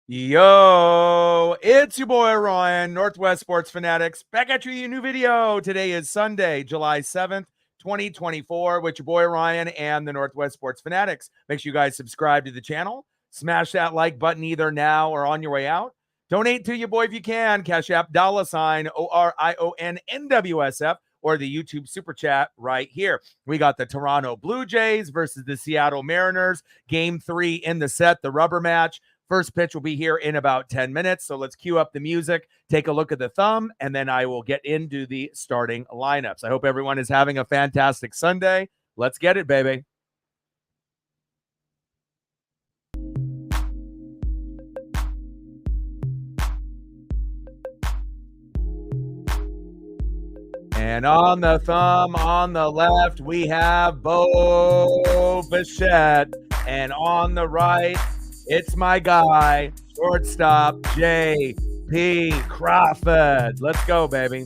Yo, it's your boy Ryan, Northwest Sports Fanatics, back at you with a new video. Today is Sunday, July 7th, 2024, with your boy Ryan and the Northwest Sports Fanatics. Make sure you guys subscribe to the channel. Smash that like button either now or on your way out. Donate to your boy if you can. Cash App $ORIONNWSF or the YouTube Super Chat right here. We got the Toronto Blue Jays versus the Seattle Mariners. Game 3 in the set, the rubber match. First pitch will be here in about 10 minutes. So let's cue up the music, take a look at the thumb, and then I will get into the starting lineups. I hope everyone is having a fantastic Sunday. Let's get it, baby. And on the thumb, on the left, we have Bo Bichette. And on the right, it's my guy, shortstop, J.P. Crawford. Let's go, baby.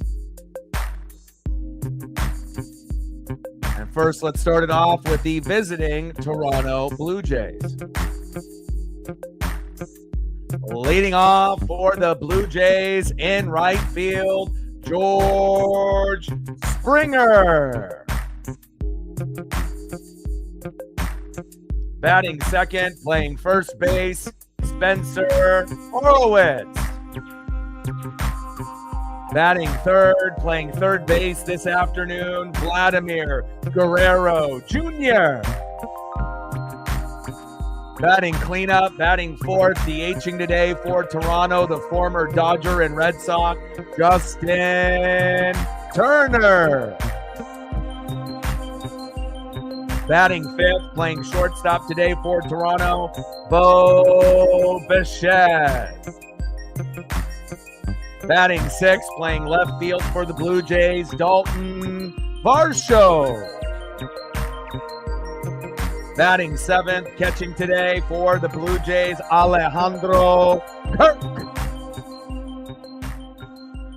And first, let's start it off with the visiting Toronto Blue Jays. Leading off for the Blue Jays in right field, George Springer. Batting second, playing first base, Spencer Horowitz. Batting third, playing third base this afternoon, Vladimir Guerrero Jr. Batting cleanup, batting fourth, DHing today for Toronto, the former Dodger and Red Sox, Justin Turner. Batting fifth, playing shortstop today for Toronto, Bo Bichette. Batting sixth, playing left field for the Blue Jays, Dalton Varsho. Batting seventh, catching today for the Blue Jays, Alejandro Kirk.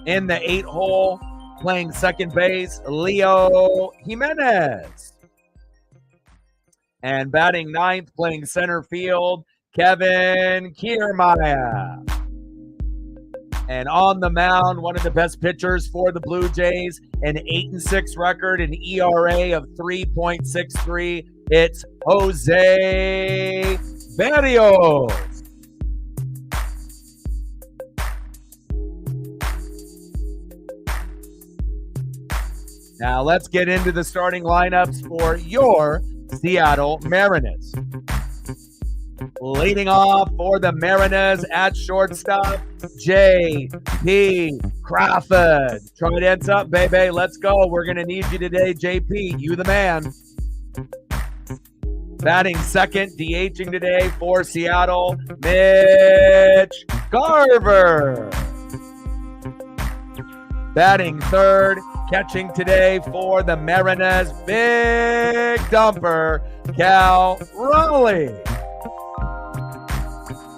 In the 8-hole, playing second base, Leo Jimenez. And batting ninth, playing center field, Kevin Kiermaier. And on the mound, one of the best pitchers for the Blue Jays, an 8-6 record, an ERA of 3.63. It's Jose Berrios. Now let's get into the starting lineups for your Seattle Mariners. Leading off for the Mariners at shortstop, J.P. Crawford. Tridents up, baby. Let's go. We're going to need you today, J.P. You the man. Batting second, DHing today for Seattle, Mitch Garver. Batting third, catching today for the Mariners, big dumper, Cal Raleigh.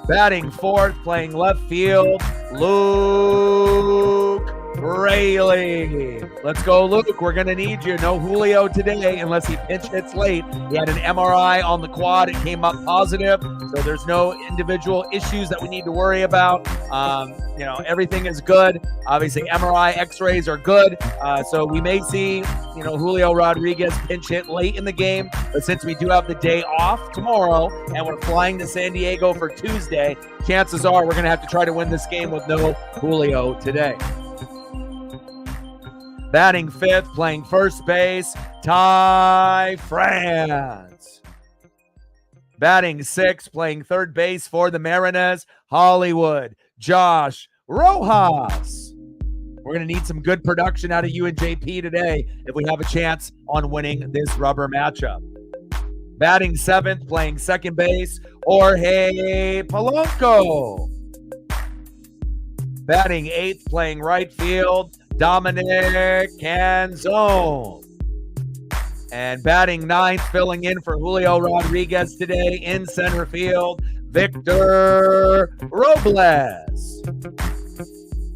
Batting fourth, playing left field, Luke Raley. Let's go, Luke. We're going to need you. No Julio today unless he pinch hits late. He had an MRI on the quad. It came up positive, so there's no individual issues that we need to worry about. Everything is good. Obviously, MRI, X-rays are good. So we may see, Julio Rodriguez pinch hit late in the game. But since we do have the day off tomorrow and we're flying to San Diego for Tuesday, chances are we're going to have to try to win this game with no Julio today. Batting fifth, playing first base, Ty France. Batting sixth, playing third base for the Mariners, Hollywood Josh Rojas. We're going to need some good production out of you and JP today if we have a chance on winning this rubber matchup. Batting seventh, playing second base, Jorge Polanco. Batting eighth, playing right field, Dominic Canzone. And batting ninth, filling in for Julio Rodriguez today in center field, Victor Robles.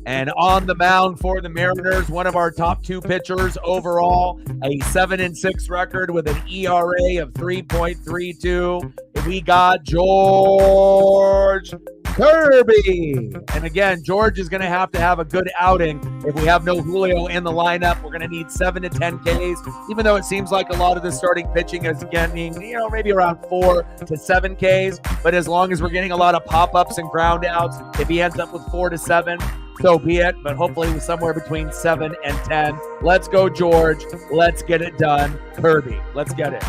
And on the mound for the Mariners, one of our top two pitchers overall, a 7-6 record with an ERA of 3.32. We got George Kirby. And again, George is going to have a good outing. If we have no Julio in the lineup, we're going to need 7 to 10 Ks, even though it seems like a lot of the starting pitching is getting, maybe around 4 to 7 Ks. But as long as we're getting a lot of pop-ups and ground outs, if he ends up with 4 to 7, so be it. But hopefully somewhere between 7 and 10. Let's go, George. Let's get it done. Kirby, let's get it.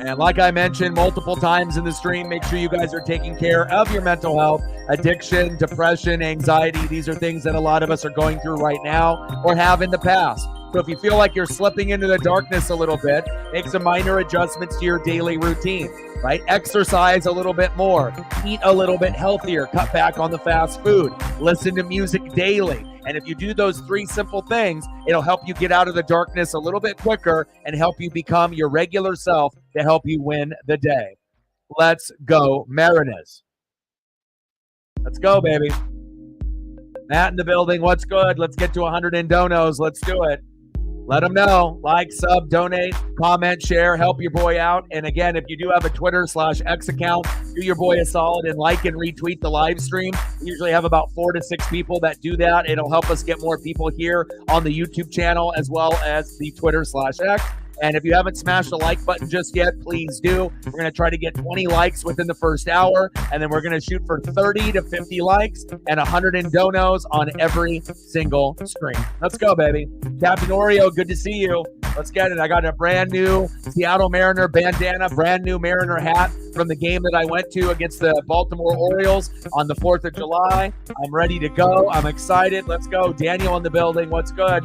And like I mentioned multiple times in the stream, make sure you guys are taking care of your mental health, addiction, depression, anxiety. These are things that a lot of us are going through right now or have in the past. So if you feel like you're slipping into the darkness a little bit, make some minor adjustments to your daily routine, right? Exercise a little bit more, eat a little bit healthier, cut back on the fast food, listen to music daily. And if you do those 3 simple things, it'll help you get out of the darkness a little bit quicker and help you become your regular self to help you win the day. Let's go, Mariners. Let's go, baby. Matt in the building. What's good? Let's get to 100 in donos. Let's do it. Let them know. Like, sub, donate, comment, share, help your boy out. And again, if you do have a Twitter/X account, do your boy a solid and like and retweet the live stream. We usually have about 4 to 6 people that do that. It'll help us get more people here on the YouTube channel as well as the Twitter/X. And if you haven't smashed the like button just yet, please do. We're going to try to get 20 likes within the first hour, and then we're going to shoot for 30 to 50 likes and 100 in donos on every single stream. Let's go, baby. Captain Oreo, good to see you. Let's get it. I got a brand new Seattle Mariner bandana, brand new Mariner hat from the game that I went to against the Baltimore Orioles on the 4th of July. I'm ready to go. I'm excited. Let's go. Daniel in the building. What's good?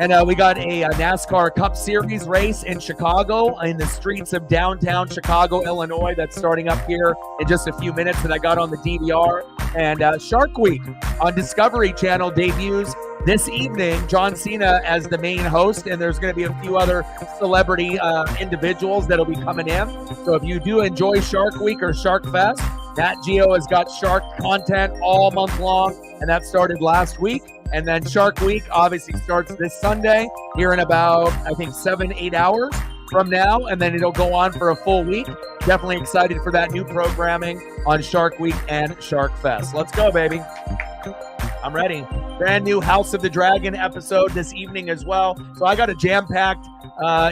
And we got a NASCAR Cup Series race in Chicago, in the streets of downtown Chicago, Illinois. That's starting up here in just a few minutes that I got on the DVR. And Shark Week on Discovery Channel debuts this evening. John Cena as the main host, and there's going to be a few other celebrity individuals that'll be coming in. So if you do enjoy Shark Week or Shark Fest, Nat Geo has got shark content all month long, and that started last week. And then Shark Week obviously starts this Sunday here in about, I think, 7-8 hours from now. And then it'll go on for a full week. Definitely excited for that new programming on Shark Week and Shark Fest. Let's go, baby. I'm ready. Brand new House of the Dragon episode this evening as well. So I got a jam-packed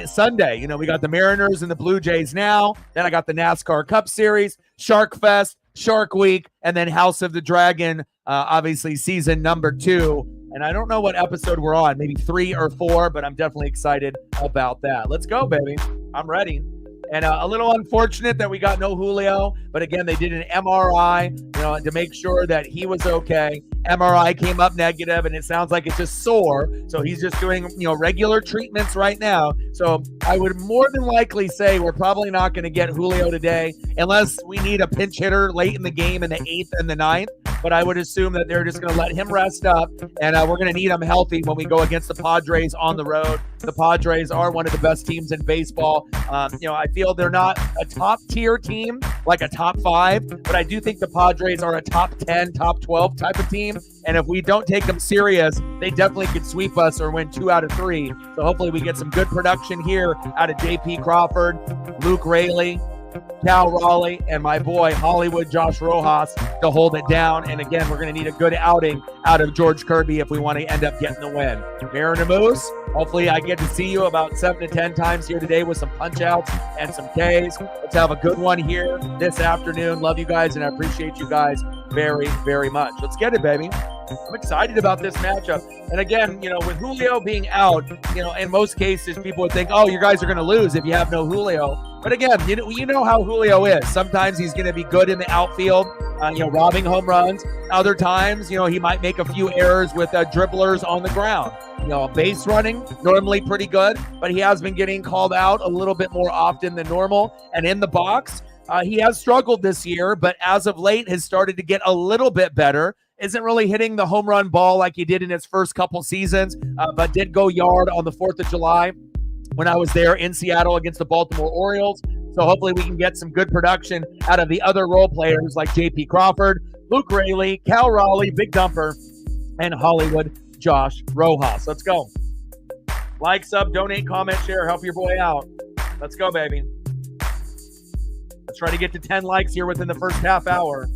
Sunday. We got the Mariners and the Blue Jays now. Then I got the NASCAR Cup Series, Shark Fest, Shark Week, and then House of the Dragon, obviously season number 2. And I don't know what episode we're on, maybe 3 or 4, but I'm definitely excited about that. Let's go, baby. I'm ready. And a little unfortunate that we got no Julio, but again, they did an MRI, to make sure that he was okay. MRI came up negative, and it sounds like it's just sore. So he's just doing, regular treatments right now. So I would more than likely say we're probably not going to get Julio today unless we need a pinch hitter late in the game in the 8th and the 9th. But I would assume that they're just going to let him rest up, and we're going to need him healthy when we go against the Padres on the road. The Padres are one of the best teams in baseball. I feel they're not a top-tier team, like a top 5, but I do think the Padres are a top 10, top 12 type of team. And if we don't take them serious, they definitely could sweep us or win 2 out of 3. So hopefully we get some good production here out of J.P. Crawford, Luke Raley, Cal Raleigh, and my boy Hollywood Josh Rojas to hold it down. And again, we're going to need a good outing out of George Kirby if we want to end up getting the win. Mariner Moose, hopefully I get to see you about 7 to 10 times here today with some punch outs and some Ks. Let's have a good one here this afternoon. Love you guys, and I appreciate you guys very, very much. Let's get it, baby. I'm excited about this matchup. And again, with Julio being out, in most cases, people would think, oh, you guys are going to lose if you have no Julio. But again, you know how Julio is. Sometimes he's going to be good in the outfield, robbing home runs. Other times, he might make a few errors with dribblers on the ground. Base running, normally pretty good, but he has been getting called out a little bit more often than normal. And in the box, he has struggled this year, but as of late has started to get a little bit better. Isn't really hitting the home run ball like he did in his first couple seasons, but did go yard on the 4th of July when I was there in Seattle against the Baltimore Orioles. So hopefully we can get some good production out of the other role players like J.P. Crawford, Luke Raley, Cal Raleigh, Big Dumper, and Hollywood Josh Rojas. Let's go. Like, sub, donate, comment, share, help your boy out. Let's go, baby. Let's try to get to 10 likes here within the first half hour.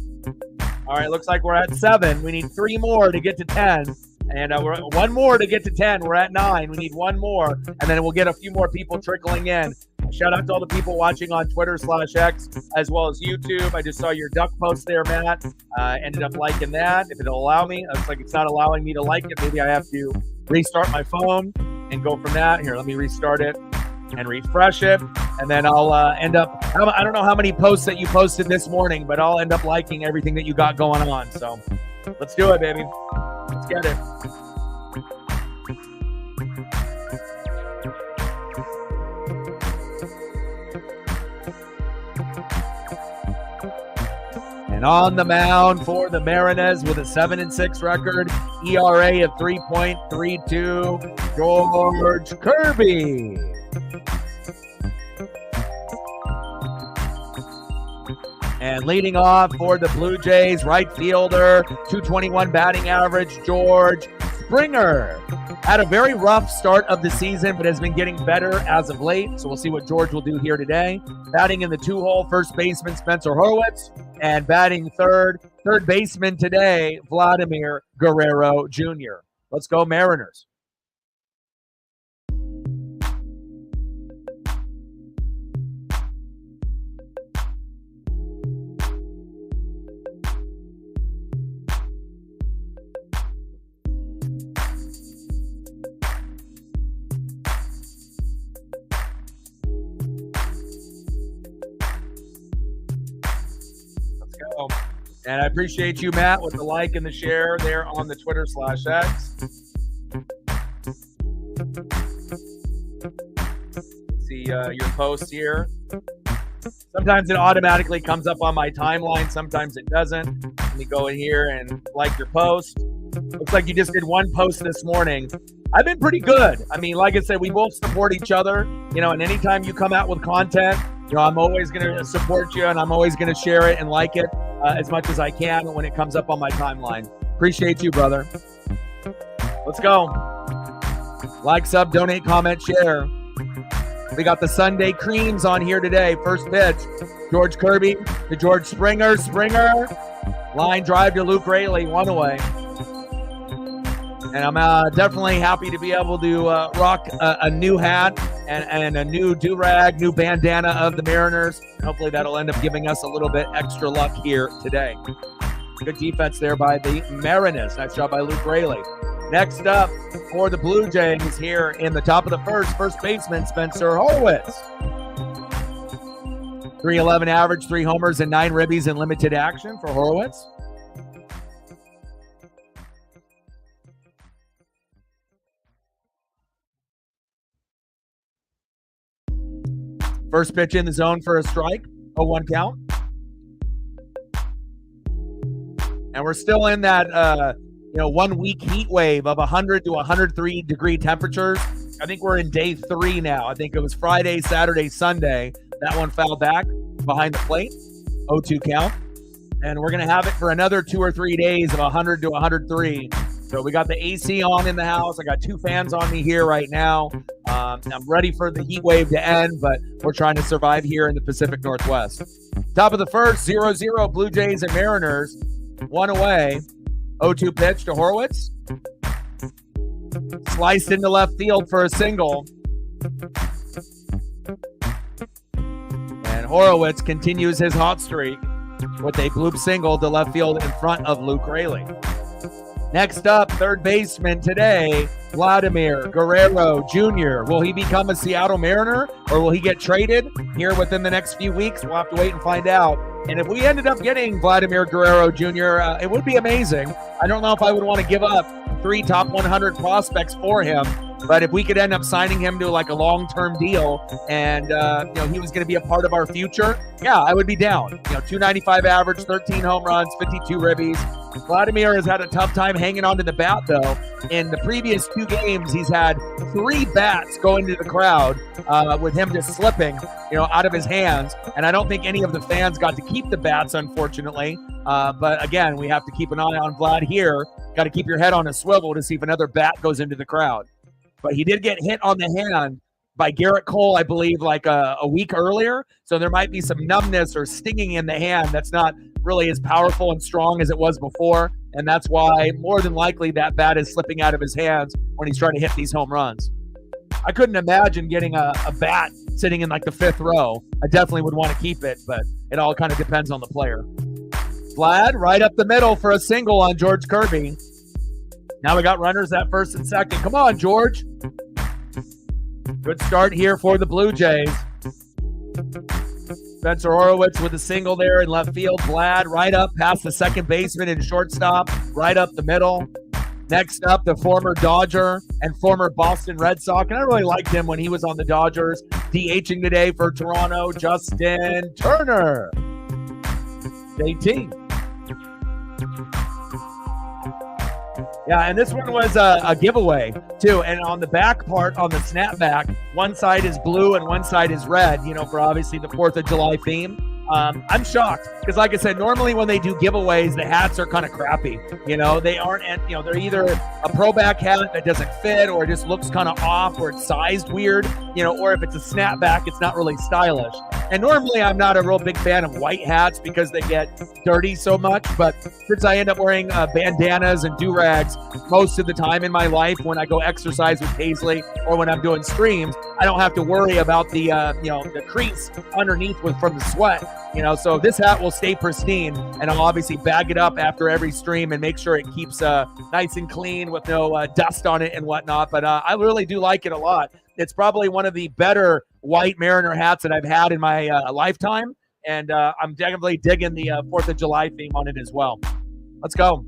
All right, looks like we're at 7. We need 3 more to get to 10. And we're 1 more to get to 10. We're at 9. We need 1 more, and then we'll get a few more people trickling in. Shout out to all the people watching on Twitter/X as well as YouTube. I just saw your duck post there, Matt. Ended up liking that. If it'll allow me. It looks like it's not allowing me to like it. Maybe I have to restart my phone and go from that. Here, let me restart it and refresh it. And then I'll end up, I don't know how many posts that you posted this morning, but I'll end up liking everything that you got going on. So let's do it, baby. Let's get it. And on the mound for the Mariners with a 7-6 record, ERA of 3.32, George Kirby. And leading off for the Blue Jays, right fielder, 221 batting average, George Springer. Had a very rough start of the season, but has been getting better as of late. So we'll see what George will do here today. Batting in the 2-hole, first baseman Spencer Horwitz. And batting third baseman today, Vladimir Guerrero Jr. Let's go Mariners. And I appreciate you, Matt, with the like and the share there on the Twitter/X. See your post here. Sometimes it automatically comes up on my timeline. Sometimes it doesn't. Let me go in here and like your post. Looks like you just did 1 post this morning. I've been pretty good. I mean, like I said, we both support each other, and anytime you come out with content, I'm always going to support you, and I'm always going to share it and like it as much as I can when it comes up on my timeline. Appreciate you, brother. Let's go. Like, sub, donate, comment, share. We got the Sunday creams on here today. First pitch, George Kirby to George Springer. Springer, line drive to Luke Raley, 1 away. And I'm definitely happy to be able to rock a new hat and a new do-rag, new bandana of the Mariners. Hopefully that'll end up giving us a little bit extra luck here today. Good defense there by the Mariners. Nice job by Luke Raley. Next up for the Blue Jays here in the top of the first baseman, Spencer Horwitz. 311 average, 3 homers, and 9 ribbies in limited action for Horwitz. First pitch in the zone for a strike, 0-1 count. And we're still in that 1 week heat wave of 100 to 103 degree temperatures. I think we're in day 3 now. I think it was Friday, Saturday, Sunday. That one fell back behind the plate, 0-2 count. And we're going to have it for another 2 or 3 days of 100 to 103. So we got the AC on in the house. I got 2 fans on me here right now. I'm ready for the heat wave to end, but we're trying to survive here in the Pacific Northwest. Top of the first, 0-0 Blue Jays and Mariners. 1 away. 0-2 pitch to Horwitz. Sliced into left field for a single. And Horwitz continues his hot streak with a bloop single to left field in front of Luke Raley. Next up, third baseman today, Vladimir Guerrero Jr. Will he become a Seattle Mariner or will he get traded here within the next few weeks? We'll have to wait and find out. And if we ended up getting Vladimir Guerrero Jr., it would be amazing. I don't know if I would want to give up 3 top 100 prospects for him, but if we could end up signing him to like a long-term deal and he was going to be a part of our future, yeah, I would be down. 295 average, 13 home runs, 52 ribbies. Vladimir has had a tough time hanging onto the bat, though. In the previous 2 games, he's had 3 bats go into the crowd with him just slipping, out of his hands. And I don't think any of the fans got to keep the bats, unfortunately. But again, we have to keep an eye on Vlad here. Got to keep your head on a swivel to see if another bat goes into the crowd. But he did get hit on the hand by Garrett Cole, I believe, like a week earlier. So there might be some numbness or stinging in the hand that's not really as powerful and strong as it was before. And that's why more than likely that bat is slipping out of his hands when he's trying to hit these home runs. I couldn't imagine getting a bat sitting in like the 5th row. I definitely would want to keep it, but it all kind of depends on the player. Vlad right up the middle for a single on George Kirby. Now we got runners at first and second. Come on, George. Good start here for the Blue Jays. Spencer Horowitz with a single there in left field. Vlad right up past the second baseman and shortstop, right up the middle. Next up, the former Dodger and former Boston Red Sox. And I really liked him when he was on the Dodgers. DHing today for Toronto, Justin Turner. JT. Yeah, and this one was a giveaway, too. And on the back part, on the snapback, one side is blue and one side is red, for obviously the 4th of July theme. I'm shocked because, like I said, normally when they do giveaways, the hats are kind of crappy. They aren't, they're either a pro back hat that doesn't fit or it just looks kind of off or it's sized weird, or if it's a snapback, it's not really stylish. And normally I'm not a real big fan of white hats because they get dirty so much. But since I end up wearing bandanas and do-rags most of the time in my life when I go exercise with Paisley or when I'm doing streams, I don't have to worry about the, the crease underneath from the sweat. So this hat will stay pristine, and I'll obviously bag it up after every stream and make sure it keeps nice and clean with no dust on it and whatnot. But I really do like it a lot. It's probably one of the better white Mariner hats that I've had in my lifetime, and I'm definitely digging the 4th of July theme on it as well. Let's go.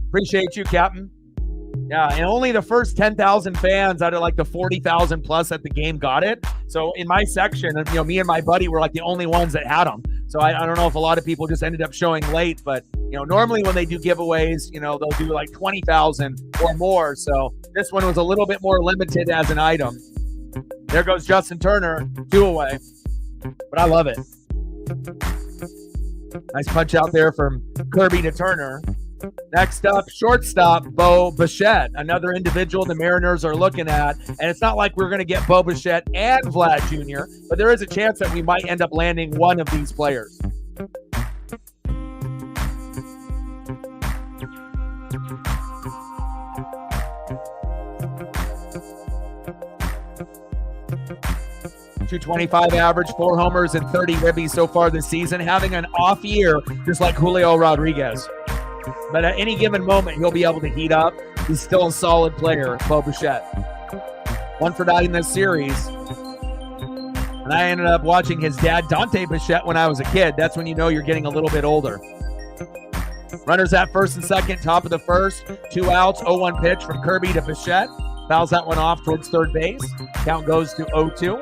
Appreciate you, Captain. Yeah, and only the first 10,000 fans out of like the 40,000 plus at the game got it. So in my section, me and my buddy were like the only ones that had them. So I don't know if a lot of people just ended up showing late, but normally when they do giveaways, they'll do like 20,000 or more. So this one was a little bit more limited as an item. There goes Justin Turner, 2 away. But I love it. Nice punch out there from Kirby to Turner. Next up, shortstop, Bo Bichette, another individual the Mariners are looking at. And it's not like we're going to get Bo Bichette and Vlad Jr., but there is a chance that we might end up landing one of these players. .225 average, 4 homers and 30 ribbies so far this season, having an off year just like Julio Rodriguez. But at any given moment, he'll be able to heat up. He's still a solid player, Bo Bichette. 1 for 9 in this series. And I ended up watching his dad, Dante Bichette, when I was a kid. That's when you know you're getting a little bit older. Runners at first and second, top of the first. 2 outs, 0-1 pitch from Kirby to Bichette. Fouls that one off towards third base. Count goes to 0-2.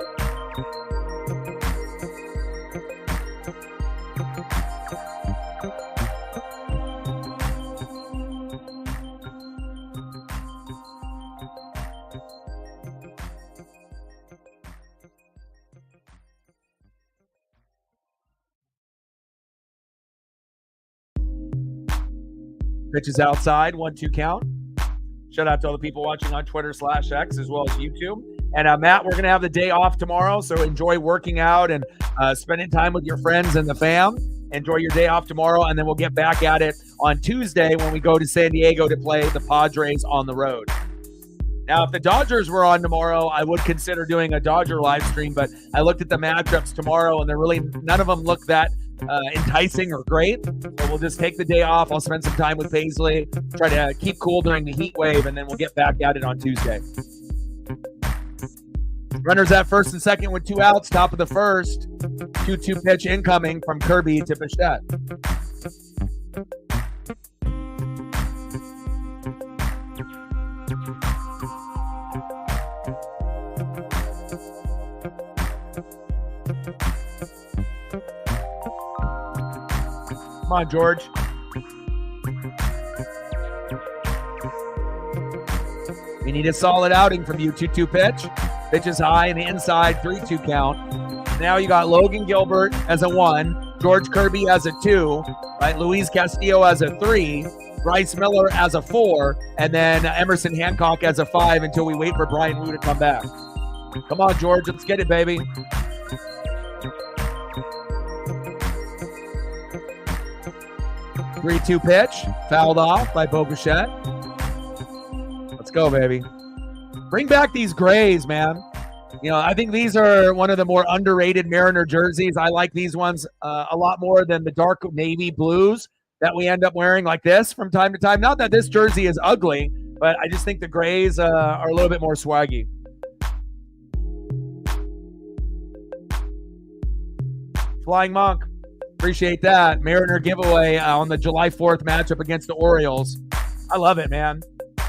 Pitches outside, 1-2 count. Shout out to all the people watching on Twitter/X as well as YouTube. And Matt, we're going to have the day off tomorrow, so enjoy working out and spending time with your friends and the fam. Enjoy your day off tomorrow, and then we'll get back at it on Tuesday when we go to San Diego to play the Padres on the road. Now, if the Dodgers were on tomorrow, I would consider doing a Dodger live stream, but I looked at the matchups tomorrow, and they're really none of them look that enticing or great. So we'll just take the day off. I'll spend some time with Paisley, try to keep cool during the heat wave, and then we'll get back at it on Tuesday. Runners at first and second with 2 outs, top of the first. 2-2 pitch incoming from Kirby to Bichette. Come on, George. We need a solid outing from you. 2-2 pitch. Pitch is high and inside, 3-2 count. Now you got Logan Gilbert as a 1, George Kirby as a 2, right? Luis Castillo as a 3, Bryce Miller as a 4, and then Emerson Hancock as a 5 until we wait for Brian Wu to come back. Come on, George. Let's get it, baby. Three-two pitch. Fouled off by Bo Bichette. Let's go, baby. Bring back these grays, man. You know, I think these are one of the more underrated Mariner jerseys. I like these ones a lot more than the dark navy blues that we end up wearing like this from time to time. Not that this jersey is ugly, but I just think the grays are a little bit more swaggy. Flying Monk. Appreciate that. Mariner giveaway on the July 4th matchup against the Orioles. I love it, man.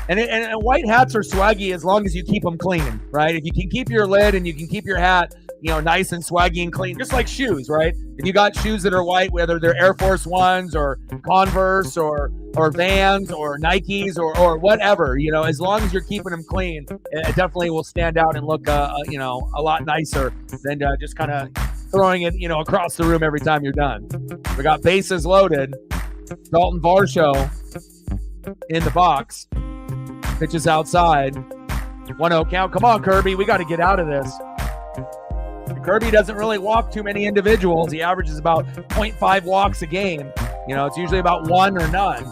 And white hats are swaggy as long as you keep them clean, right? If you can keep your lid and you can keep your hat, you know, nice and swaggy and clean, just like shoes, right? If you got shoes that are white, whether they're Air Force Ones or Converse or Vans or Nikes or whatever, you know, as long as you're keeping them clean, it definitely will stand out and look, you know, a lot nicer than just kind of throwing it, you know, across the room every time you're done. We got bases loaded. Dalton Varsho in the box. Pitches outside. 1-0 count. Come on, Kirby. We got to get out of this. Kirby doesn't really walk too many individuals. He averages about 0.5 walks a game. You know, it's usually about one or none.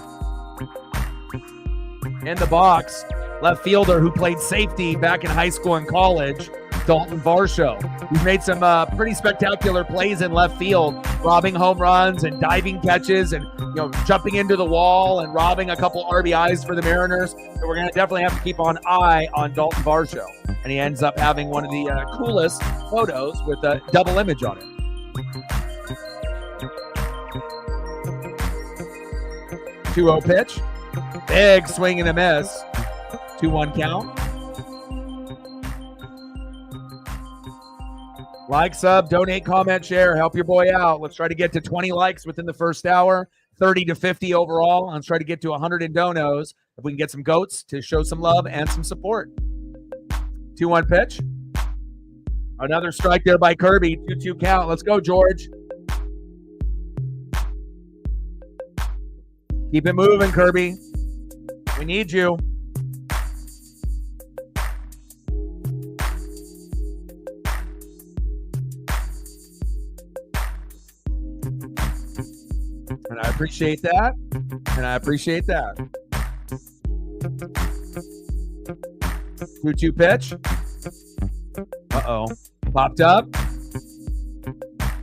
In the box, left fielder who played safety back in high school and college, Dalton Varsho. He's made some pretty spectacular plays in left field, robbing home runs and diving catches and, you know, jumping into the wall and robbing a couple RBIs for the Mariners. So we're going to definitely have to keep an eye on Dalton Varsho. And he ends up having one of the coolest photos with a double image on it. Two-0 pitch. Big swing and a miss. 2-1 count. Like, sub, donate, comment, share. Help your boy out. Let's try to get to 20 likes within the first hour. 30 to 50 overall. Let's try to get to 100 in donos. If we can get some goats to show some love and some support. 2-1 pitch. Another strike there by Kirby. 2-2 count. Let's go, George. Keep it moving, Kirby. We need you. And I appreciate that. And I appreciate that. 2-2 pitch. Uh-oh. Popped up.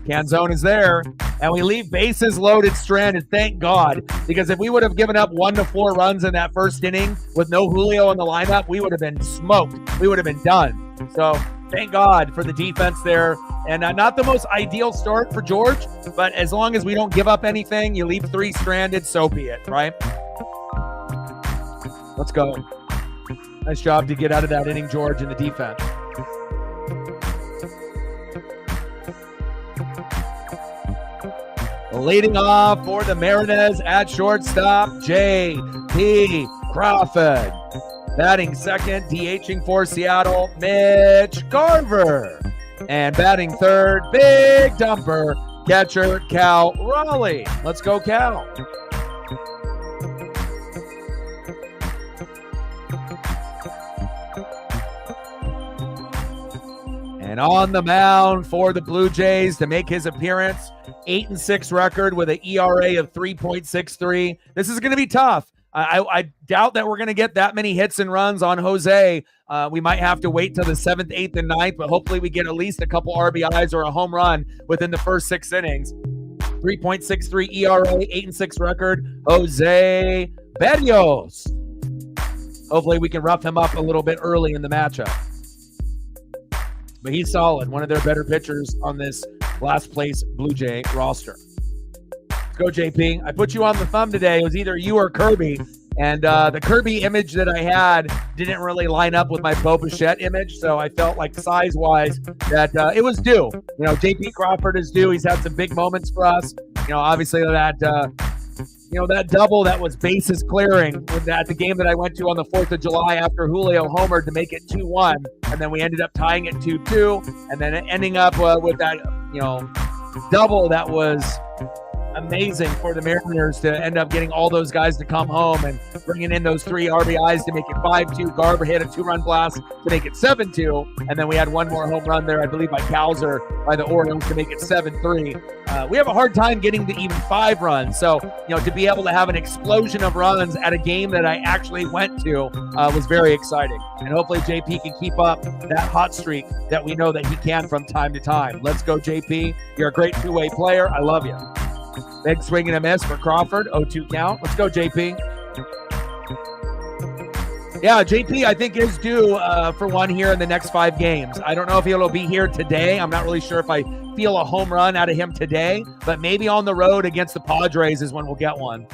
Canzone is there. And we leave bases loaded stranded, thank God. Because if we would have given up 1 to 4 runs in that first inning with no Julio in the lineup, we would have been smoked. We would have been done. So thank God for the defense there. And not the most ideal start for George, but as long as we don't give up anything, you leave 3 stranded, so be it, right? Let's go. Nice job to get out of that inning, George, in the defense. Leading off for the Mariners at shortstop, J.P. Crawford. Batting second, DHing for Seattle, Mitch Garver. And batting third, big dumper, catcher Cal Raleigh. Let's go, Cal. And on the mound for the Blue Jays to make his appearance, 8-6 record with an ERA of 3.63. This is going to be tough. I doubt that we're going to get that many hits and runs on Jose. We might have to wait till the 7th, 8th, and 9th, but hopefully we get at least a couple RBIs or a home run within the first 6 innings. 3.63 ERA, 8-6 record, Jose Berrios. Hopefully we can rough him up a little bit early in the matchup. But he's solid, one of their better pitchers on this last place Blue Jay roster. Go, JP. I put you on the thumb today. It was either you or Kirby. And the Kirby image that I had didn't really line up with my Bo Bichette image. So I felt like size-wise that it was due. You know, JP Crawford is due. He's had some big moments for us. You know, obviously that, that double that was bases clearing at the game that I went to on the 4th of July after Julio homered to make it 2-1. And then we ended up tying it 2-2. And then ending up with that, double that was amazing for the Mariners to end up getting all those guys to come home and bringing in those 3 RBIs to make it 5-2. Garver hit a 2-run blast to make it 7-2. And then we had one more home run there, I believe, by Cowser by the Orioles to make it 7-3. We have a hard time getting to even 5 runs. So, to be able to have an explosion of runs at a game that I actually went to was very exciting. And hopefully JP can keep up that hot streak that we know that he can from time to time. Let's go, JP. You're a great two-way player. I love you. Big swing and a miss for Crawford. 0-2 count. Let's go, JP. Yeah, JP, I think, is due for one here in the next 5 games. I don't know if he'll be here today. I'm not really sure if I feel a home run out of him today, but maybe on the road against the Padres is when we'll get one.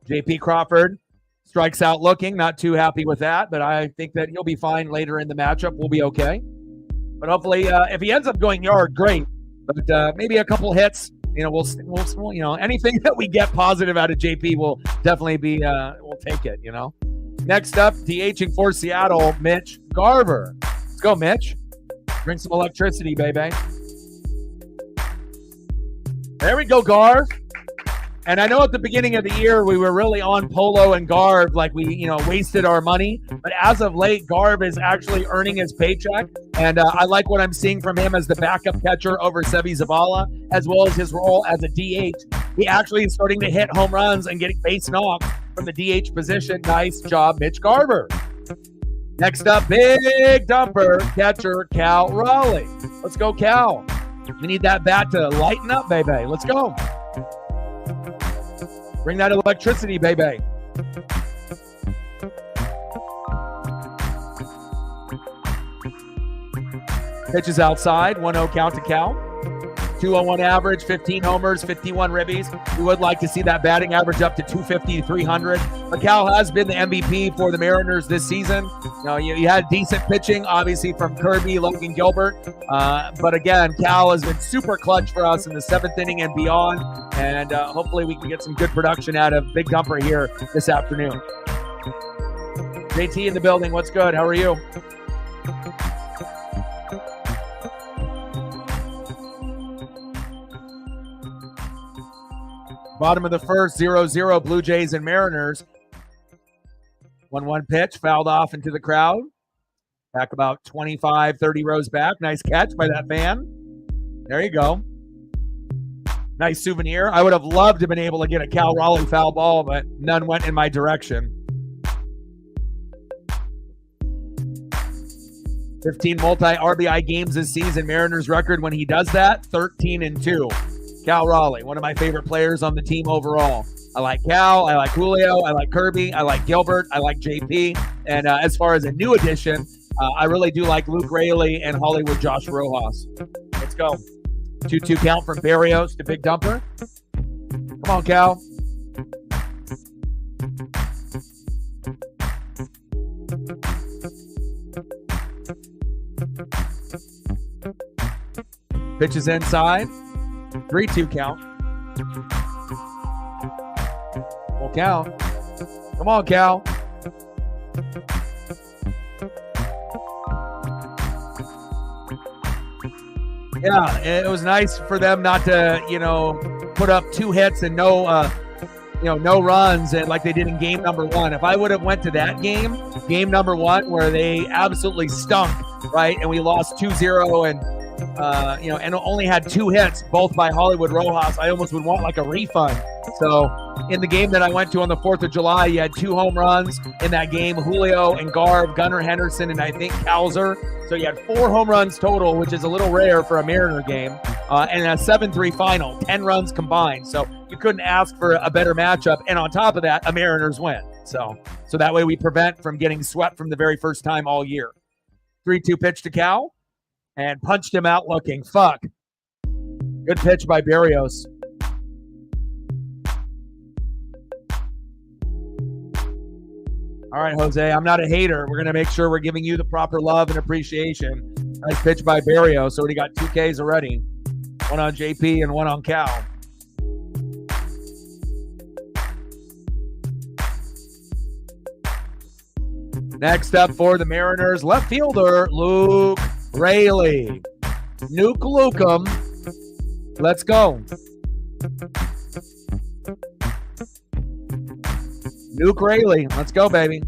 JP Crawford strikes out looking. Not too happy with that, but I think that he'll be fine later in the matchup. We'll be okay. But hopefully, if he ends up going yard, great. But maybe a couple hits. We'll anything that we get positive out of JP will definitely be, we'll take it, Next up, DHing for Seattle, Mitch Garver. Let's go, Mitch. Bring some electricity, baby. There we go, Garv. And I know at the beginning of the year, we were really on Polo and Garv, like we, wasted our money. But as of late, Garv is actually earning his paycheck. And I like what I'm seeing from him as the backup catcher over Sevi Zavala, as well as his role as a DH. He actually is starting to hit home runs and getting base knocks from the DH position. Nice job, Mitch Garver. Next up, big dumper, catcher Cal Raleigh. Let's go, Cal. We need that bat to lighten up, baby. Let's go. Bring that electricity, baby. Pitches outside, 1-0 count to Cal. 201 average, 15 homers, 51 ribbies. We would like to see that batting average up to 250, 300. But Cal has been the MVP for the Mariners this season. You had decent pitching, obviously, from Kirby, Logan Gilbert. But again, Cal has been super clutch for us in the 7th inning and beyond. And hopefully we can get some good production out of Big Dumper here this afternoon. JT in the building. What's good? How are you? Bottom of the first, 0-0, Blue Jays and Mariners. 1-1 pitch, fouled off into the crowd. Back about 25, 30 rows back. Nice catch by that fan. There you go. Nice souvenir. I would have loved to have been able to get a Cal Raleigh foul ball, but none went in my direction. 15 multi-RBI games this season. Mariners record when he does that, 13-2. Cal Raleigh, one of my favorite players on the team overall. I like Cal, I like Julio, I like Kirby, I like Gilbert, I like JP. And as far as a new addition, I really do like Luke Raley and Hollywood Josh Rojas. Let's go. 2-2 count from Barrios to Big Dumper. Come on, Cal. Pitches inside. 3-2 count. Full count. Come on, Cal. Yeah, it was nice for them not to, put up 2 hits and no runs and like they did in game number 1. If I would have went to that game number 1, where they absolutely stunk, right, and we lost 2-0 and only had 2 hits, both by Hollywood Rojas, I almost would want like a refund. So in the game that I went to on the 4th of July, you had 2 home runs in that game, Julio and Garv, Gunnar Henderson, and I think Cowser. So you had 4 home runs total, which is a little rare for a Mariner game, and a 7-3 final, 10 runs combined. So you couldn't ask for a better matchup. And on top of that, a Mariners win. So that way we prevent from getting swept from the very first time all year. 3-2 pitch to Cal. And punched him out looking. Fuck. Good pitch by Barrios. All right, Jose, I'm not a hater. We're going to make sure we're giving you the proper love and appreciation. Nice pitch by Barrios. So he got 2 Ks already. 1 on JP and 1 on Cal. Next up for the Mariners, left fielder Luke Raley. Nuke Lukem. Let's go. Luke Raley. Let's go, baby.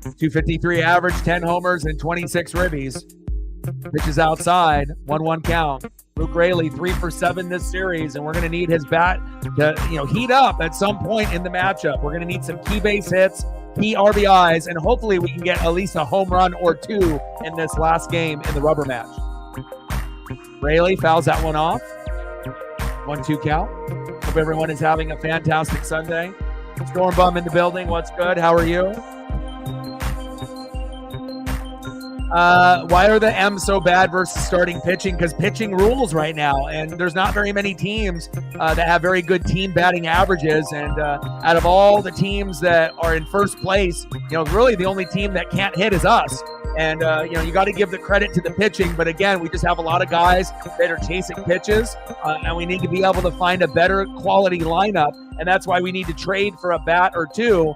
253 average, 10 homers, and 26 ribbies. Pitches outside, 1-1 count. Luke Raley, 3 for 7 this series, and we're going to need his bat to, heat up at some point in the matchup. We're going to need some key base hits, key RBIs, and hopefully we can get at least a home run or two in this last game in the rubber match. Raley fouls that one off. 1-2 count. Hope everyone is having a fantastic Sunday. Storm Bum in the building. What's good? How are you? Why are the M's so bad versus starting pitching? Because pitching rules right now, and there's not very many teams that have very good team batting averages. And out of all the teams that are in first place, really the only team that can't hit is us. And, you got to give the credit to the pitching. But again, we just have a lot of guys that are chasing pitches, and we need to be able to find a better quality lineup. And that's why we need to trade for a bat or two,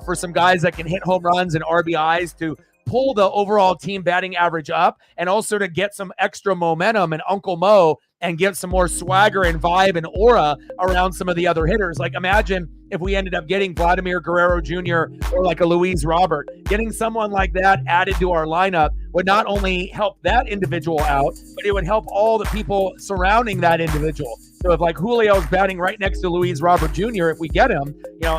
for some guys that can hit home runs and RBIs to pull the overall team batting average up, and also to get some extra momentum and Uncle Mo and get some more swagger and vibe and aura around some of the other hitters. Like, imagine if we ended up getting Vladimir Guerrero Jr. or like a Luis Robert. Getting someone like that added to our lineup would not only help that individual out, but it would help all the people surrounding that individual. So if like Julio's batting right next to Luis Robert Jr., if we get him,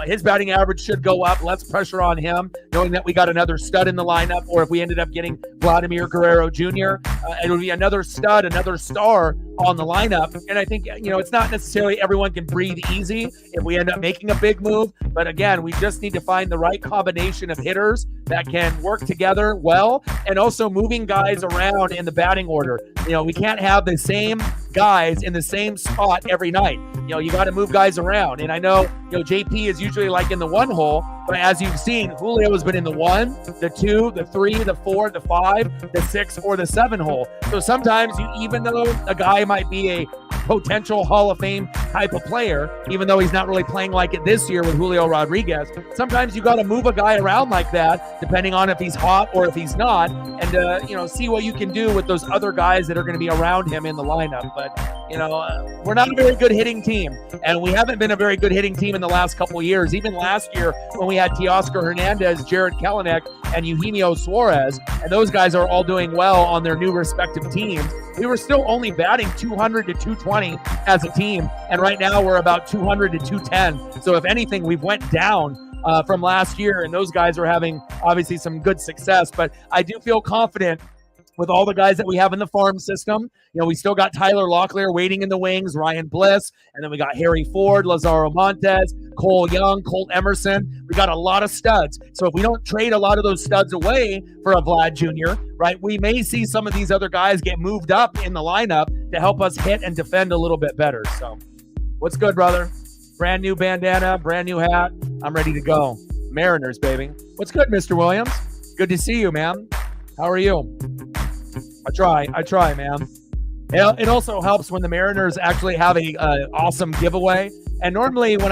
his batting average should go up. Less pressure on him, knowing that we got another stud in the lineup. Or if we ended up getting Vladimir Guerrero Jr., it would be another stud, another star on the lineup. And I think, it's not necessarily everyone can breathe easy if we end up making a big move. But again, we just need to find the right combination of hitters that can work together well, and also moving guys around in the batting order. We can't have the same guys in the same spot every night. You got to move guys around. And I know, JP is usually like in the 1 hole, but as you've seen, Julio has been in the 1, the 2, the 3, the 4, the 5, the 6, or the 7 hole. So sometimes even though a guy might be a potential Hall of Fame type of player, even though he's not really playing like it this year with Julio Rodriguez, sometimes you got to move a guy around like that, depending on if he's hot or if he's not, and see what you can do with those other guys that are going to be around him in the lineup. But we're not a very good hitting team, and we haven't been a very good hitting team in the last couple of years. Even last year when we had Teoscar Hernandez, Jared Kelenic, and Eugenio Suarez, and those guys are all doing well on their new respective teams, we were still only batting 200 to 220 as a team, and right now we're about 200 to 210. So if anything, we've went down from last year, and those guys are having obviously some good success. But I do feel confident with all the guys that we have in the farm system. We still got Tyler Locklear waiting in the wings, Ryan Bliss, and then we got Harry Ford, Lazaro Montes, Cole Young, Colt Emerson. We got a lot of studs. So if we don't trade a lot of those studs away for a Vlad Jr., right, we may see some of these other guys get moved up in the lineup to help us hit and defend a little bit better. So what's good, brother? Brand new bandana, brand new hat. I'm ready to go. Mariners, baby. What's good, Mr. Williams? Good to see you, man. How are you? I try, man. It also helps when the Mariners actually have a awesome giveaway. And normally when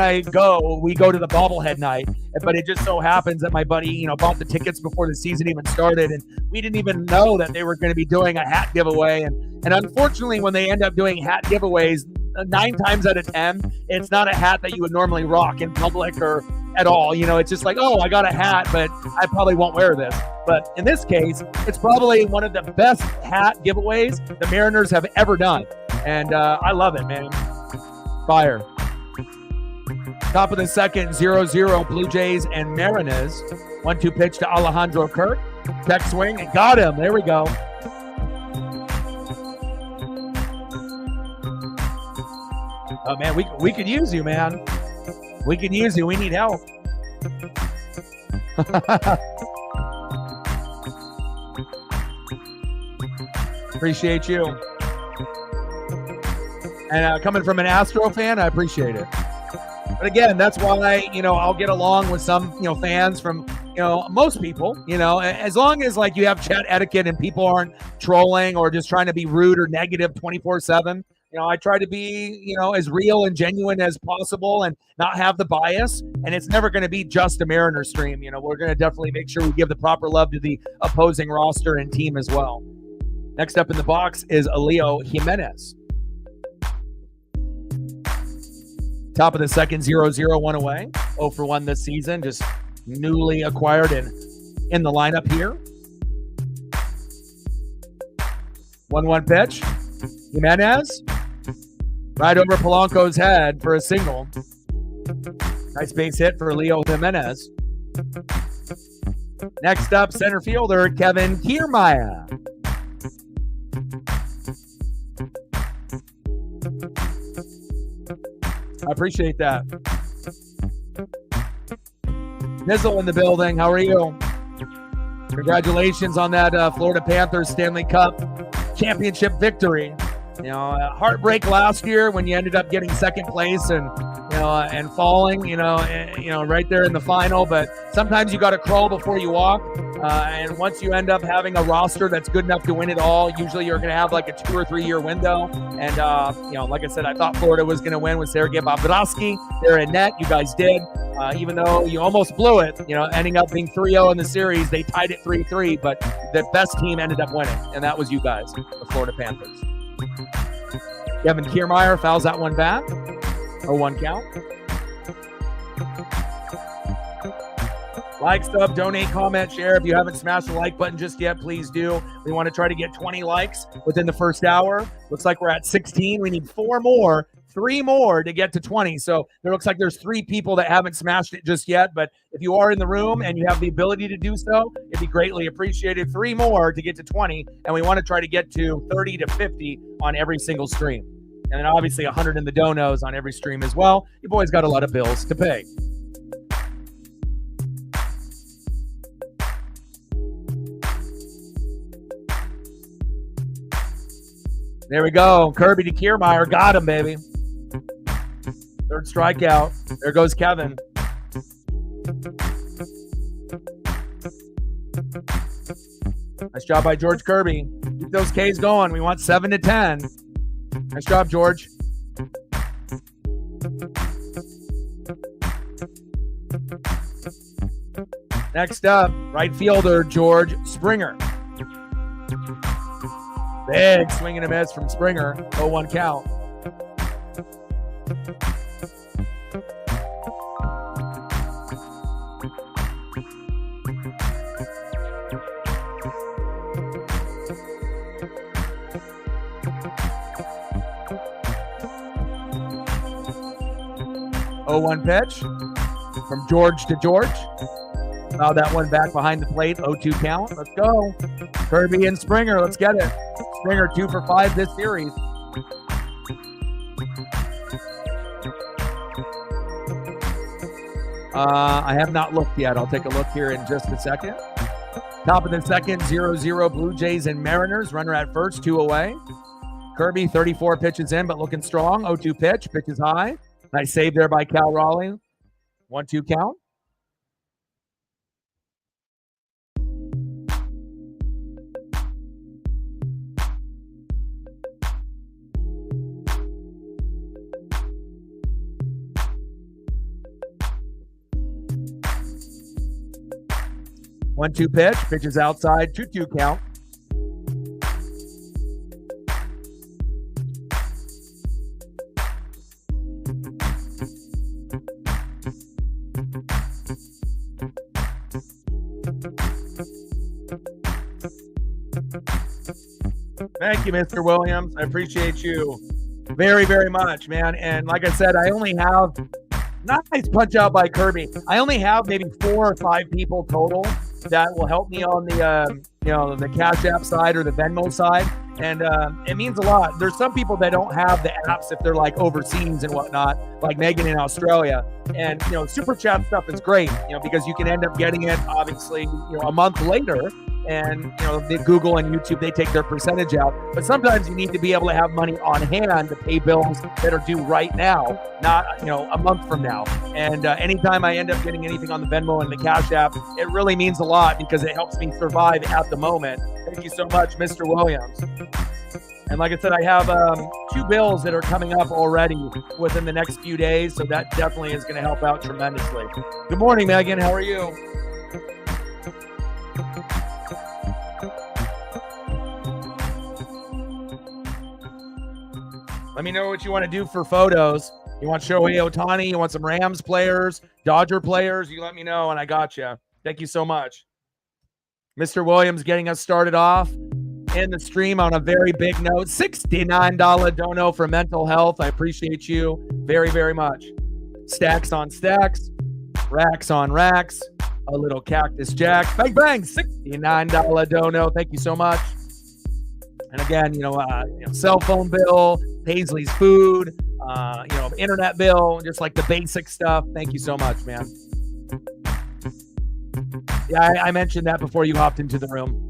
we go to the bobblehead night, but it just so happens that my buddy, bought the tickets before the season even started, and we didn't even know that they were going to be doing a hat giveaway. And unfortunately, when they end up doing hat giveaways, 9 times out of 10, it's not a hat that you would normally rock in public or at all. It's just like, oh, I got a hat, but I probably won't wear this. But in this case, it's probably one of the best hat giveaways the Mariners have ever done. And I love it, man. Fire. Top of the second, 0-0, Blue Jays and Mariners. 1-2 pitch to Alejandro Kirk. Check swing and got him. There we go. Oh, man, we could use you, man. We can use you. We need help. Appreciate you. And coming from an Astro fan, I appreciate it. But again, that's why, I'll get along with some, fans from, most people, as long as like you have chat etiquette and people aren't trolling or just trying to be rude or negative 24/7. I try to be, as real and genuine as possible and not have the bias. And it's never going to be just a Mariner stream. We're going to definitely make sure we give the proper love to the opposing roster and team as well. Next up in the box is Leo Jimenez. Top of the second, 0-0, 1 away. 0 for 1 this season, just newly acquired and in the lineup here. 1-1 pitch. Jimenez. Right over Polanco's head for a single. Nice base hit for Leo Jimenez. Next up, center fielder Kevin Kiermaier. I appreciate that. Nizzle in the building. How are you? Congratulations on that Florida Panthers Stanley Cup championship victory. You know, heartbreak last year when you ended up getting second place and and falling. Right there in the final. But sometimes you got to crawl before you walk. And once you end up having a roster that's good enough to win it all, usually you're going to have like a 2 or 3 year window. And like I said, I thought Florida was going to win with Sergei Bobrovsky there in net. You guys did. Even though you almost blew it, ending up being 3-0 in the series, they tied it 3-3, but the best team ended up winning, and that was you guys, the Florida Panthers. Kevin Kiermaier fouls that one back. 0-1 count. Like, sub, donate, comment, share. If you haven't smashed the like button just yet, please do. We want to try to get 20 likes within the first hour. Looks like we're at 16. We need 3 more to get to 20. So there looks like there's 3 people that haven't smashed it just yet. But if you are in the room and you have the ability to do so, it'd be greatly appreciated. 3 more to get to 20. And we want to try to get to 30 to 50 on every single stream. And then obviously 100 in the donos on every stream as well. You boys got a lot of bills to pay. There we go. Kirby to Kiermaier. Got him, baby. 3rd strikeout. There goes Kevin. Nice job by George Kirby. Keep those Ks going. We want 7 to 10. Nice job, George. Next up, right fielder George Springer. Big swing and a miss from Springer. 0-1 count. Oh, 0-1 pitch from George to George. Foul that one back behind the plate. 0-2 count. Let's go. Kirby and Springer. Let's get it. Springer 2 for 5 this series. I have not looked yet. I'll take a look here in just a second. Top of the second, 0-0 Blue Jays and Mariners. Runner at first, 2 away. Kirby, 34 pitches in, but looking strong. 0-2 pitch. Pitch is high. Nice save there by Cal Raleigh. 1-2 count. One-two pitch. Pitch is outside. 2-2 count. Thank you, Mr. Williams. I appreciate you very, very much, man. And like I said, I only have nice punch out by Kirby. I only have maybe 4 or 5 people total that will help me on the the Cash App side or the Venmo side, and it means a lot. There's some people that don't have the apps if they're like overseas and whatnot, like Megan in Australia. And super chat stuff is great, because you can end up getting it obviously a month later. And the Google and YouTube, they take their percentage out. But sometimes you need to be able to have money on hand to pay bills that are due right now, not a month from now. And anytime I end up getting anything on the Venmo and the Cash App, it really means a lot because it helps me survive at the moment. Thank you so much, Mr. Williams. And like I said, I have 2 bills that are coming up already within the next few days, so that definitely is going to help out tremendously. Good morning, Megan. How are you? Let me know what you want to do for photos. You want Shohei Ohtani? You want some Rams players, Dodger players? You let me know, and I got you. Thank you so much. Mr. Williams getting us started off in the stream on a very big note. $69 dono for mental health. I appreciate you very, very much. Stacks on stacks, racks on racks, a little cactus jack. Bang, bang, $69 dono. Thank you so much. And again, cell phone bill, Paisley's food, internet bill, just like the basic stuff. Thank you so much, man. Yeah, I mentioned that before you hopped into the room.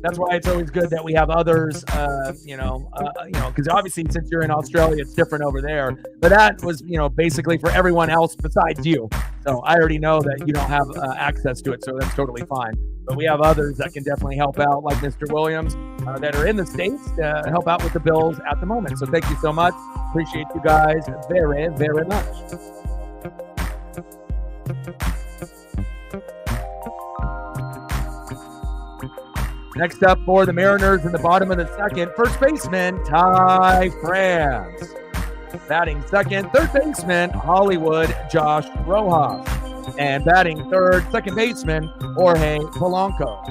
That's why it's always good that we have others, because obviously since you're in Australia, it's different over there. But that was, basically for everyone else besides you. So I already know that you don't have access to it, so that's totally fine. But we have others that can definitely help out, like Mr. Williams, that are in the States to help out with the bills at the moment. So thank you so much. Appreciate you guys very, very much. Next up for the Mariners in the bottom of the second, first baseman, Ty France. Batting second, third baseman, Hollywood, Josh Rojas. And batting third, second baseman, Jorge Polanco.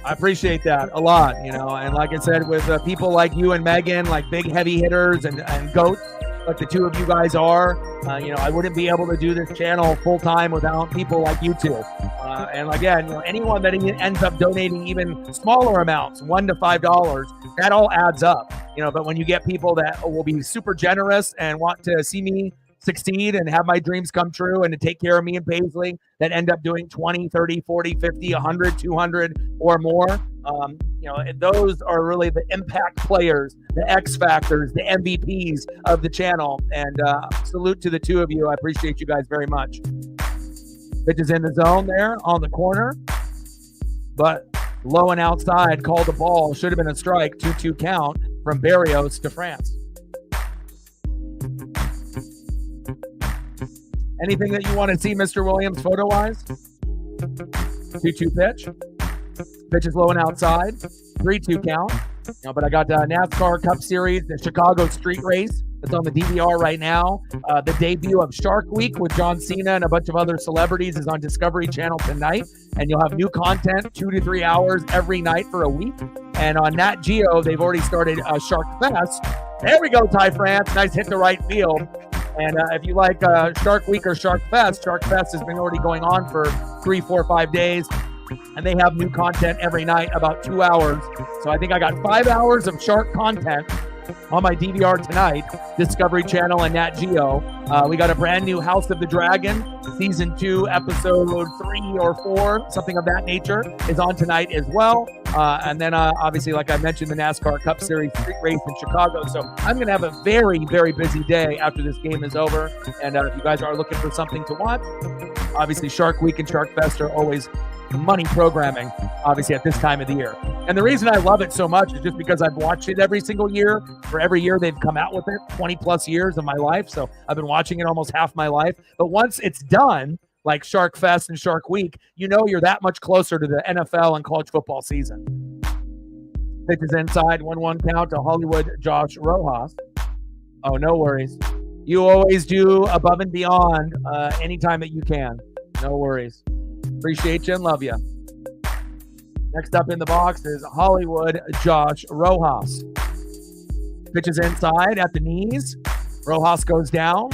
I appreciate that a lot, and like I said, with people like you and Megan, like big heavy hitters and goats, like the two of you guys are, I wouldn't be able to do this channel full time without people like you two. And again, anyone that ends up donating even smaller amounts, $1 to $5, that all adds up. But when you get people that will be super generous and want to see me succeed and have my dreams come true and to take care of me and Paisley, that end up doing 20, 30, 40, 50, 100, 200 or more, those are really the impact players, the X factors, the MVPs of the channel. And salute to the two of you. I appreciate you guys very much. Pitch is in the zone there on the corner, but low and outside, called the ball. Should have been a strike. 2-2 count from Barrios to France. Anything that you want to see, Mr. Williams, photo-wise? 2-2 pitch. Pitch is low and outside. 3-2 count. But I got the NASCAR Cup Series, the Chicago Street Race. It's on the DVR right now. The debut of Shark Week with John Cena and a bunch of other celebrities is on Discovery Channel tonight. And you'll have new content 2 to 3 hours every night for a week. And on Nat Geo, they've already started Shark Fest. There we go, Ty France. Nice hit to right field. And if you like Shark Week or Shark Fest has been already going on for 3, 4, 5 days. And they have new content every night, about 2 hours. So I think I got 5 hours of shark content on my DVR tonight, Discovery Channel and Nat Geo. We got a brand new House of the Dragon, Season 2, Episode 3 or 4, something of that nature, is on tonight as well. And then, obviously, like I mentioned, the NASCAR Cup Series Street Race in Chicago. So I'm going to have a very, very busy day after this game is over. And if you guys are looking for something to watch, obviously Shark Week and Shark Fest are always money programming, obviously, at this time of the year. And the reason I love it so much is just because I've watched it every single year. For every year they've come out with it, 20 plus years of my life. So I've been watching it almost half my life. But once it's done, like Shark Fest and Shark Week, you're that much closer to the NFL and college football season. Pitch is inside, 1-1 count to Hollywood, Josh Rojas. Oh, no worries. You always do above and beyond anytime that you can. No worries. Appreciate you and love you. Next up in the box is Hollywood, Josh Rojas. Pitch is inside at the knees. Rojas goes down.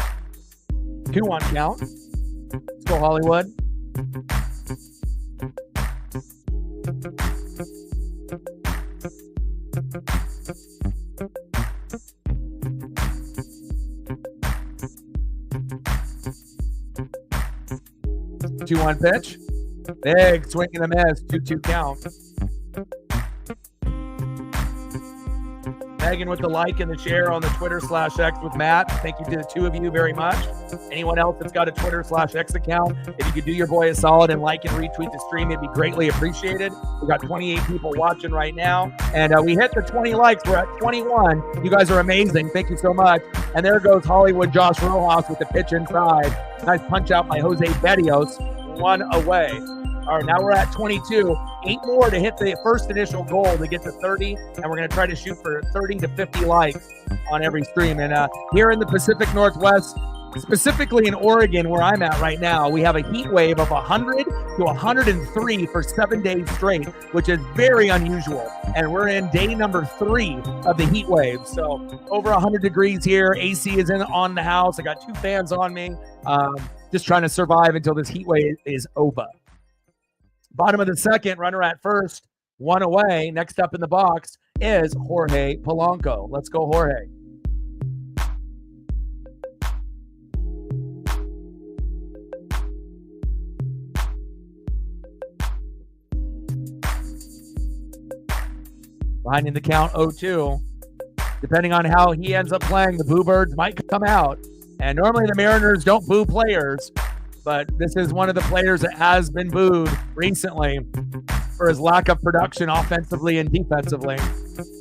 2-1 count. Let's go, Hollywood. Two-one pitch. Big swing and a miss. 2-2 count. Megan with the like and the share on the Twitter/X with Matt. Thank you to the two of you very much. Anyone else that's got a Twitter/X account, if you could do your boy a solid and like and retweet the stream, it'd be greatly appreciated. We got 28 people watching right now, and we hit the 20 likes. We're at 21. You guys are amazing. Thank you so much. And there goes Hollywood Josh Rojas with the pitch inside. Nice punch out by Jose Barrios. 1 away. All right, now we're at 22. 8 more to hit the first initial goal to get to 30, and we're going to try to shoot for 30 to 50 likes on every stream. And here in the Pacific Northwest, specifically in Oregon, where I'm at right now, we have a heat wave of 100 to 103 for 7 days straight, which is very unusual. And we're in day number 3 of the heat wave. So over 100 degrees here. AC is on the house. I got 2 fans on me. Just trying to survive until this heat wave is over. Bottom of the second, runner at first, 1 away. Next up in the box is Jorge Polanco. Let's go, Jorge. Behind in the count, 0-2. Depending on how he ends up playing, the Boo Birds might come out. And normally the Mariners don't boo players, but this is one of the players that has been booed recently for his lack of production offensively and defensively.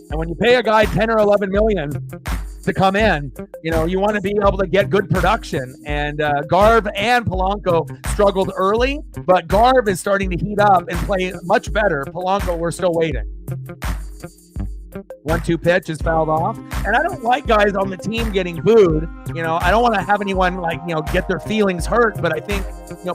And when you pay a guy 10 or 11 million to come in, you want to be able to get good production. And Garv and Polanco struggled early, but Garv is starting to heat up and play much better. Polanco, we're still waiting. 1-2 pitch is fouled off. And I don't like guys on the team getting booed. I don't want to have anyone get their feelings hurt, but I think,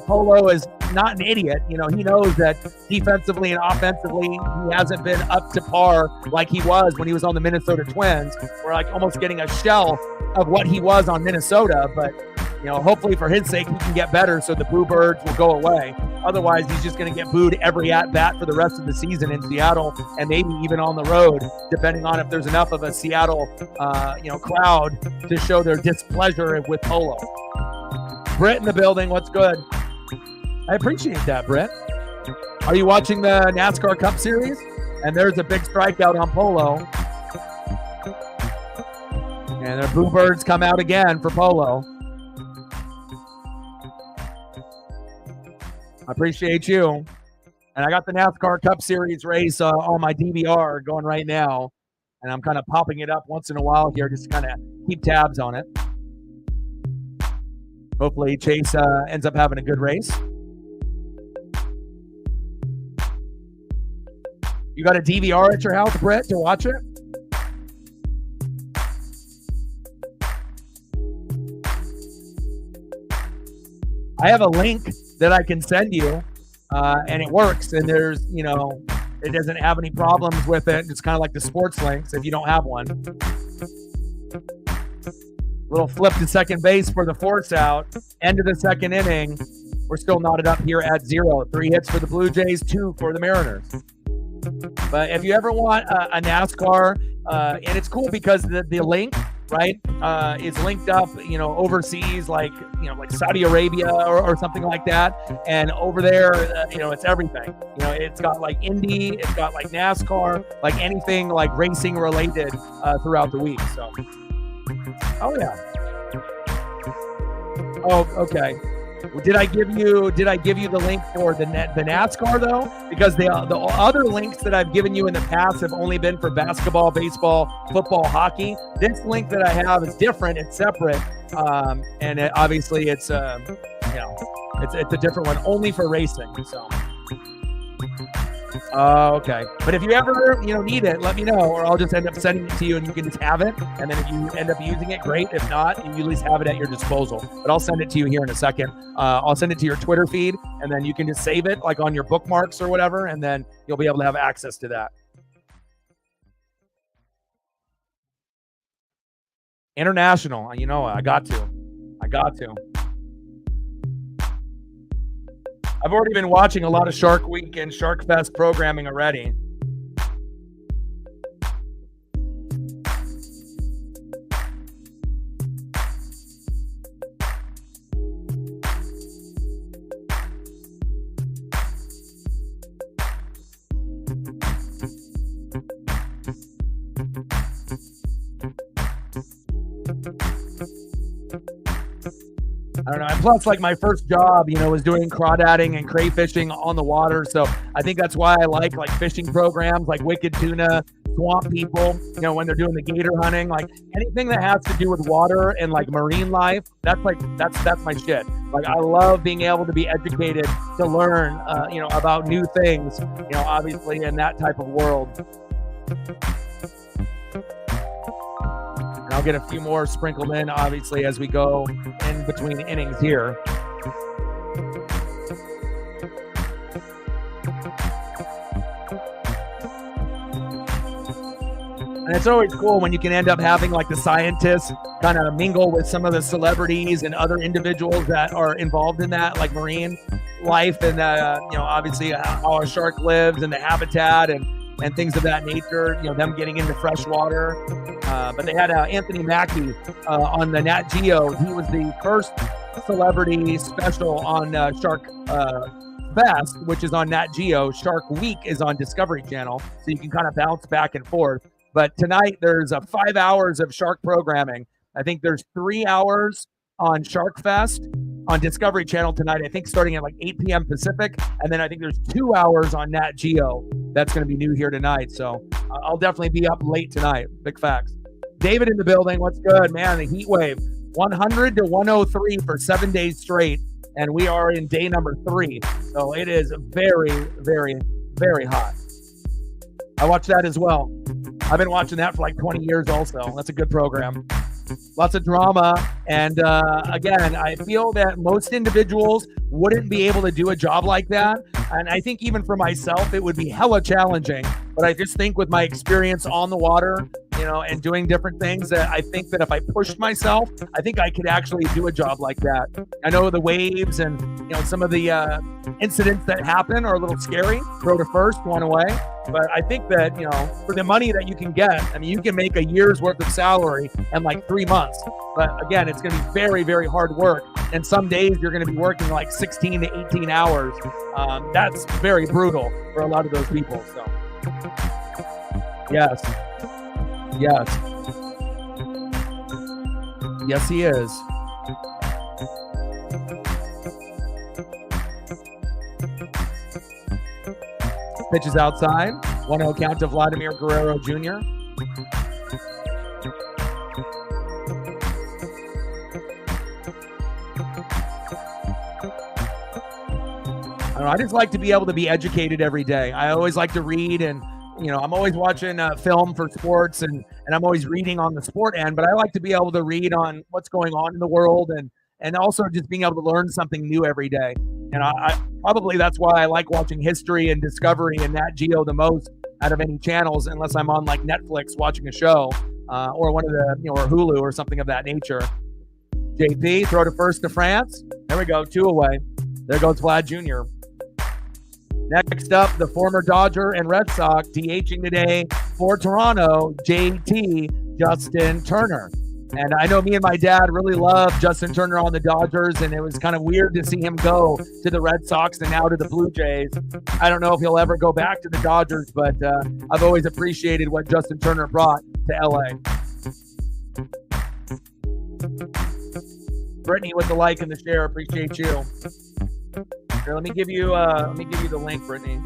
Polo is not an idiot. He knows that defensively and offensively, he hasn't been up to par like he was when he was on the Minnesota Twins. We're like almost getting a shell of what he was on Minnesota, but hopefully for his sake, he can get better so the Boo Birds will go away. Otherwise, he's just going to get booed every at-bat for the rest of the season in Seattle and maybe even on the road, depending on if there's enough of a Seattle, crowd to show their displeasure with Polo. Britt in the building. What's good? I appreciate that, Britt. Are you watching the NASCAR Cup Series? And there's a big strikeout on Polo. And the Boo Birds come out again for Polo. I appreciate you. And I got the NASCAR Cup Series race on my DVR going right now. And I'm kind of popping it up once in a while here just to kind of keep tabs on it. Hopefully Chase ends up having a good race. You got a DVR at your house, Brett, to watch it? I have a link that I can send you, and it works. And there's, it doesn't have any problems with it. It's kind of like the sports links if you don't have one. Little flip to second base for the force out. End of the second inning. We're still knotted up here at 0. 3 hits for the Blue Jays, 2 for the Mariners. But if you ever want a NASCAR, and it's cool because the link, right, is linked up, overseas, like Saudi Arabia or something like that. And over there, it's everything. It's got like Indy, it's got like NASCAR, like anything like racing related throughout the week. So, oh yeah. Oh, okay. Did I give you the link for the NASCAR though? Because the other links that I've given you in the past have only been for basketball, baseball, football, hockey. This link that I have is different. It's separate, and obviously it's it's a different one only for racing. So. Okay. But if you ever, need it, let me know, or I'll just end up sending it to you and you can just have it. And then if you end up using it, great. If not, you at least have it at your disposal. But I'll send it to you here in a second. I'll send it to your Twitter feed, and then you can just save it like on your bookmarks or whatever, and then you'll be able to have access to that. International, I got to. I've already been watching a lot of Shark Week and Shark Fest programming already. I don't know. And plus, like my first job, was doing crawdadding and crayfishing on the water. So I think that's why I like fishing programs like Wicked Tuna, swamp people, you know, when they're doing the gator hunting, like anything that has to do with water and like marine life, that's my shit. Like, I love being able to be educated, to learn, you know, about new things, you know, obviously in that type of world. And I'll get a few more sprinkled in, obviously, as we go in between innings here. And it's always cool when you can end up having like the scientists kind of mingle with some of the celebrities and other individuals that are involved in that, like marine life and, you know, obviously how a shark lives and the habitat and things of that nature, you know, them getting into fresh water. But they had Anthony Mackie on the Nat Geo. He was the first celebrity special on Shark Fest, which is on Nat Geo. Shark Week is on Discovery Channel, so you can kind of bounce back and forth. But tonight there's 5 hours of shark programming. I think there's 3 hours on Shark Fest on Discovery Channel tonight, I think starting at like 8 p.m. Pacific. And then I think there's 2 hours on Nat Geo. That's going to be new here tonight. So I'll definitely be up late tonight. Big facts. David in the building. What's good, man? The heat wave, 100 to 103 for 7 days straight. And we are in day number 3. So it is very, very, very hot. I watch that as well. I've been watching that for like 20 years also. That's a good program. Lots of drama. And again, I feel that most individuals wouldn't be able to do a job like that. And I think even for myself, it would be hella challenging. But I just think with my experience on the water, you know, and doing different things, that I think that if I pushed myself, I think I could actually do a job like that. I know the waves and, you know, some of the incidents that happen are a little scary. Throw to first, one away. But I think that, you know, for the money that you can get, I mean, you can make a year's worth of salary in like 3 months. But again, it's going to be very, very hard work. And some days you're going to be working like 16 to 18 hours. That's very brutal for a lot of those people. So, yes. Yes. Yes, he is. Pitches outside. 1-0 count to Vladimir Guerrero Jr. I don't know, I just like to be able to be educated every day. I always like to read, and you know, I'm always watching film for sports, and I'm always reading on the sport end, but I like to be able to read on what's going on in the world, and also just being able to learn something new every day. And I probably that's why I like watching History and Discovery and Nat Geo the most out of any channels, unless I'm on like Netflix watching a show or one of the, you know, or Hulu or something of that nature. JP, throw to first to France. There we go, 2 away. There goes Vlad Jr. Next up, the former Dodger and Red Sox DHing today for Toronto, JT, Justin Turner. And I know me and my dad really loved Justin Turner on the Dodgers, and it was kind of weird to see him go to the Red Sox and now to the Blue Jays. I don't know if he'll ever go back to the Dodgers, but I've always appreciated what Justin Turner brought to LA. Brittany with the like and the share, appreciate you. Here, let me give you the link, Brittany.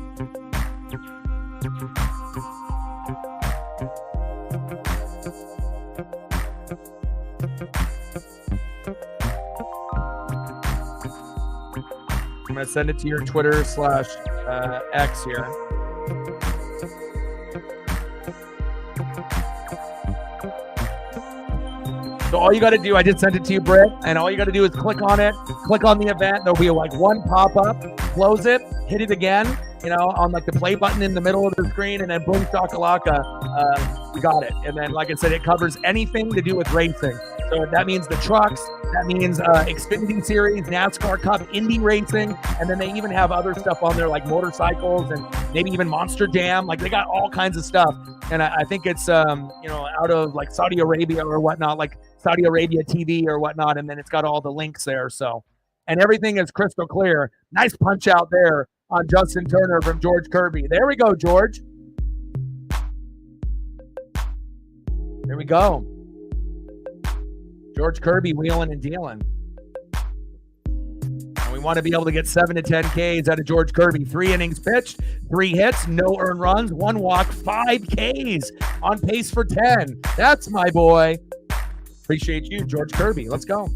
I'm going to send it to your Twitter / X here. So all you got to do, I just sent it to you, Britt, and all you got to do is click on it, click on the event. There'll be like one pop-up, close it, hit it again, you know, on like the play button in the middle of the screen, and then boom, shakalaka, you got it. And then, like I said, it covers anything to do with racing. So that means the trucks, that means Xfinity Series, NASCAR Cup, Indy racing, and then they even have other stuff on there like motorcycles and maybe even Monster Jam. Like they got all kinds of stuff. And I think it's, you know, out of like Saudi Arabia or whatnot, like Saudi Arabia TV or whatnot. And then it's got all the links there. So, and everything is crystal clear. Nice punch out there on Justin Turner from George Kirby. There we go, George. There we go. George Kirby wheeling and dealing. And we we want to be able to get 7 to 10 Ks out of George Kirby. 3 innings pitched, 3 hits, no earned runs, 1 walk, 5 Ks, on pace for 10. That's my boy. Appreciate you, George Kirby. Let's go.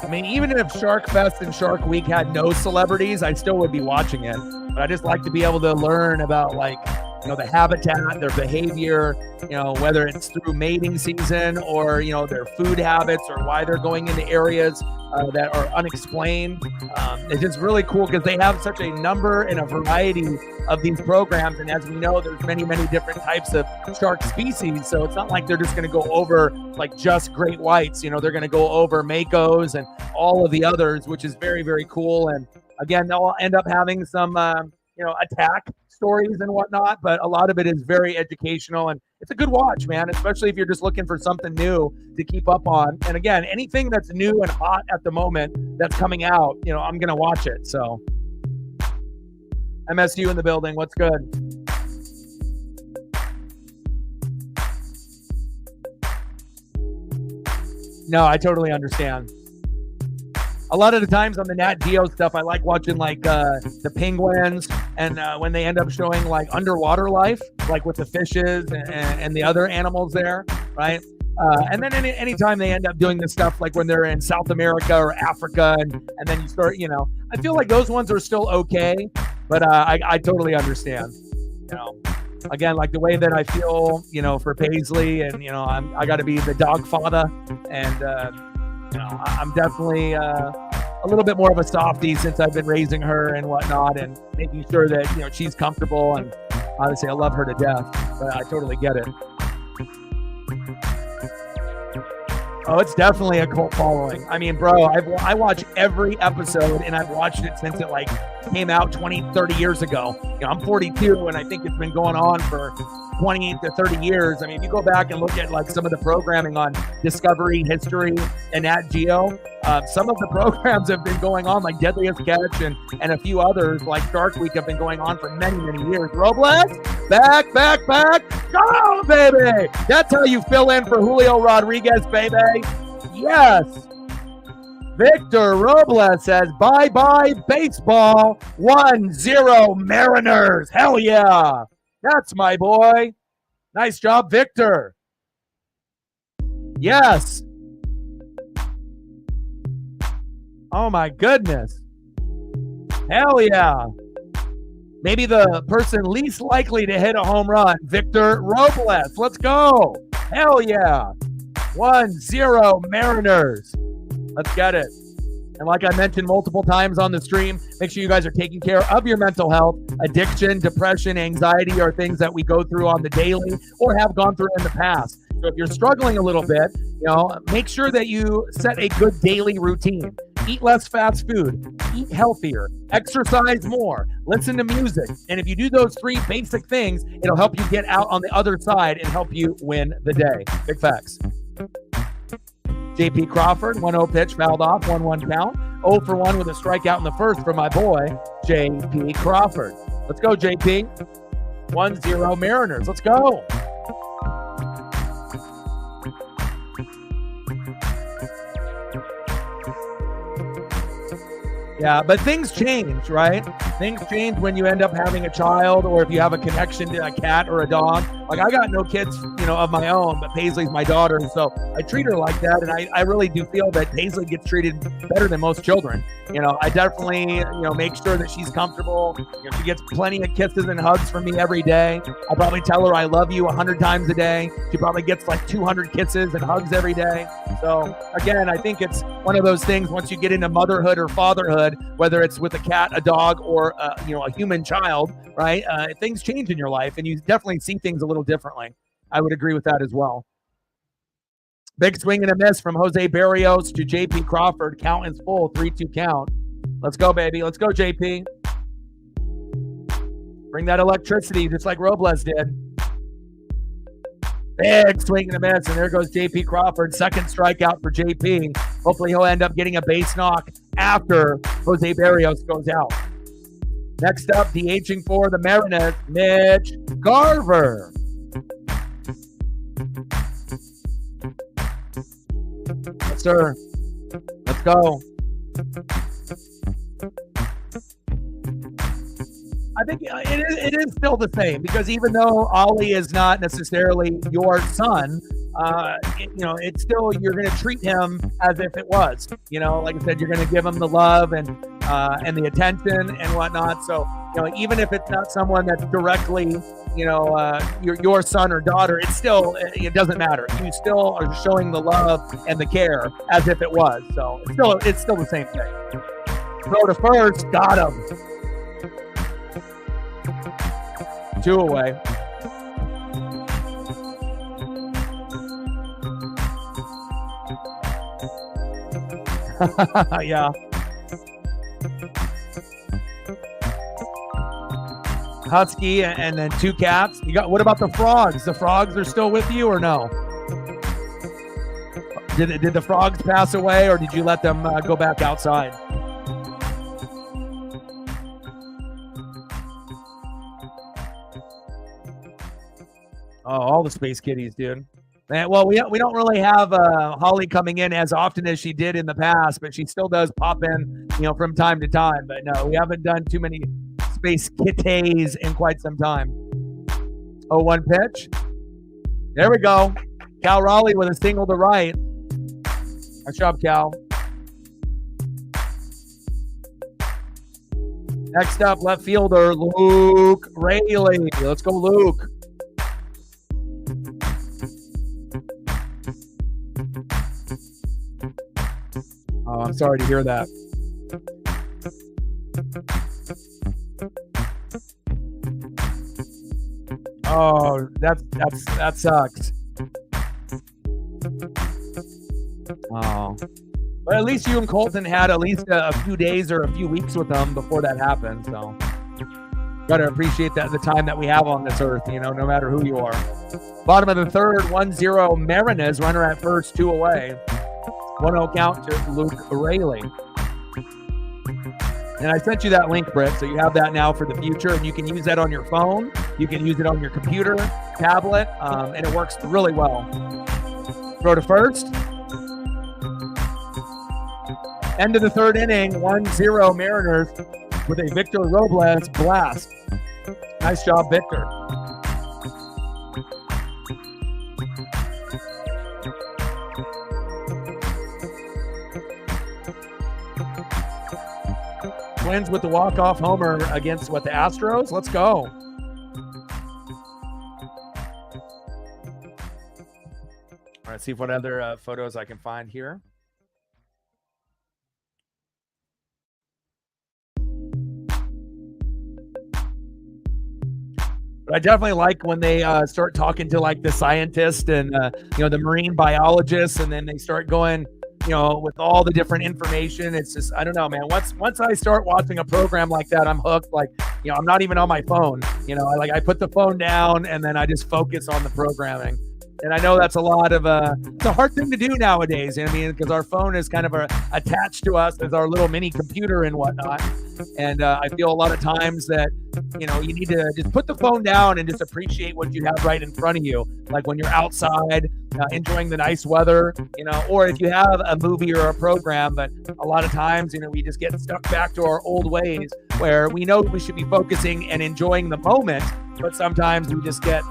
I mean, even if Shark Fest and Shark Week had no celebrities, I still would be watching it. But I just like to be able to learn about, like, you know, the habitat, their behavior, you know, whether it's through mating season or, you know, their food habits or why they're going into areas that are unexplained. It's just really cool because they have such a number and a variety of these programs. And as we know, there's many, many different types of shark species. So it's not like they're just going to go over like just great whites. You know, they're going to go over makos and all of the others, which is very, very cool. And again, they'll end up having some, you know, attack stories and whatnot, but a lot of it is very educational, and it's a good watch, man, especially if you're just looking for something new to keep up on. And again, anything that's new and hot at the moment that's coming out, you know, I'm going to watch it. So MSU in the building. What's good? No, I totally understand. A lot of the times on the Nat Geo stuff, I like watching like the penguins and when they end up showing like underwater life, like with the fishes and the other animals there, right? And then anytime they end up doing this stuff, like when they're in South America or Africa, and then you start, you know, I feel like those ones are still okay, but I totally understand, you know. Again, like the way that I feel, you know, for Paisley, and, you know, I got to be the dog father, and you know, I'm definitely a little bit more of a softie since I've been raising her and whatnot, and making sure that, you know, she's comfortable. And honestly, I love her to death, but I totally get it. Oh, it's definitely a cult following. I mean, bro, I watch every episode, and I've watched it since it like came out 20, 30 years ago. You know, I'm 42, and I think it's been going on for 20 to 30 years. I mean, if you go back and look at like some of the programming on Discovery, History, and Nat Geo, some of the programs have been going on, like Deadliest Catch and a few others, like Shark Week, have been going on for many, many years. Robles, back, go, baby! That's how you fill in for Julio Rodriguez, baby. Yes. Victor Robles says, bye-bye baseball, 1-0 Mariners. Hell yeah. That's my boy. Nice job, Victor. Yes. Oh, my goodness. Hell yeah. Maybe the person least likely to hit a home run, Victor Robles. Let's go. Hell yeah. 1-0 Mariners. Let's get it. And like I mentioned multiple times on the stream, make sure you guys are taking care of your mental health. Addiction, depression, anxiety are things that we go through on the daily or have gone through in the past. So if you're struggling a little bit, you know, make sure that you set a good daily routine. Eat less fast food, eat healthier, exercise more, listen to music. And if you do those 3 basic things, it'll help you get out on the other side and help you win the day. Big facts. JP Crawford, 1-0 pitch, fouled off, 1-1 count. 0 for 1 with a strikeout in the first for my boy, JP Crawford. Let's go, JP. 1-0 Mariners. Let's go. Yeah, but things change, right? Things change when you end up having a child, or if you have a connection to a cat or a dog. Like, I got no kids, of my own, but Paisley's my daughter. And so I treat her like that. And I really do feel that Paisley gets treated better than most children. I definitely, make sure that she's comfortable. She gets plenty of kisses and hugs from me every day. I probably tell her I love you 100 times a day. She probably gets like 200 kisses and hugs every day. So again, I think it's one of those things, once you get into motherhood or fatherhood, whether it's with a cat, a dog, or a human child, right? Things change in your life, and you definitely see things a little differently. I would agree with that as well. Big swing and a miss from Jose Barrios to JP Crawford. Count is full, 3-2 count. Let's go, baby. Let's go, JP. Bring that electricity, just like Robles did. Big swing and a miss, and there goes JP Crawford. Second strikeout for JP. Hopefully he'll end up getting a base knock after Jose Barrios goes out. Next up, DHing for the Mariners, Mitch Garver. Yes, sir. Let's go. I think it is still the same, because even though Ollie is not necessarily your son, it's still, you're going to treat him as if it was. Like I said, you're going to give him the love and the attention and whatnot. So, even if it's not someone that's directly, your son or daughter, it doesn't matter. You still are showing the love and the care as if it was. So it's still the same thing. Throw to first, got him. 2 away. Yeah. Husky and then 2 cats. What about the frogs? The frogs are still with you or no? Did the frogs pass away, or did you let them go back outside? Oh, all the space kitties, dude. Man, well, we don't really have Holly coming in as often as she did in the past, but she still does pop in, from time to time. But no, we haven't done too many space kitties in quite some time. 0-1 pitch. There we go. Cal Raleigh with a single to right. Nice job, Cal. Next up, left fielder Luke Raley. Let's go, Luke. Oh, I'm sorry to hear that. Oh, that sucks. Oh, but at least you and Colton had at least a few days or a few weeks with them before that happened. So, gotta appreciate that, the time that we have on this earth. No matter who you are. Bottom of the third, 1-0 Mariners. Runner at first, 2 away. 1-0 count to Luke Raley. And I sent you that link, Britt, so you have that now for the future, and you can use that on your phone. You can use it on your computer, tablet, and it works really well. Throw to first. End of the third inning, 1-0 Mariners with a Victor Robles blast. Nice job, Victor. Twins with the walk-off homer against the Astros. Let's go. All right, see what other photos I can find here. But I definitely like when they start talking to like the scientists and the marine biologists, and then they start going, with all the different information. It's just, I don't know, man. Once I start watching a program like that, I'm hooked. Like, I'm not even on my phone. I put the phone down and then I just focus on the programming. And I know that's it's a hard thing to do nowadays. Because our phone is kind of attached to us as our little mini computer and whatnot. And I feel a lot of times that, you need to just put the phone down and just appreciate what you have right in front of you. Like when you're outside, enjoying the nice weather, or if you have a movie or a program. But a lot of times, we just get stuck back to our old ways where we know we should be focusing and enjoying the moment, but sometimes we just get,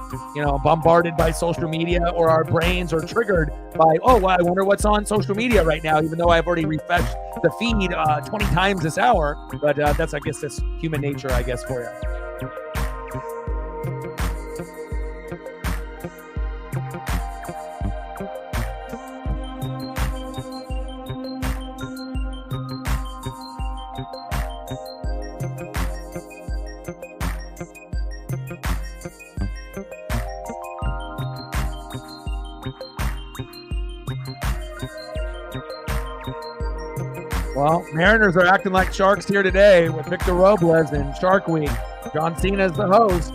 bombarded by social media, or our brains are triggered by, I wonder what's on social media right now, even though I've already refreshed the feed 20 times this hour. But that's, I guess, that's human nature, I guess, for you. Well, Mariners are acting like Sharks here today with Victor Robles and Shark Week. John Cena is the host.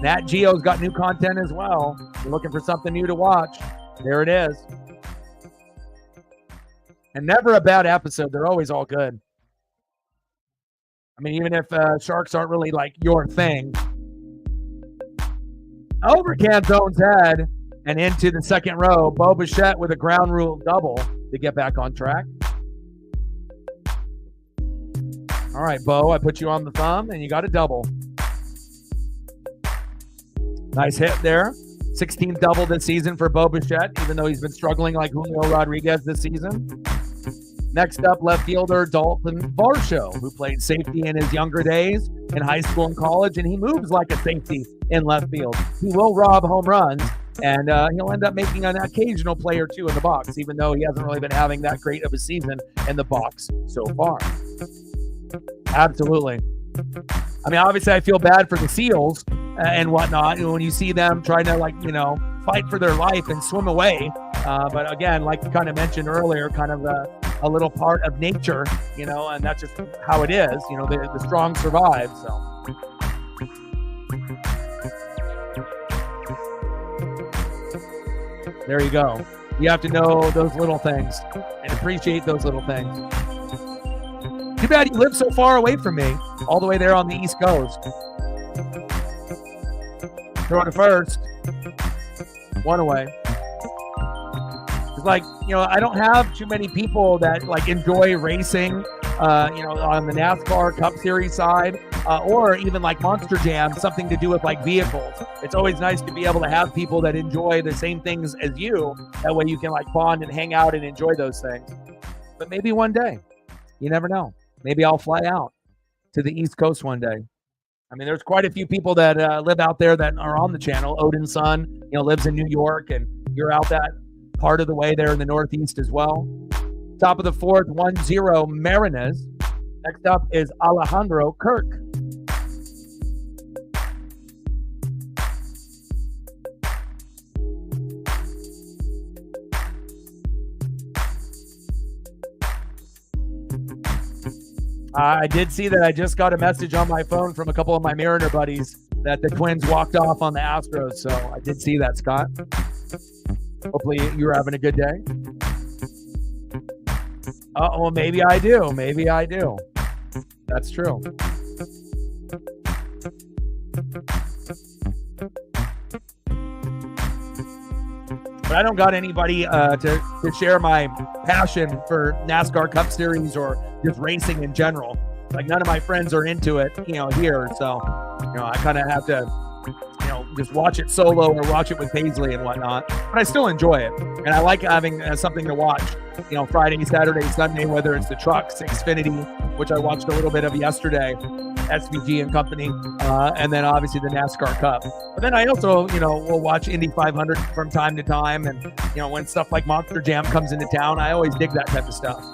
Nat Geo's got new content as well. If you're looking for something new to watch, there it is. And never a bad episode. They're always all good. I mean, even if Sharks aren't really like your thing. Over Canzone's head and into the second row. Bo Bichette with a ground rule double to get back on track. All right, Bo, I put you on the thumb, and you got a double. Nice hit there. 16th double this season for Bo Bichette, even though he's been struggling like Julio Rodriguez this season. Next up, left fielder Dalton Varsho, who played safety in his younger days in high school and college, and he moves like a safety in left field. He will rob home runs, and he'll end up making an occasional play or two in the box, even though he hasn't really been having that great of a season in the box so far. Absolutely. I mean, obviously, I feel bad for the Seals and whatnot when you see them trying to, fight for their life and swim away. But again, like you kind of mentioned earlier, kind of a little part of nature, and that's just how it is. The strong survive. So. There you go. You have to know those little things and appreciate those little things. Too bad you live so far away from me, all the way there on the East Coast. Throwing to first. One away. It's like, I don't have too many people that enjoy racing, on the NASCAR Cup Series side, or even like Monster Jam, something to do with vehicles. It's always nice to be able to have people that enjoy the same things as you. That way you can bond and hang out and enjoy those things. But maybe one day, you never know. Maybe I'll fly out to the East Coast one day. I mean, there's quite a few people that live out there that are on the channel. Odin's son, lives in New York, and you're out that part of the way there in the Northeast as well. Top of the fourth, 1-0 Mariners. Next up is Alejandro Kirk. I did see that I just got a message on my phone from a couple of my Mariner buddies that the Twins walked off on the Astros. So I did see that, Scott. Hopefully you're having a good day. Well, maybe I do. Maybe I do. That's true. But I don't got anybody to share my passion for NASCAR Cup Series or just racing in general. None of my friends are into it, here. So, I kind of have to, just watch it solo or watch it with Paisley and whatnot. But I still enjoy it. And I like having something to watch, Friday, Saturday, Sunday, whether it's the trucks, Xfinity, which I watched a little bit of yesterday, SVG and company, and then obviously the NASCAR Cup. But then I also, will watch Indy 500 from time to time. And, when stuff like Monster Jam comes into town, I always dig that type of stuff.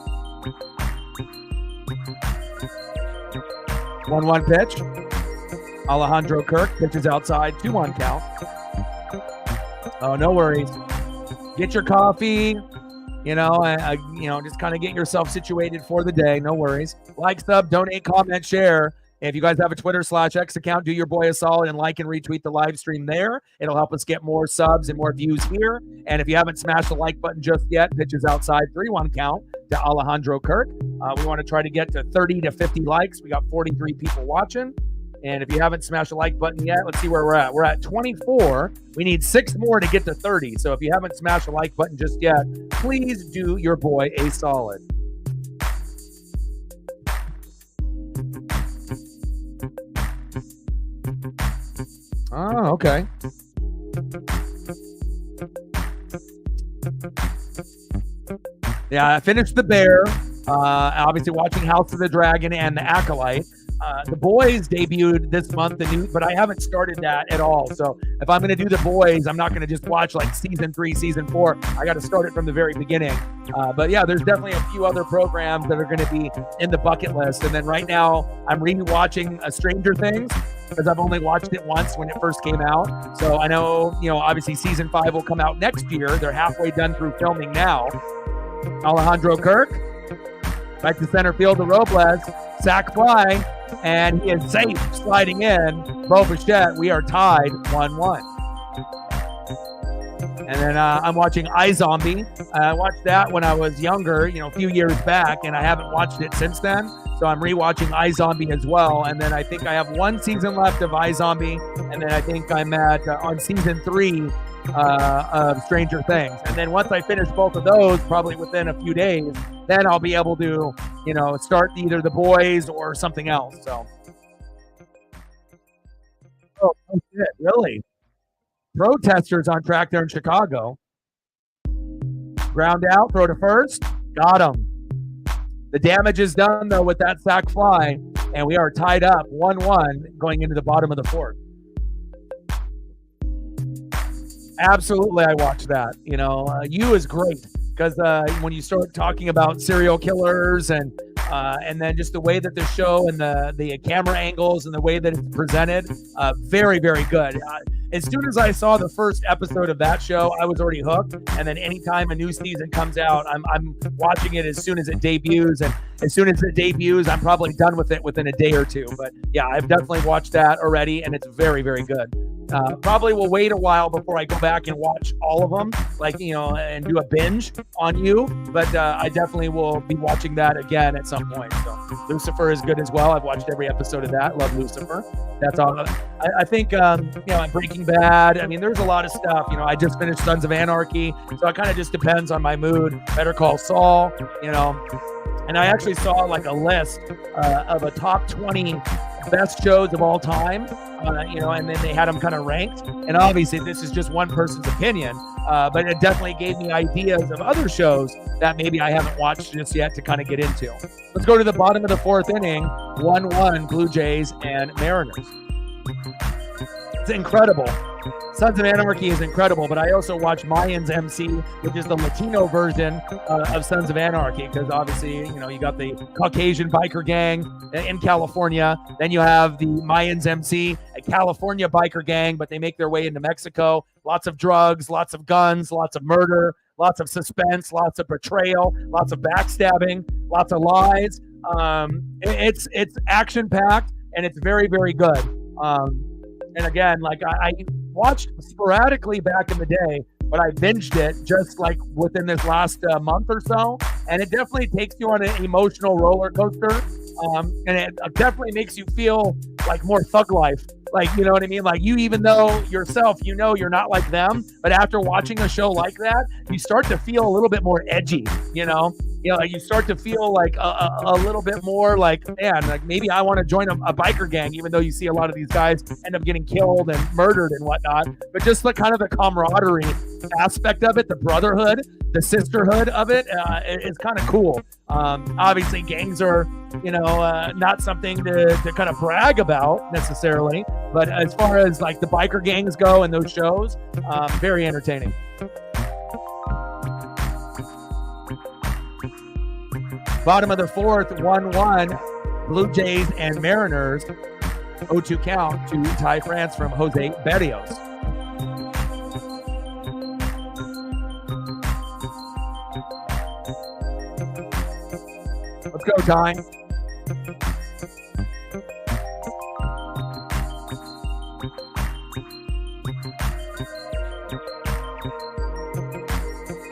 1-1 pitch. Alejandro Kirk pitches outside, 2-1 count. Oh, no worries. Get your coffee, just kind of get yourself situated for the day. No worries. Like, sub, donate, comment, share. If you guys have a Twitter/X account, do your boy a solid and like and retweet the live stream there. It'll help us get more subs and more views here. And if you haven't smashed the like button just yet, pitches outside, 3-1 count to Alejandro Kirk. We want to try to get to 30 to 50 likes. We got 43 people watching. And if you haven't smashed the like button yet, let's see where we're at. We're at 24. We need 6 more to get to 30. So if you haven't smashed the like button just yet, please do your boy a solid. Oh, okay. Yeah, I finished The Bear. Obviously watching House of the Dragon and The Acolyte. The Boys debuted this month, but I haven't started that at all. So if I'm going to do The Boys, I'm not going to just watch like season 3, season 4. I got to start it from the very beginning. But yeah, there's definitely a few other programs that are going to be in the bucket list. And then right now, I'm rewatching Stranger Things because I've only watched it once when it first came out. So I know, obviously season 5 will come out next year. They're halfway done through filming now. Alejandro Kirk, back to center field to Robles, sac fly, and he is safe sliding in. Bo Bichette, we are tied 1-1. And then I'm watching iZombie. I watched that when I was younger, a few years back, and I haven't watched it since then. So I'm rewatching iZombie as well. And then I think I have one season left of iZombie, and then I think I'm at on season 3 of Stranger Things. And then once I finish both of those, probably within a few days, then I'll be able to, start either The Boys or something else. So. Oh shit, really? Protesters on track there in Chicago. Ground out, throw to first. Got him. The damage is done, though, with that sac fly, and we are tied up 1-1 going into the bottom of the 4th. Absolutely, I watched that. You is great because when you start talking about serial killers and then just the way that the show and the camera angles and the way that it's presented, very, very good. As soon as I saw the first episode of that show, I was already hooked. And then anytime a new season comes out, I'm watching it as soon as it debuts. And as soon as it debuts, I'm probably done with it within a day or two. But yeah, I've definitely watched that already, and it's very, very good. Probably will wait a while before I go back and watch all of them, and do a binge on you. But I definitely will be watching that again at some point. So Lucifer is good as well. I've watched every episode of that. Love Lucifer. That's all. I think, Breaking Bad. I mean, there's a lot of stuff. I just finished Sons of Anarchy. So it kind of just depends on my mood. Better Call Saul, And I actually saw a list of a top 20 best shows of all time, and then they had them kind of ranked. And obviously, this is just one person's opinion, but it definitely gave me ideas of other shows that maybe I haven't watched just yet to kind of get into. Let's go to the bottom of the 4th inning, 1-1 Blue Jays and Mariners. It's incredible. Sons of Anarchy is incredible, but I also watch Mayans MC, which is the Latino version of Sons of Anarchy, because obviously, you got the Caucasian biker gang in California. Then you have the Mayans MC, a California biker gang, but they make their way into Mexico. Lots of drugs, lots of guns, lots of murder, lots of suspense, lots of betrayal, lots of backstabbing, lots of lies. It's action-packed, and it's very, very good. And again, I watched sporadically back in the day, but I binged it just within this last month or so. And it definitely takes you on an emotional roller coaster. And it definitely makes you feel more thug life. You know what I mean? You, even though yourself, you're not like them, but after watching a show like that, you start to feel a little bit more edgy, you start to feel a little bit more man, maybe I want to join a biker gang, even though you see a lot of these guys end up getting killed and murdered and whatnot. But just the kind of the camaraderie aspect of it, the brotherhood, the sisterhood of it, is kind of cool. Obviously, gangs are, not something to kind of brag about necessarily. But as far as the biker gangs go and those shows, very entertaining. Bottom of the 4th, 1-1, Blue Jays and Mariners. 0-2 count to Ty France from Jose Berrios. Let's go, Ty.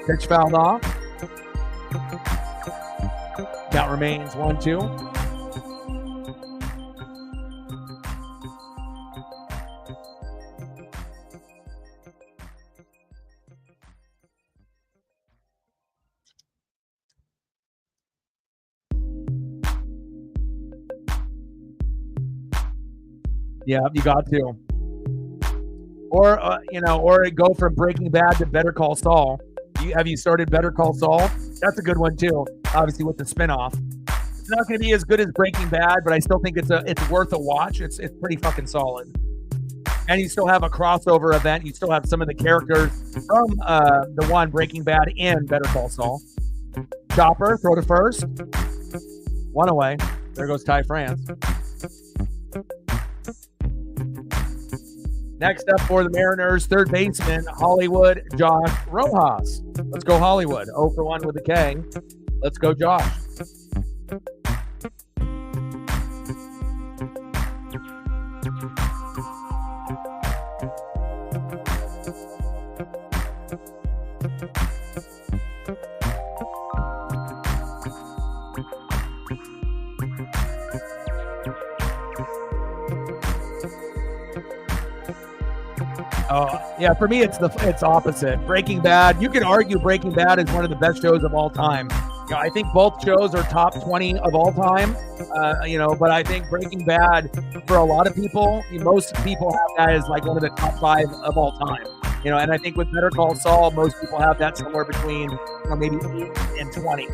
Pitch fouled off. Count remains 1-2. Yeah, you got to. Or or go from Breaking Bad to Better Call Saul. Have you started Better Call Saul? That's a good one too. Obviously with the spinoff. It's not going to be as good as Breaking Bad, but I still think it's worth a watch. It's pretty fucking solid. And you still have a crossover event. You still have some of the characters from the one Breaking Bad in Better Call Saul. Chopper, throw to first. One away. There goes Ty France. Next up for the Mariners, third baseman, Hollywood Josh Rojas. Let's go Hollywood. 0 for 1 with a K. Let's go Josh. Yeah, for me, it's opposite. Breaking Bad, you can argue Breaking Bad is one of the best shows of all time. I think both shows are top 20 of all time, but I think Breaking Bad, for a lot of people, most people have that as like one of the top 5 of all time. And I think with Better Call Saul, most people have that somewhere between maybe 8 and 20,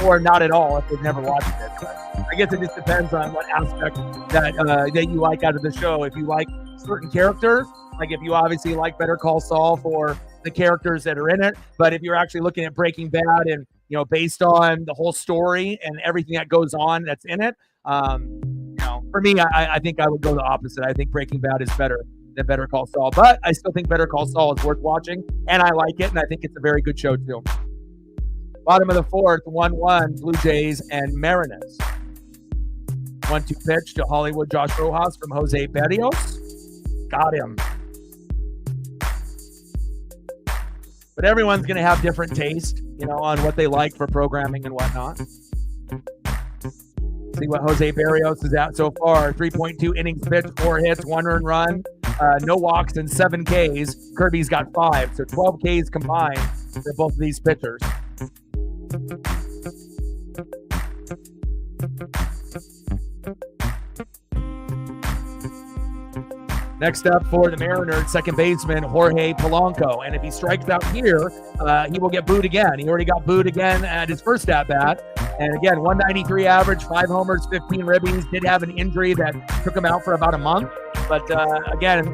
or not at all if they've never watched it. But I guess it just depends on what aspect that you like out of the show. If you like certain characters, like if you obviously like Better Call Saul for the characters that are in it, but if you're actually looking at Breaking Bad and based on the whole story and everything that goes on that's in it, for me, I think I would go the opposite. I think Breaking Bad is better than Better Call Saul, but I still think Better Call Saul is worth watching, and I like it, and I think it's a very good show too. Bottom of the fourth, 1-1, Blue Jays and Mariners. 1-2 pitch to Hollywood Josh Rojas from Jose Berrios. Got him. But everyone's going to have different taste, on what they like for programming and whatnot. See what Jose Berrios is at so far. 3.2 innings pitched, 4 hits, 1 earned run, no walks, and 7 Ks. Kirby's got 5, so 12 Ks combined for both of these pitchers. Next up for the Mariners, second baseman, Jorge Polanco. And if he strikes out here, he will get booed again. He already got booed again at his first at-bat. And again, 193 average, 5 homers, 15 ribbies. Did have an injury that took him out for about a month. But again,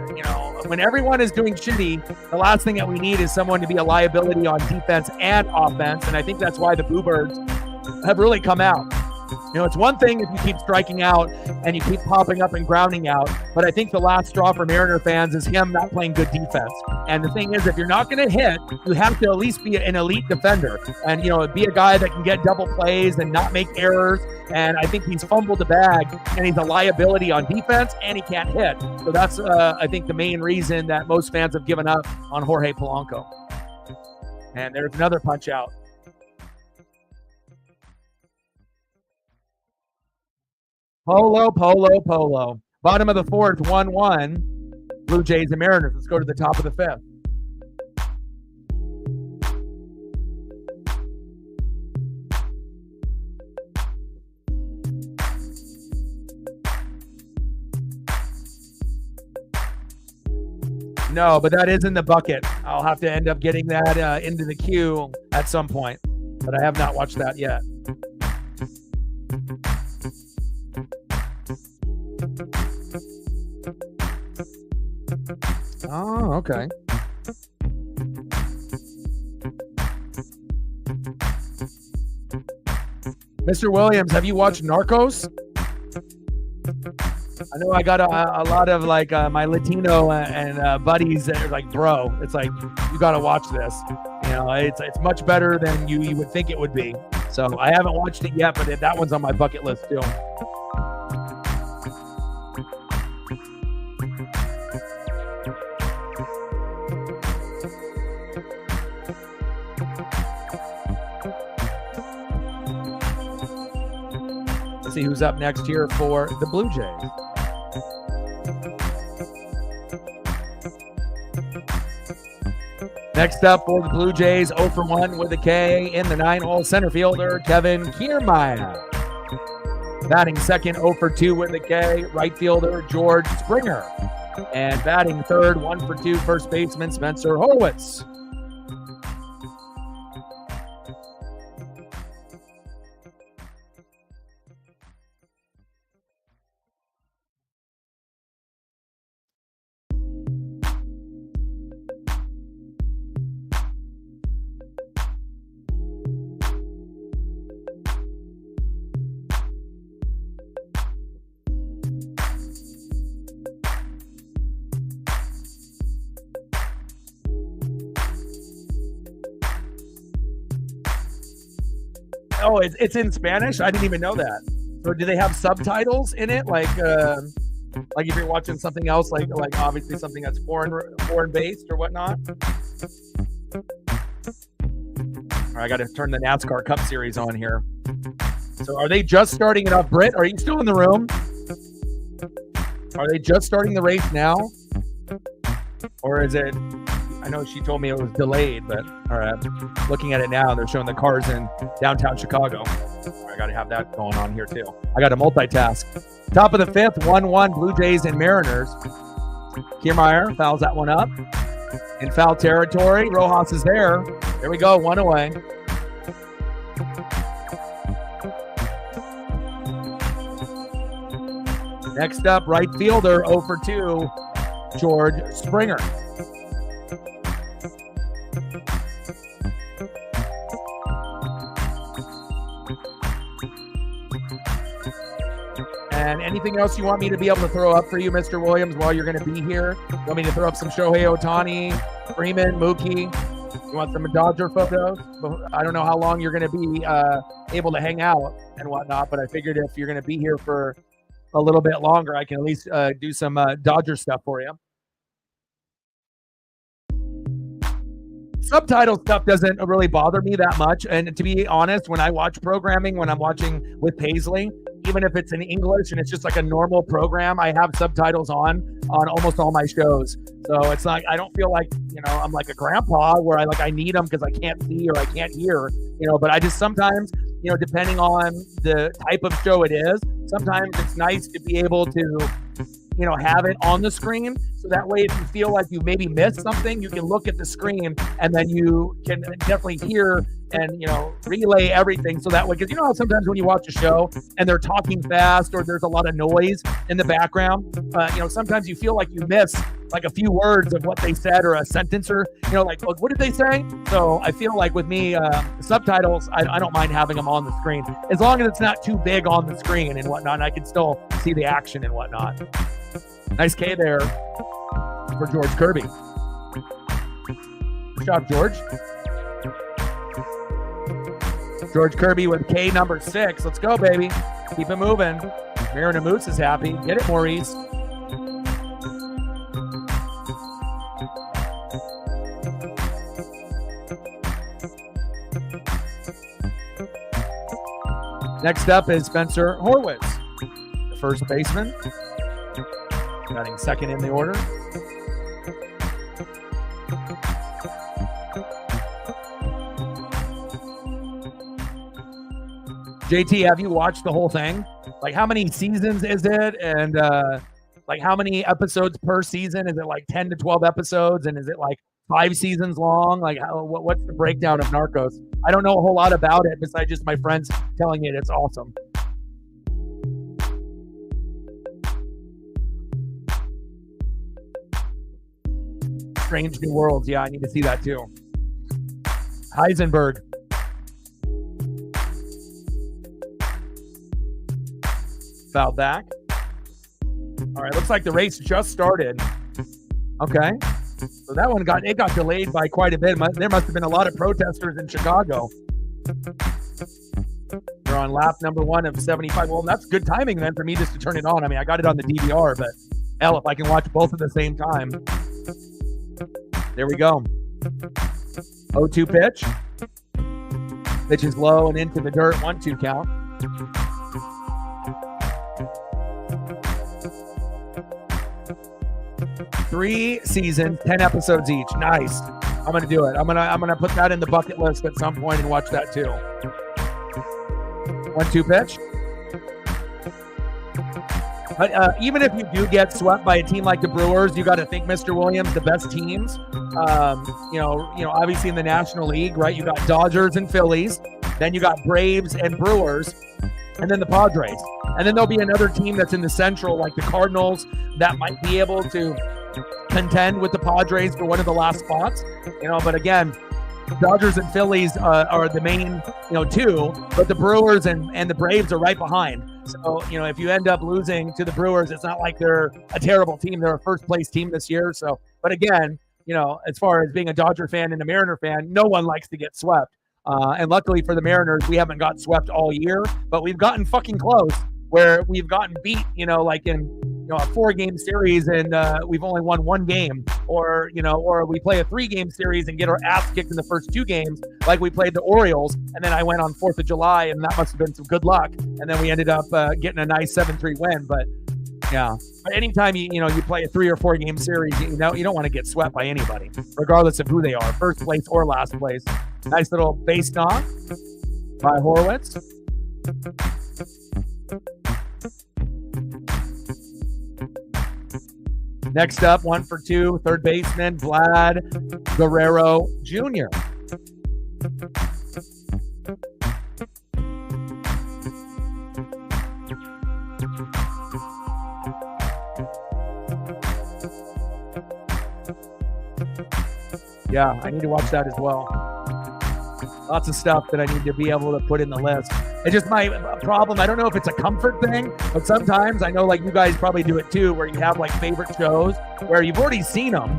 when everyone is doing shitty, the last thing that we need is someone to be a liability on defense and offense. And I think that's why the Bluebirds have really come out. It's one thing if you keep striking out and you keep popping up and grounding out, but I think the last straw for Mariner fans is him not playing good defense. And the thing is, if you're not going to hit, you have to at least be an elite defender and, be a guy that can get double plays and not make errors. And I think he's fumbled the bag and he's a liability on defense and he can't hit. So that's, I think, the main reason that most fans have given up on Jorge Polanco. And there's another punch out. Polo. Bottom of the fourth, 1-1. Blue Jays and Mariners. Let's go to the top of the fifth. No, but that is in the bucket. I'll have to end up getting that into the queue at some point, but I have not watched that yet. Oh, okay. Mr. Williams, have you watched Narcos? I know I got a lot of my Latino and buddies that are like, bro, it's like, you got to watch this. It's much better than you would think it would be. So I haven't watched it yet, but that one's on my bucket list too. See who's up next here for the Blue Jays. Next up for the Blue Jays, 0 for 1 with a K in the 9-hole center fielder, Kevin Kiermaier. Batting second, 0 for 2 with a K, right fielder, George Springer. And batting third, 1 for 2, first baseman Spencer Horwitz. Oh, it's in Spanish? I didn't even know that. So do they have subtitles in it? Like if you're watching something else, like obviously something that's foreign based or whatnot? All right, I got to turn the NASCAR Cup Series on here. So are they just starting it up? Britt, are you still in the room? Are they just starting the race now? Or is it... I know she told me it was delayed, but all right. Looking at it now, they're showing the cars in downtown Chicago. I got to have that going on here too. I got to multitask. Top of the fifth, 1-1 Blue Jays and Mariners. Kiermaier fouls that one up. In foul territory, Rojas is there. There we go, 1 away. Next up, right fielder, 0 for 2, George Springer. And anything else you want me to be able to throw up for you, Mr. Williams, while you're going to be here? You want me to throw up some Shohei Ohtani, Freeman, Mookie? You want some Dodger photos? I don't know how long you're going to be able to hang out and whatnot, but I figured if you're going to be here for a little bit longer, I can at least do some Dodger stuff for you. Subtitle stuff doesn't really bother me that much. And to be honest, when I watch programming, when I'm watching with Paisley, even if it's in English and it's just like a normal program, I have subtitles on almost all my shows. So it's like, I don't feel like, I'm like a grandpa where I need them because I can't see or I can't hear, but I just sometimes, depending on the type of show it is, sometimes it's nice to be able to, have it on the screen. So that way, if you feel like you maybe missed something, you can look at the screen and then you can definitely hear and, relay everything. So that way, because how sometimes when you watch a show and they're talking fast or there's a lot of noise in the background, sometimes you feel like you miss like a few words of what they said or a sentence or, like, what did they say? So I feel like with me, subtitles, I don't mind having them on the screen as long as it's not too big on the screen and whatnot. And I can still see the action and whatnot. Nice K there for George Kirby. Good job, George. George Kirby with K number 6. Let's go, baby. Keep it moving. Marina Moose is happy. Get it, Maurice. Next up is Spencer Horwitz, the first baseman. Batting second in the order. JT, have you watched the whole thing? Like, how many seasons is it? And like, how many episodes per season? Is it like 10 to 12 episodes? And is it like 5 seasons long? Like, what's the breakdown of Narcos? I don't know a whole lot about it besides just my friends telling me it's awesome. Strange New Worlds. Yeah, I need to see that too. Heisenberg. Foul back. All right, looks like the race just started. Okay. So that one got delayed by quite a bit. There must have been a lot of protesters in Chicago. They're on lap number 1 of 75. Well, that's good timing then for me just to turn it on. I mean, I got it on the DVR, but hell, if I can watch both at the same time. There we go. 0-2 pitch. Pitch is low and into the dirt. 1-2 count. Three seasons, 10 episodes each. Nice. I'm gonna do it. I'm gonna put that in the bucket list at some point and watch that too. 1-2 pitch. But even if you do get swept by a team like the Brewers, you got to think, Mr. Williams, the best teams. Obviously in the National League, right? You got Dodgers and Phillies, then you got Braves and Brewers, and then the Padres. And then there'll be another team that's in the Central, like the Cardinals, that might be able to contend with the Padres for one of the last spots. But again, Dodgers and Phillies are the main, two, but the Brewers and the Braves are right behind. So, if you end up losing to the Brewers, it's not like they're a terrible team. They're a first-place team this year. So, but again, as far as being a Dodger fan and a Mariner fan, no one likes to get swept. And luckily for the Mariners, we haven't got swept all year, but we've gotten fucking close where we've gotten beat, like in a 4-game series and we've only won 1 game, or we play a 3-game series and get our ass kicked in the first 2 games, like we played the Orioles, and then I went on 4th of July, and that must have been some good luck, and then we ended up getting a nice 7-3 win. But yeah, but anytime you play a 3 or 4 game series, you don't want to get swept by anybody, regardless of who they are, first place or last place. Nice little base knock by Horwitz. Next up, 1 for 2, third baseman Vlad Guerrero Jr. Yeah, I need to watch that as well. Lots of stuff that I need to be able to put in the list. It's just my problem. I don't know if it's a comfort thing, but sometimes I know, like, you guys probably do it too, where you have like favorite shows where you've already seen them,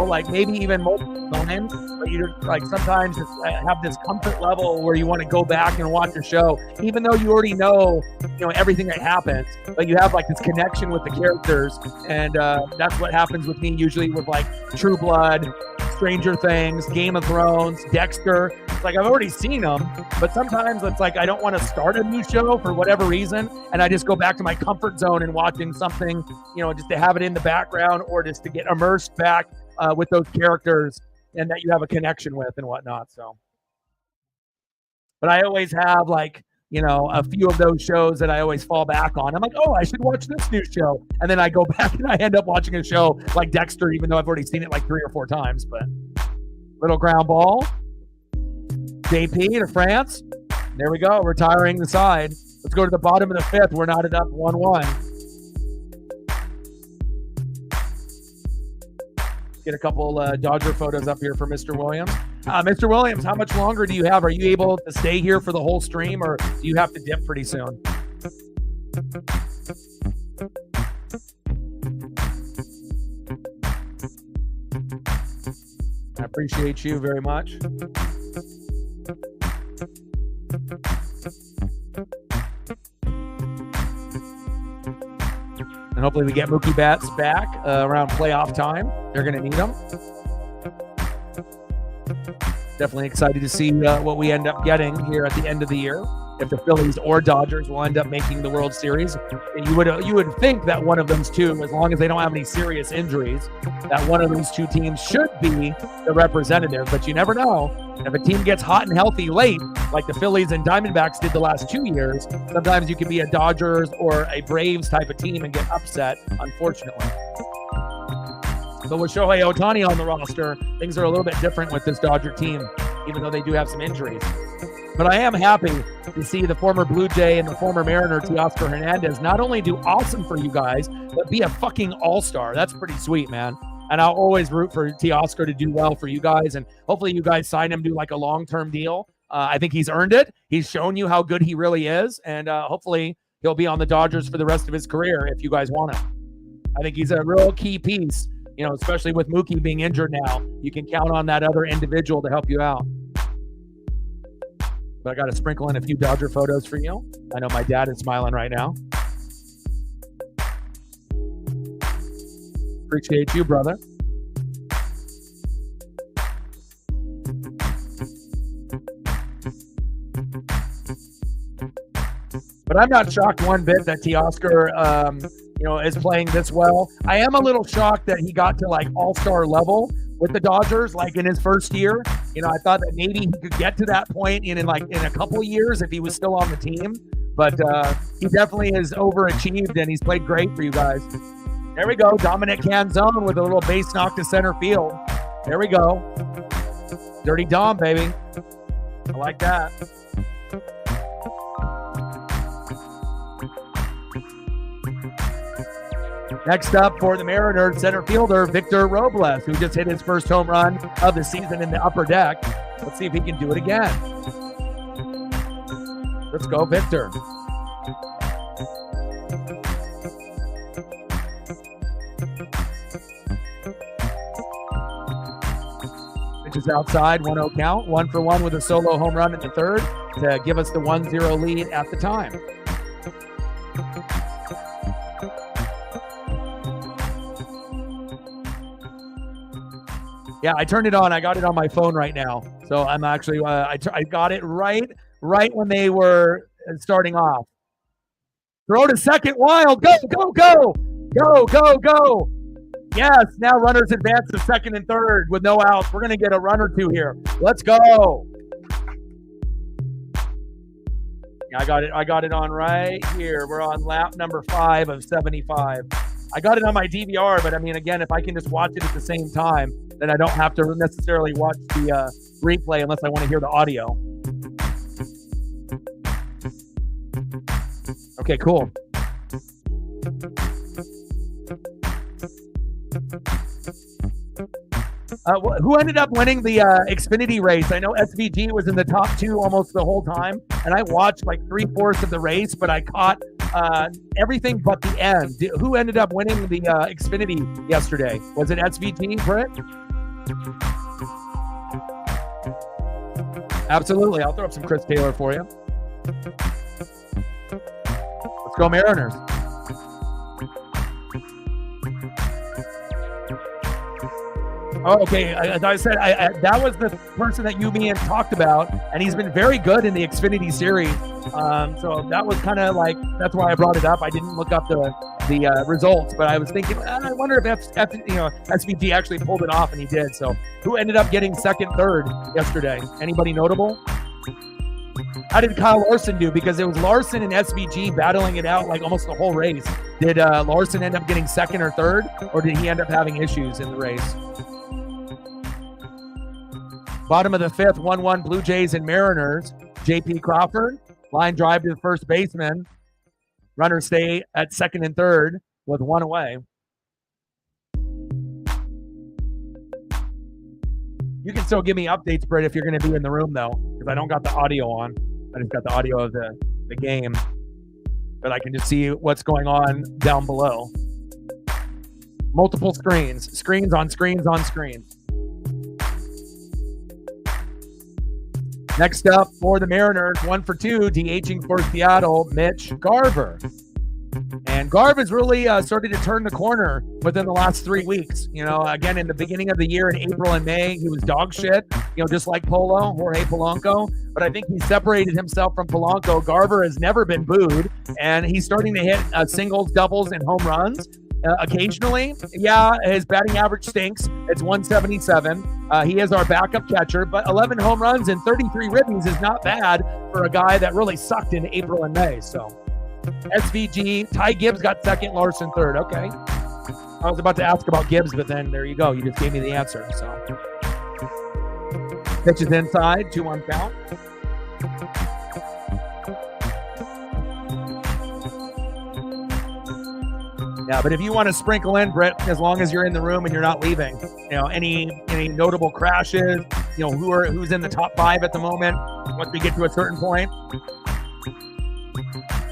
like maybe even multiple times, but you like sometimes just have this comfort level where you want to go back and watch a show, even though you already know, everything that happens, but you have like this connection with the characters. And that's what happens with me usually with like True Blood, Stranger Things, Game of Thrones, Dexter. It's like I've already seen them, but sometimes it's like I don't want to start a new show for whatever reason, and I just go back to my comfort zone and watching something, just to have it in the background or just to get immersed back with those characters and that you have a connection with and whatnot. So, but I always have like, a few of those shows that I always fall back on. I'm like, oh, I should watch this new show. And then I go back and I end up watching a show like Dexter, even though I've already seen it like 3 or 4 times. But little ground ball. JP to France. There we go. Retiring the side. Let's go to the bottom of the 5th. We're knotted up 1-1. Get a couple Dodger photos up here for Mr. Williams. Mr. Williams, how much longer do you have? Are you able to stay here for the whole stream, or do you have to dip pretty soon? I appreciate you very much. And hopefully we get Mookie Betts back around playoff time. They're going to need them. Definitely excited to see what we end up getting here at the end of the year. If the Phillies or Dodgers will end up making the World Series, and you would think that one of those two, as long as they don't have any serious injuries, that one of those two teams should be the representative. But you never know. If a team gets hot and healthy late, like the Phillies and Diamondbacks did the last 2 years, sometimes you can be a Dodgers or a Braves type of team and get upset, unfortunately. But with Shohei Ohtani on the roster, things are a little bit different with this Dodger team, even though they do have some injuries. But I am happy to see the former Blue Jay and the former Mariner, Teoscar Hernandez, not only do awesome for you guys, but be a fucking all-star. That's pretty sweet, man. And I'll always root for Teoscar to do well for you guys. And hopefully you guys sign him, do like a long-term deal. I think he's earned it. He's shown you how good he really is. And hopefully he'll be on the Dodgers for the rest of his career if you guys want him. I think he's a real key piece, especially with Mookie being injured now. You can count on that other individual to help you out. But I got to sprinkle in a few Dodger photos for you. I know my dad is smiling right now. Appreciate you, brother. But I'm not shocked one bit that Teoscar, is playing this well. I am a little shocked that he got to like all-star level with the Dodgers, like in his first year. I thought that maybe he could get to that point in a couple of years if he was still on the team. but he definitely has overachieved, and he's played great for you guys. There we go. Dominant Canzone with a little base knock to center field. There we go. Dirty Dom, baby. I like that. Next up for the Mariners, center fielder Victor Robles, who just hit his first home run of the season in the upper deck. Let's see if he can do it again. Let's go, Victor. Pitch is outside, 1-0 count. 1-for-1 with a solo home run in the third to give us the 1-0 lead at the time. Yeah, I turned it on. I got it on my phone right now. So I'm actually, I got it right when they were starting off. Throw to second, Wild. Go, go, go. Go, go, go. Yes, now runners advance to second and third with no outs. We're going to get a run or two here. Let's go. Yeah, I got it on right here. We're on lap number 5 of 75. I got it on my DVR, but I mean, again, if I can just watch it at the same time, then I don't have to necessarily watch the replay unless I want to hear the audio. Okay, cool. Who ended up winning the Xfinity race? I know SVG was in the top 2 almost the whole time, and I watched like 3/4 of the race, but I caught everything but the end. Who ended up winning the Xfinity yesterday? Was it SVG, Britt? Absolutely. I'll throw up some Chris Taylor for you. Let's go Mariners. Oh, okay. As I said, that was the person that you, me, and talked about, and he's been very good in the Xfinity series. So that was kind of like, that's why I brought it up. I didn't look up the results, but I was thinking, I wonder if SVG actually pulled it off, and he did. So who ended up getting second, third yesterday? Anybody notable? How did Kyle Larson do? Because it was Larson and SVG battling it out like almost the whole race. Did Larson end up getting second or third, or did he end up having issues in the race? Bottom of the 5th, 1-1 Blue Jays and Mariners. J.P. Crawford, line drive to the first baseman. Runners stay at second and third with 1 away. You can still give me updates, Britt, if you're going to be in the room, though, because I don't got the audio on. I just got the audio of the game. But I can just see what's going on down below. Multiple screens. Screens on screens on screens. Next up for the Mariners, 1-for-2, DHing for Seattle, Mitch Garver. And Garver's really started to turn the corner within the last 3 weeks. You know, again, in the beginning of the year in April and May, he was dog shit, just like Jorge Polanco. But I think he separated himself from Polanco. Garver has never been booed, and he's starting to hit singles, doubles, and home runs. Occasionally, yeah, his batting average stinks. It's 177. He is our backup catcher, but 11 home runs and 33 ribbies is not bad for a guy that really sucked in April and May. So, SVG, Ty Gibbs got second, Larson third. Okay. I was about to ask about Gibbs, but then there you go. You just gave me the answer. So, pitch is inside, 2-1 count. Yeah, but if you want to sprinkle in, Britt, as long as you're in the room and you're not leaving, any notable crashes, who's in the top 5 at the moment once we get to a certain point.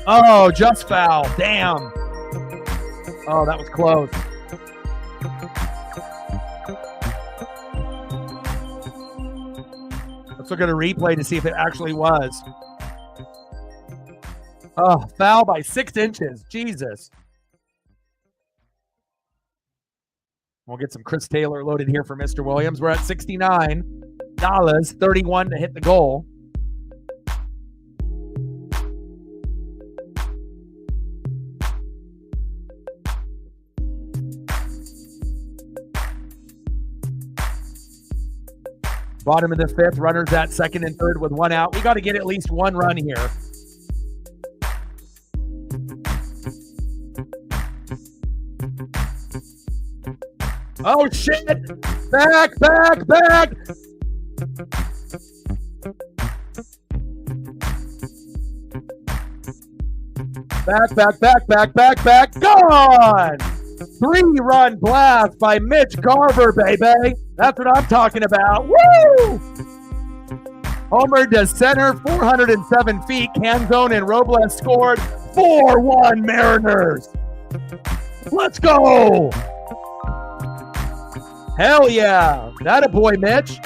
Oh, just foul. Damn. Oh, that was close. Let's look at a replay to see if it actually was. Oh, foul by 6 inches. Jesus. We'll get some Chris Taylor loaded here for Mr. Williams. We're at $69, 31 to hit the goal. Bottom of the 5th, runners at second and third with 1 out. We got to get at least 1 run here. Oh, shit. Back. Back. Gone. 3-run blast by Mitch Garver, baby. That's what I'm talking about. Woo! Homer to center, 407 feet. Canzone and Robles scored. 4-1 Mariners. Let's go. Hell yeah. That a boy, Mitch.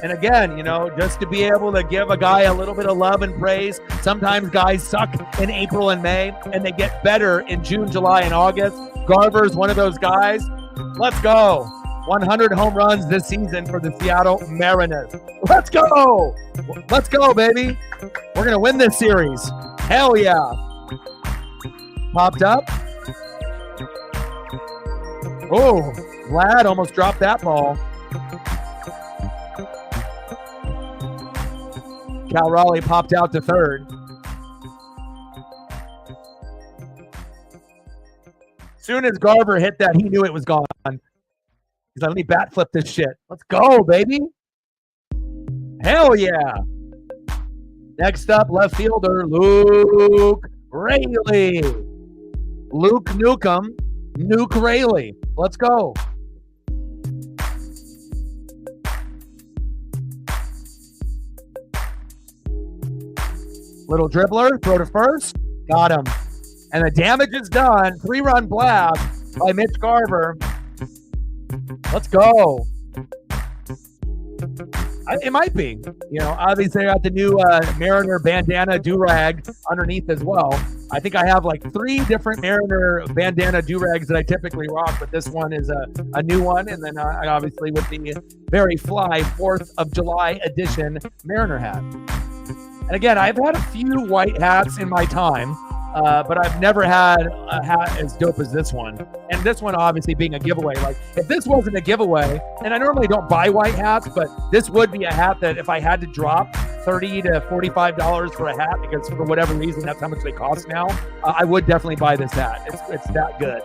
And again, just to be able to give a guy a little bit of love and praise. Sometimes guys suck in April and May, and they get better in June, July, and August. Garver's one of those guys. Let's go. 100 home runs this season for the Seattle Mariners. Let's go. Let's go, baby. We're going to win this series. Hell yeah. Popped up. Oh, Vlad almost dropped that ball. Cal Raleigh popped out to third. Soon as Garver hit that, he knew it was gone. He's like, let me bat flip this shit. Let's go, baby. Hell yeah. Next up, left fielder, Luke Raley. Luke Nukem, Nuke Raley. Let's go. Little dribbler, throw to first. Got him. And the damage is done. 3-run blast by Mitch Garver. Let's go. It might be. Obviously I got the new Mariner bandana do-rag underneath as well. I think I have like 3 different Mariner bandana do-rags that I typically rock, but this one is a new one. And then I obviously with the very fly 4th of July edition Mariner hat. And again, I've had a few white hats in my time, but I've never had a hat as dope as this one. And this one obviously being a giveaway. Like, if this wasn't a giveaway, and I normally don't buy white hats, but this would be a hat that if I had to drop $30 to $45 for a hat, because for whatever reason, that's how much they cost now, I would definitely buy this hat. It's that good.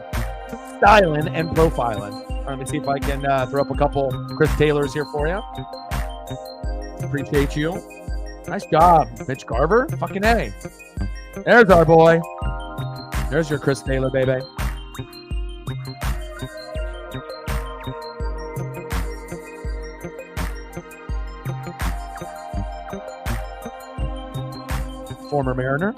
Styling and profiling. Let me see if I can throw up a couple Chris Taylors here for you. Appreciate you. Nice job, Mitch Garver. Fucking A. There's our boy. There's your Chris Taylor, baby. Former Mariner.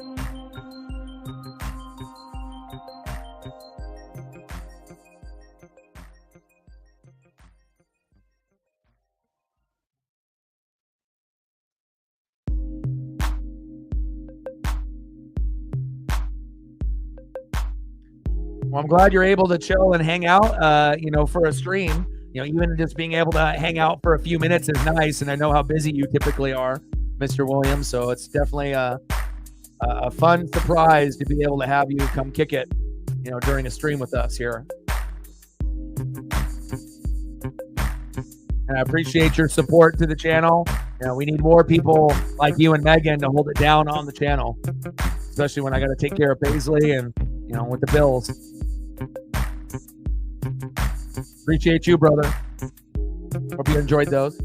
Well, I'm glad you're able to chill and hang out, for a stream. Even just being able to hang out for a few minutes is nice. And I know how busy you typically are, Mr. Williams. So it's definitely a fun surprise to be able to have you come kick it, during a stream with us here. And I appreciate your support to the channel. We need more people like you and Megan to hold it down on the channel, especially when I got to take care of Paisley and, with the Bills. Appreciate you, brother. Hope you enjoyed those.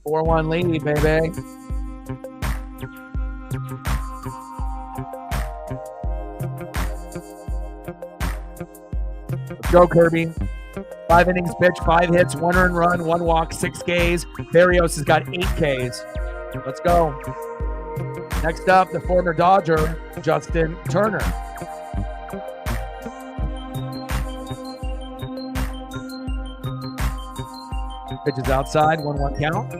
4-1 lead, baby. Let's go, Kirby. 5 innings pitched, 5 hits, 1 earned run, 1 walk, 6 Ks. Barrios has got 8 Ks. Let's go. Next up, the former Dodger, Justin Turner. Pitches outside, 1-1 count.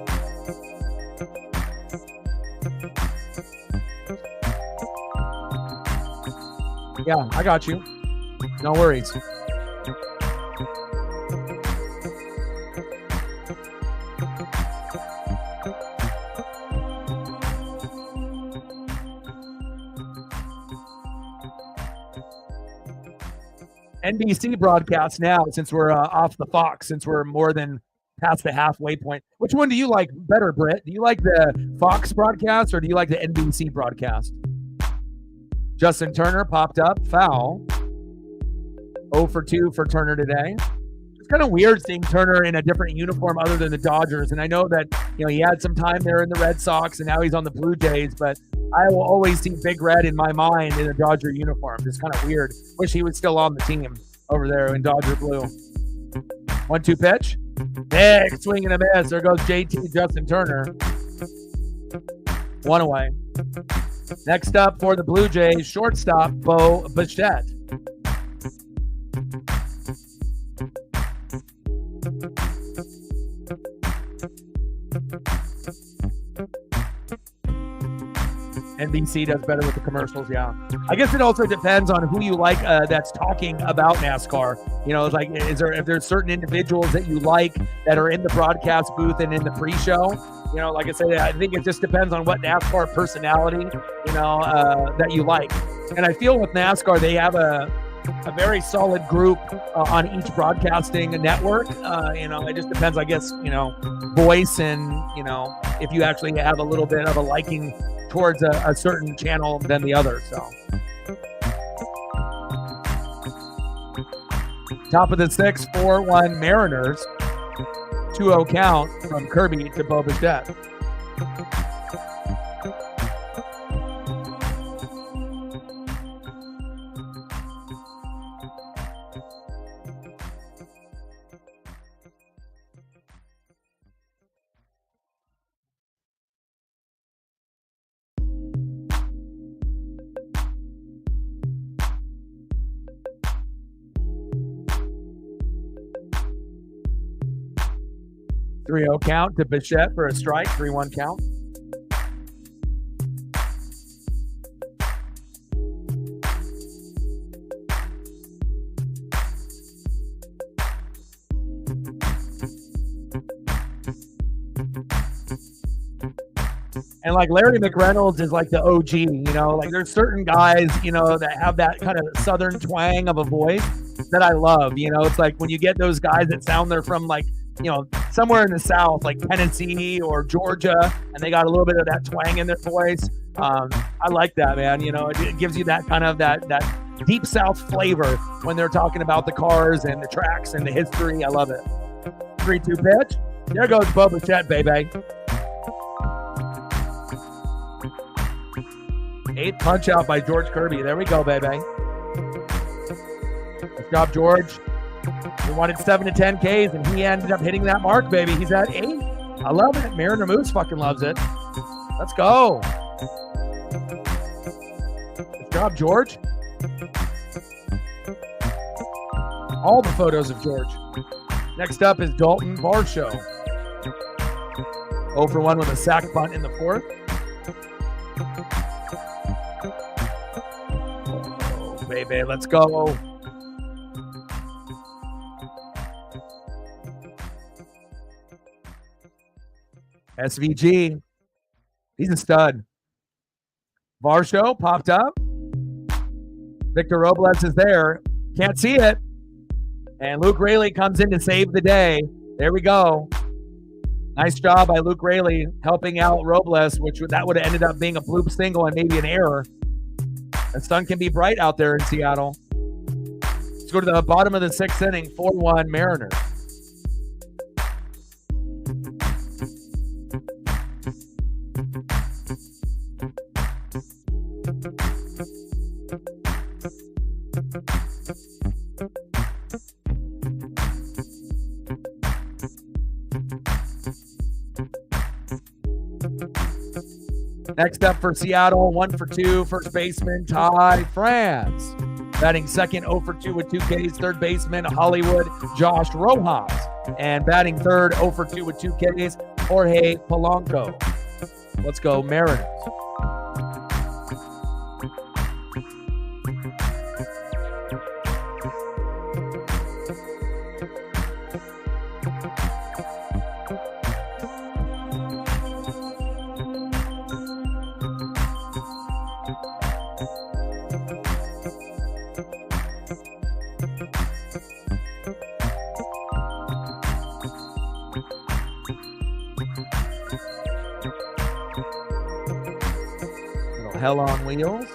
Yeah, I got you. No worries. NBC broadcast now, since we're off the Fox, since we're more than past the halfway point. Which one do you like better, Britt? Do you like the Fox broadcast or do you like the NBC broadcast? Justin Turner popped up, foul. 0 for 2 for Turner today. It's kind of weird seeing Turner in a different uniform other than the Dodgers. And I know that, he had some time there in the Red Sox and now he's on the Blue Jays, but I will always see Big Red in my mind in a Dodger uniform. It's kind of weird. Wish he was still on the team over there in Dodger blue. 1-2 pitch. Big swing and a miss. There goes JT Justin Turner. 1 away. Next up for the Blue Jays, shortstop Bo Bichette. NBC does better with the commercials, yeah. I guess it also depends on who you like that's talking about NASCAR. It's like, if there's certain individuals that you like that are in the broadcast booth and in the pre-show, like I said, I think it just depends on what NASCAR personality, that you like. And I feel with NASCAR, they have a very solid group on each broadcasting network. It just depends, I guess, voice and, if you actually have a little bit of a liking towards a certain channel than the other. So top of the 6th, 4-1 Mariners. 2-0 count from Kirby to Bo Bichette. .3-0 count to Bichette for a strike. 3-1 count. And like Larry McReynolds is like the OG, like there's certain guys, that have that kind of southern twang of a voice that I love. It's like when you get those guys that sound they're from like, somewhere in the South, like Tennessee or Georgia, and they got a little bit of that twang in their voice. I like that, man. It gives you that kind of that deep South flavor when they're talking about the cars and the tracks and the history. I love it. 3-2 pitch. There goes Bo Bichette, baby. 8th punch out by George Kirby. There we go, baby. Good job, George. He wanted 7 to 10 Ks, and he ended up hitting that mark, baby. He's at 8. I love it. Mariner Moose fucking loves it. Let's go. Good job, George. All the photos of George. Next up is Dalton Varsho. 0 for 1 with a sac bunt in the 4th. Oh, baby, let's go. SVG, he's a stud. Varsho popped up. Victor Robles is there. Can't see it. And Luke Raley comes in to save the day. There we go. Nice job by Luke Raley helping out Robles, that would have ended up being a bloop single and maybe an error. The sun can be bright out there in Seattle. Let's go to the bottom of the 6th inning, 4-1 Mariners. Next up for Seattle, 1 for 2, first baseman Ty France. Batting second, 0 for 2 with 2 Ks, third baseman Hollywood Josh Rojas. And batting third, 0 for 2 with 2 Ks, Jorge Polanco. Let's go Mariners. Hell on wheels.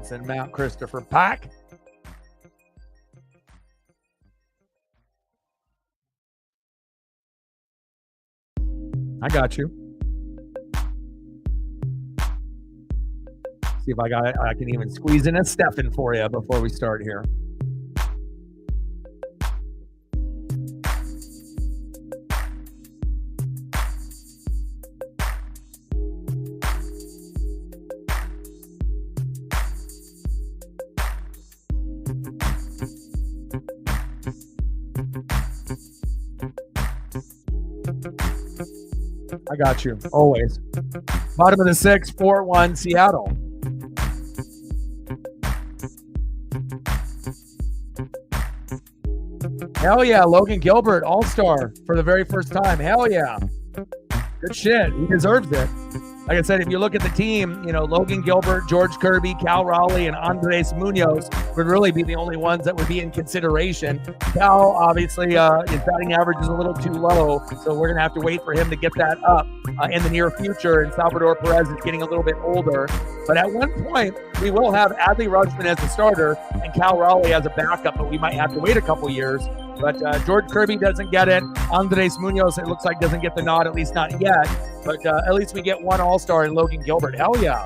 Send him out, Christopher Pack. I got you. See if I can even squeeze in a Stefan for you before we start here. I got you, always. Bottom of the 6, 4-1 Seattle. Hell yeah, Logan Gilbert, all-star for the very first time. Hell yeah. Good shit. He deserves it. Like I said, if you look at the team, Logan Gilbert, George Kirby, Cal Raleigh, and Andres Munoz would really be the only ones that would be in consideration. Cal, obviously, his batting average is a little too low, so we're going to have to wait for him to get that up in the near future. And Salvador Perez is getting a little bit older. But at one point, we will have Adley Rutschman as a starter and Cal Raleigh as a backup, but we might have to wait a couple years. But George Kirby doesn't get it. Andres Munoz, it looks like, doesn't get the nod, at least not yet. But at least we get one all-star in Logan Gilbert. Hell yeah.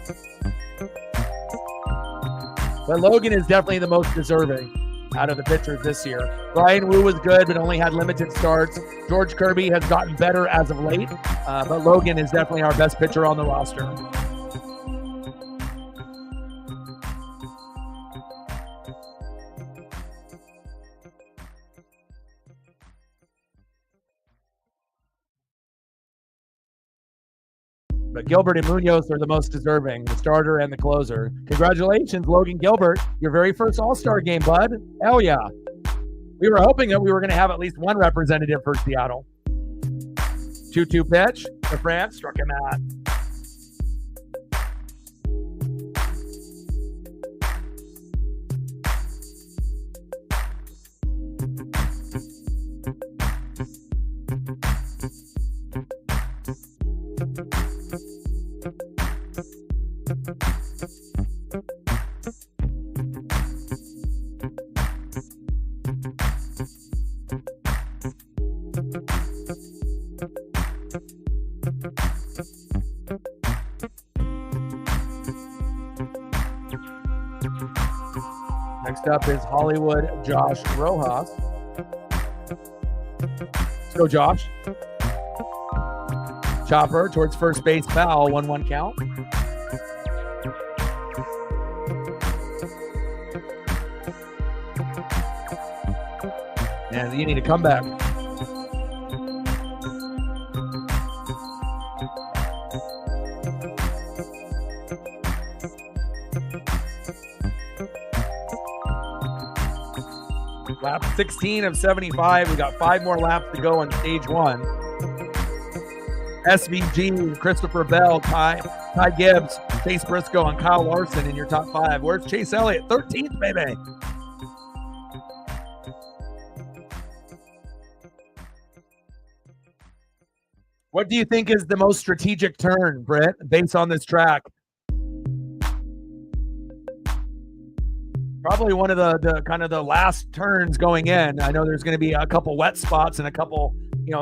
But Logan is definitely the most deserving out of the pitchers this year. Brian Wu was good, but only had limited starts. George Kirby has gotten better as of late. But Logan is definitely our best pitcher on the roster. But Gilbert and Munoz are the most deserving, the starter and the closer. Congratulations, Logan Gilbert, your very first All-Star game, bud. Hell yeah. We were hoping that we were going to have at least one representative for Seattle. 2-2 pitch to France, struck him out. Next up is Hollywood Josh Rojas. Let's go, Josh. Chopper towards first base, foul, 1-1 count. And you need a comeback. Lap 16 of 75. We got 5 more laps to go on stage 1. SVG, Christopher Bell, Ty Gibbs, Chase Briscoe, and Kyle Larson in your top 5. Where's Chase Elliott? 13th, baby. What do you think is the most strategic turn, Britt, based on this track? Probably one of the kind of the last turns going in. I know there's going to be a couple wet spots and a couple,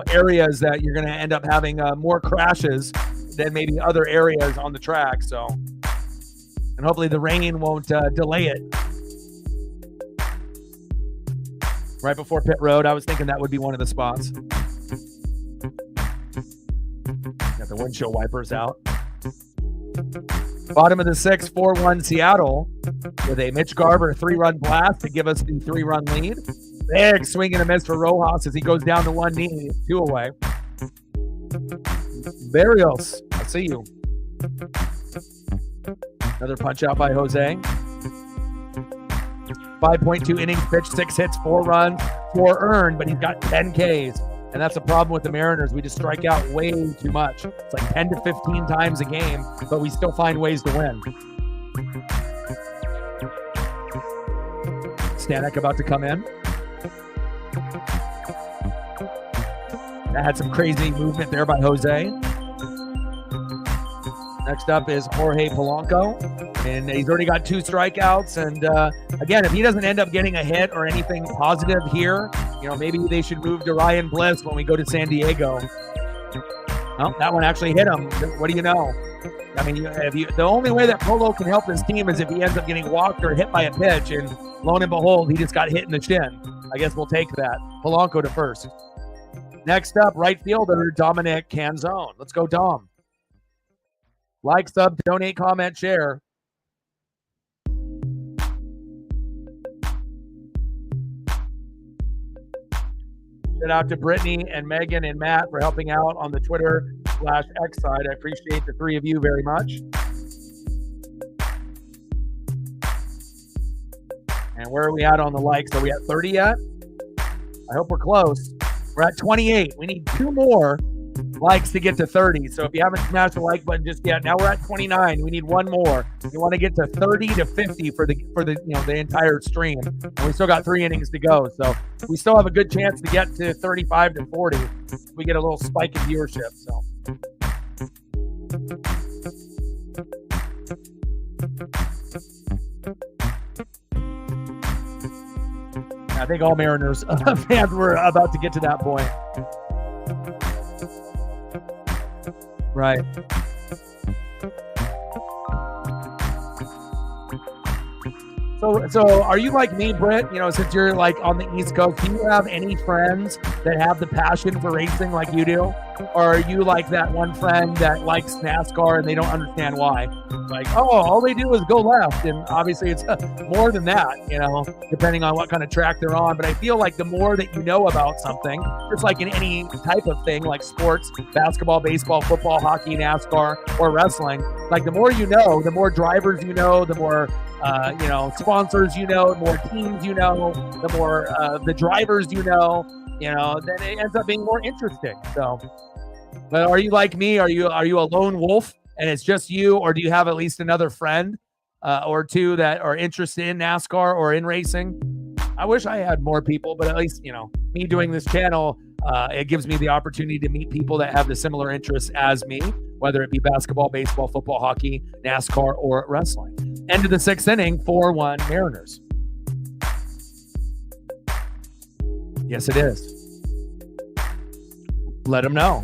areas that you're going to end up having more crashes than maybe other areas on the track. So, and hopefully the rain won't delay it. Right before pit road, I was thinking that would be one of the spots. Got the windshield wipers out. Bottom of the 6, 4-1 Seattle with a Mitch Garver 3-run blast to give us the 3-run lead. Big swing and a miss for Rojas as he goes down to one knee, 2 away. Barrios, I see you. Another punch out by Jose. 5.2 innings pitched, 6 hits, 4 runs, 4 earned, but he's got 10 Ks. And that's the problem with the Mariners. We just strike out way too much. It's like 10 to 15 times a game, but we still find ways to win. Stanek about to come in. That had some crazy movement there by Jose. Next up is Jorge Polanco, and he's already got 2 strikeouts. And again, if he doesn't end up getting a hit or anything positive here, maybe they should move to Ryan Bliss when we go to San Diego. Well, that one actually hit him. What do you know? I mean, the only way that Polo can help his team is if he ends up getting walked or hit by a pitch, and lo and behold, he just got hit in the shin. I guess we'll take that. Polanco to first. Next up, right fielder Dominic Canzone. Let's go, Dom. Like, sub, donate, comment, share. Shout out to Brittany and Megan and Matt for helping out on the Twitter/X side. I appreciate the 3 of you very much. And where are we at on the likes? Are we at 30 yet? I hope we're close. We're at 28. We need 2 more likes to get to 30. So if you haven't smashed the like button just yet, now we're at 29. We need 1 more. You want to get to 30 to 50 for the entire stream. And we still got 3 innings to go. So we still have a good chance to get to 35 to 40. We get a little spike in viewership. So I think all Mariners fans were about to get to that point. Right. So are you like me, Britt? Since you're like on the East Coast, do you have any friends that have the passion for racing like you do? Or are you like that one friend that likes NASCAR and they don't understand why? Like, all they do is go left. And obviously it's more than that, depending on what kind of track they're on. But I feel like the more that you know about something, just like in any type of thing, like sports, basketball, baseball, football, hockey, NASCAR, or wrestling, like the more you know, the more drivers you know, the more sponsors the more teams the more the drivers then it ends up being more interesting. So, but are you like me? Are you a lone wolf and it's just you, or do you have at least another friend or 2 that are interested in NASCAR or in racing? I wish I had more people, but at least me doing this channel, it gives me the opportunity to meet people that have the similar interests as me, whether it be basketball, baseball, football, hockey, NASCAR, or wrestling. End of the 6th inning, 4-1 Mariners. Yes, it is. Let them know.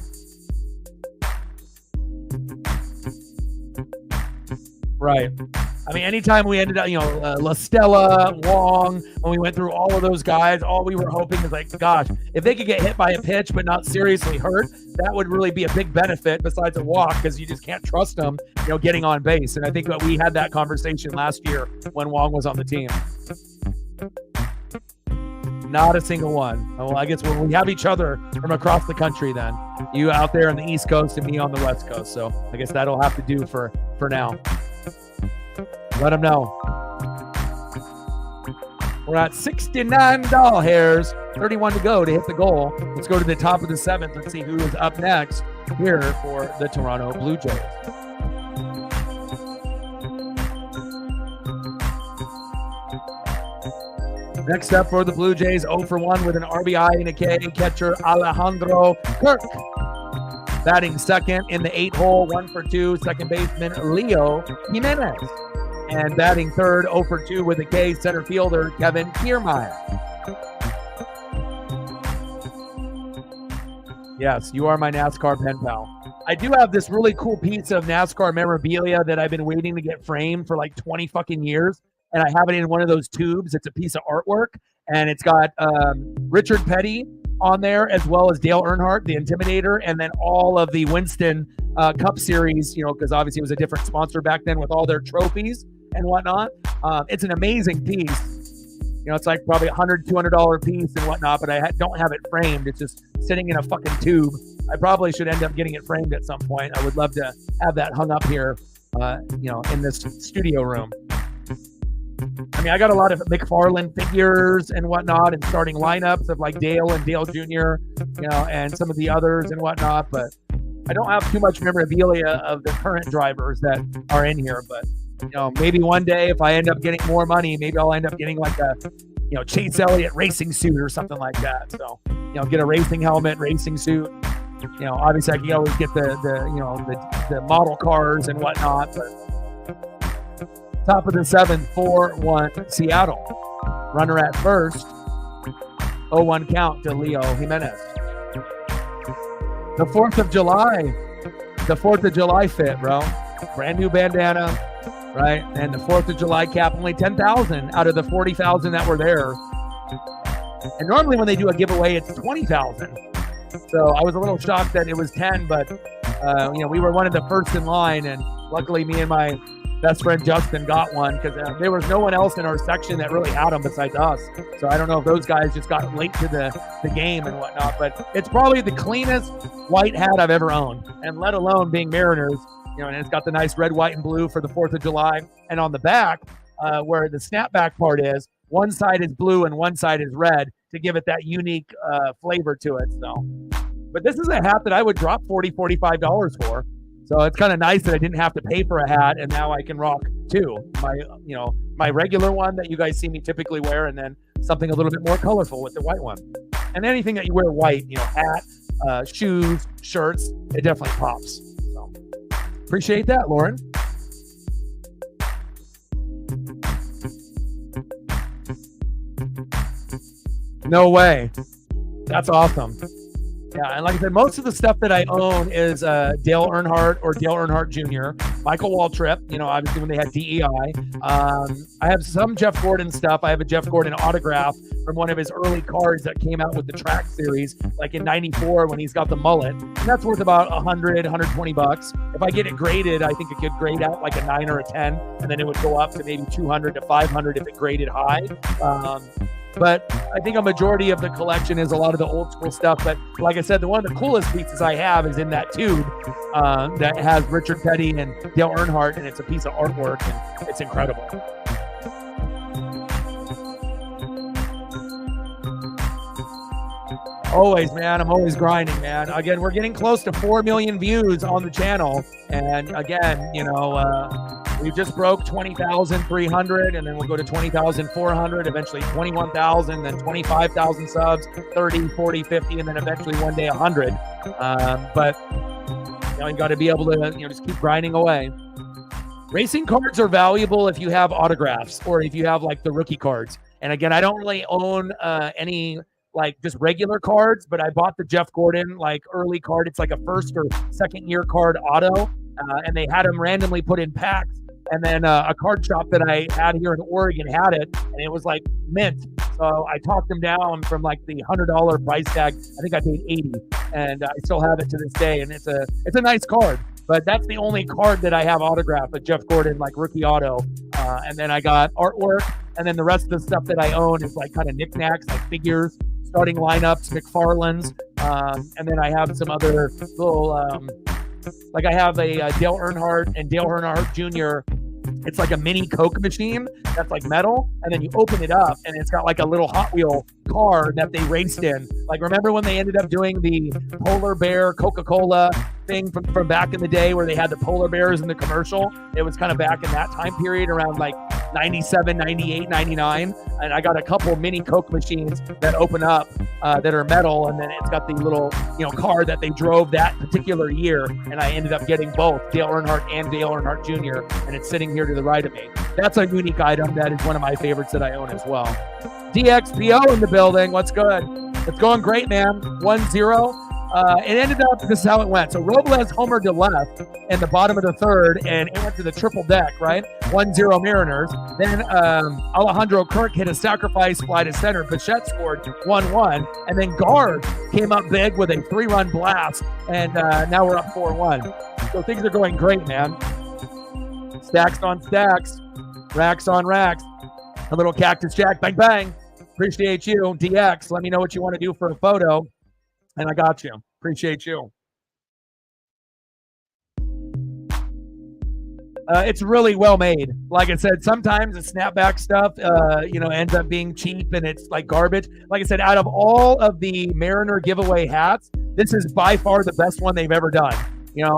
Right. I mean, anytime we ended up, La Stella, Wong, when we went through all of those guys, all we were hoping is like, gosh, if they could get hit by a pitch but not seriously hurt, that would really be a big benefit besides a walk, because you just can't trust them, getting on base. And I think that we had that conversation last year when Wong was on the team. Not a single one. Well, I guess we have each other from across the country then. You out there on the East Coast and me on the West Coast. So I guess that'll have to do for now. Let them know. We're at 69 doll hairs. 31 to go to hit the goal. Let's go to the top of the 7th. Let's see who is up next here for the Toronto Blue Jays. Next up for the Blue Jays, 0 for 1 with an RBI and a K, catcher Alejandro Kirk. Batting second in the 8-hole, 1 for 2, second baseman Leo Jimenez. And batting third, 0 for 2 with a K, center fielder Kevin Kiermaier. Yes, you are my NASCAR pen pal. I do have this really cool piece of NASCAR memorabilia that I've been waiting to get framed for like 20 fucking years. And I have it in one of those tubes. It's a piece of artwork, and it's got Richard Petty on there, as well as Dale Earnhardt, the Intimidator, and then all of the Winston Cup Series, because obviously it was a different sponsor back then with all their trophies and whatnot. It's an amazing piece. It's like probably $100, $200 piece and whatnot, but I don't have it framed. It's just sitting in a fucking tube. I probably should end up getting it framed at some point. I would love to have that hung up here, in this studio room. I mean, I got a lot of McFarlane figures and whatnot, and starting lineups of like Dale and Dale Jr., and some of the others and whatnot, but I don't have too much memorabilia of the current drivers that are in here. But, maybe one day if I end up getting more money, maybe I'll end up getting like a, Chase Elliott racing suit or something like that. So, get a racing helmet, racing suit, Obviously I can always get the model cars and whatnot, but top of the 7th, 4-1 Seattle. Runner at first, 0-1 count to Leo Jimenez. The 4th of July fit, bro. Brand new bandana, right? And the 4th of July cap, only 10,000 out of the 40,000 that were there. And normally when they do a giveaway, it's 20,000. So I was a little shocked that it was 10, but we were one of the first in line, and luckily me and my best friend Justin got one because there was no one else in our section that really had them besides us. So I don't know if those guys just got late to the game and whatnot, but it's probably the cleanest white hat I've ever owned, and let alone being Mariners. And it's got the nice red, white, and blue for the 4th of July. And on the back, where the snapback part is, one side is blue and one side is red to give it that unique flavor to it. So, but this is a hat that I would drop $40, $45 for. So it's kind of nice that I didn't have to pay for a hat, and now I can rock two. My regular one that you guys see me typically wear, and then something a little bit more colorful with the white one. And anything that you wear white, hat, shoes, shirts, it definitely pops. So appreciate that, Lauren. No way. That's awesome. Yeah, and like I said, most of the stuff that I own is Dale Earnhardt or Dale Earnhardt Jr., Michael Waltrip, obviously when they had DEI. I have some Jeff Gordon stuff. I have a Jeff Gordon autograph from one of his early cards that came out with the track series, like in 94 when he's got the mullet. And that's worth about $100, $120. If I get it graded, I think it could grade out like a 9 or a 10, and then it would go up to maybe $200 to $500 if it graded high. But I think a majority of the collection is a lot of the old school stuff. But like I said, one of the coolest pieces I have is in that tube that has Richard Petty and Dale Earnhardt, and it's a piece of artwork, and it's incredible. Always, man. I'm always grinding, man. Again, we're getting close to 4 million views on the channel. And again, we just broke 20,300, and then we'll go to 20,400, eventually 21,000, then 25,000 subs, 30, 40, 50, and then eventually one day 100. But you got to be able to just keep grinding away. Racing cards are valuable if you have autographs or if you have like the rookie cards. And again, I don't really own any like just regular cards, but I bought the Jeff Gordon like early card. It's like a first or second year card auto, and they had them randomly put in packs. And then a card shop that I had here in Oregon had it, and it was like mint. So I talked them down from like the $100 price tag. I think I paid $80, and I still have it to this day. And it's a nice card, but that's the only card that I have autographed, a Jeff Gordon like rookie auto. And then I got artwork, and then the rest of the stuff that I own is like kind of knickknacks, like figures, starting lineups, McFarlane's, and then I have some other little. Like I have a Dale Earnhardt and Dale Earnhardt Jr. It's like a mini Coke machine that's like metal, and then you open it up, and it's got like a little Hot Wheel car that they raced in. Like, remember when they ended up doing the Polar Bear Coca-Cola thing from back in the day where they had the polar bears in the commercial? It was kind of back in that time period around like 97, 98, 99. And I got a couple mini Coke machines that open up that are metal, and then it's got the little car that they drove that particular year, and I ended up getting both Dale Earnhardt and Dale Earnhardt Jr., and it's sitting here to the right of me. That's a unique item. That is one of my favorites that I own as well. DXPO in the building. What's good? It's going great, man. 1-0. It ended up, this is how it went. So Robles homered to left in the bottom of the third, and it went to the triple deck, right? 1-0 Mariners. Then Alejandro Kirk hit a sacrifice fly to center. Bichette scored 1-1. And then Garv came up big with a 3-run blast, and now we're up 4-1. So things are going great, man. Stacks on stacks, racks on racks. A little Cactus Jack, bang, bang. Appreciate you, DX. Let me know what you want to do for a photo. And I got you. Appreciate you. It's really well made. Like I said, sometimes the snapback stuff, ends up being cheap and it's like garbage. Like I said, out of all of the Mariner giveaway hats, this is by far the best one they've ever done.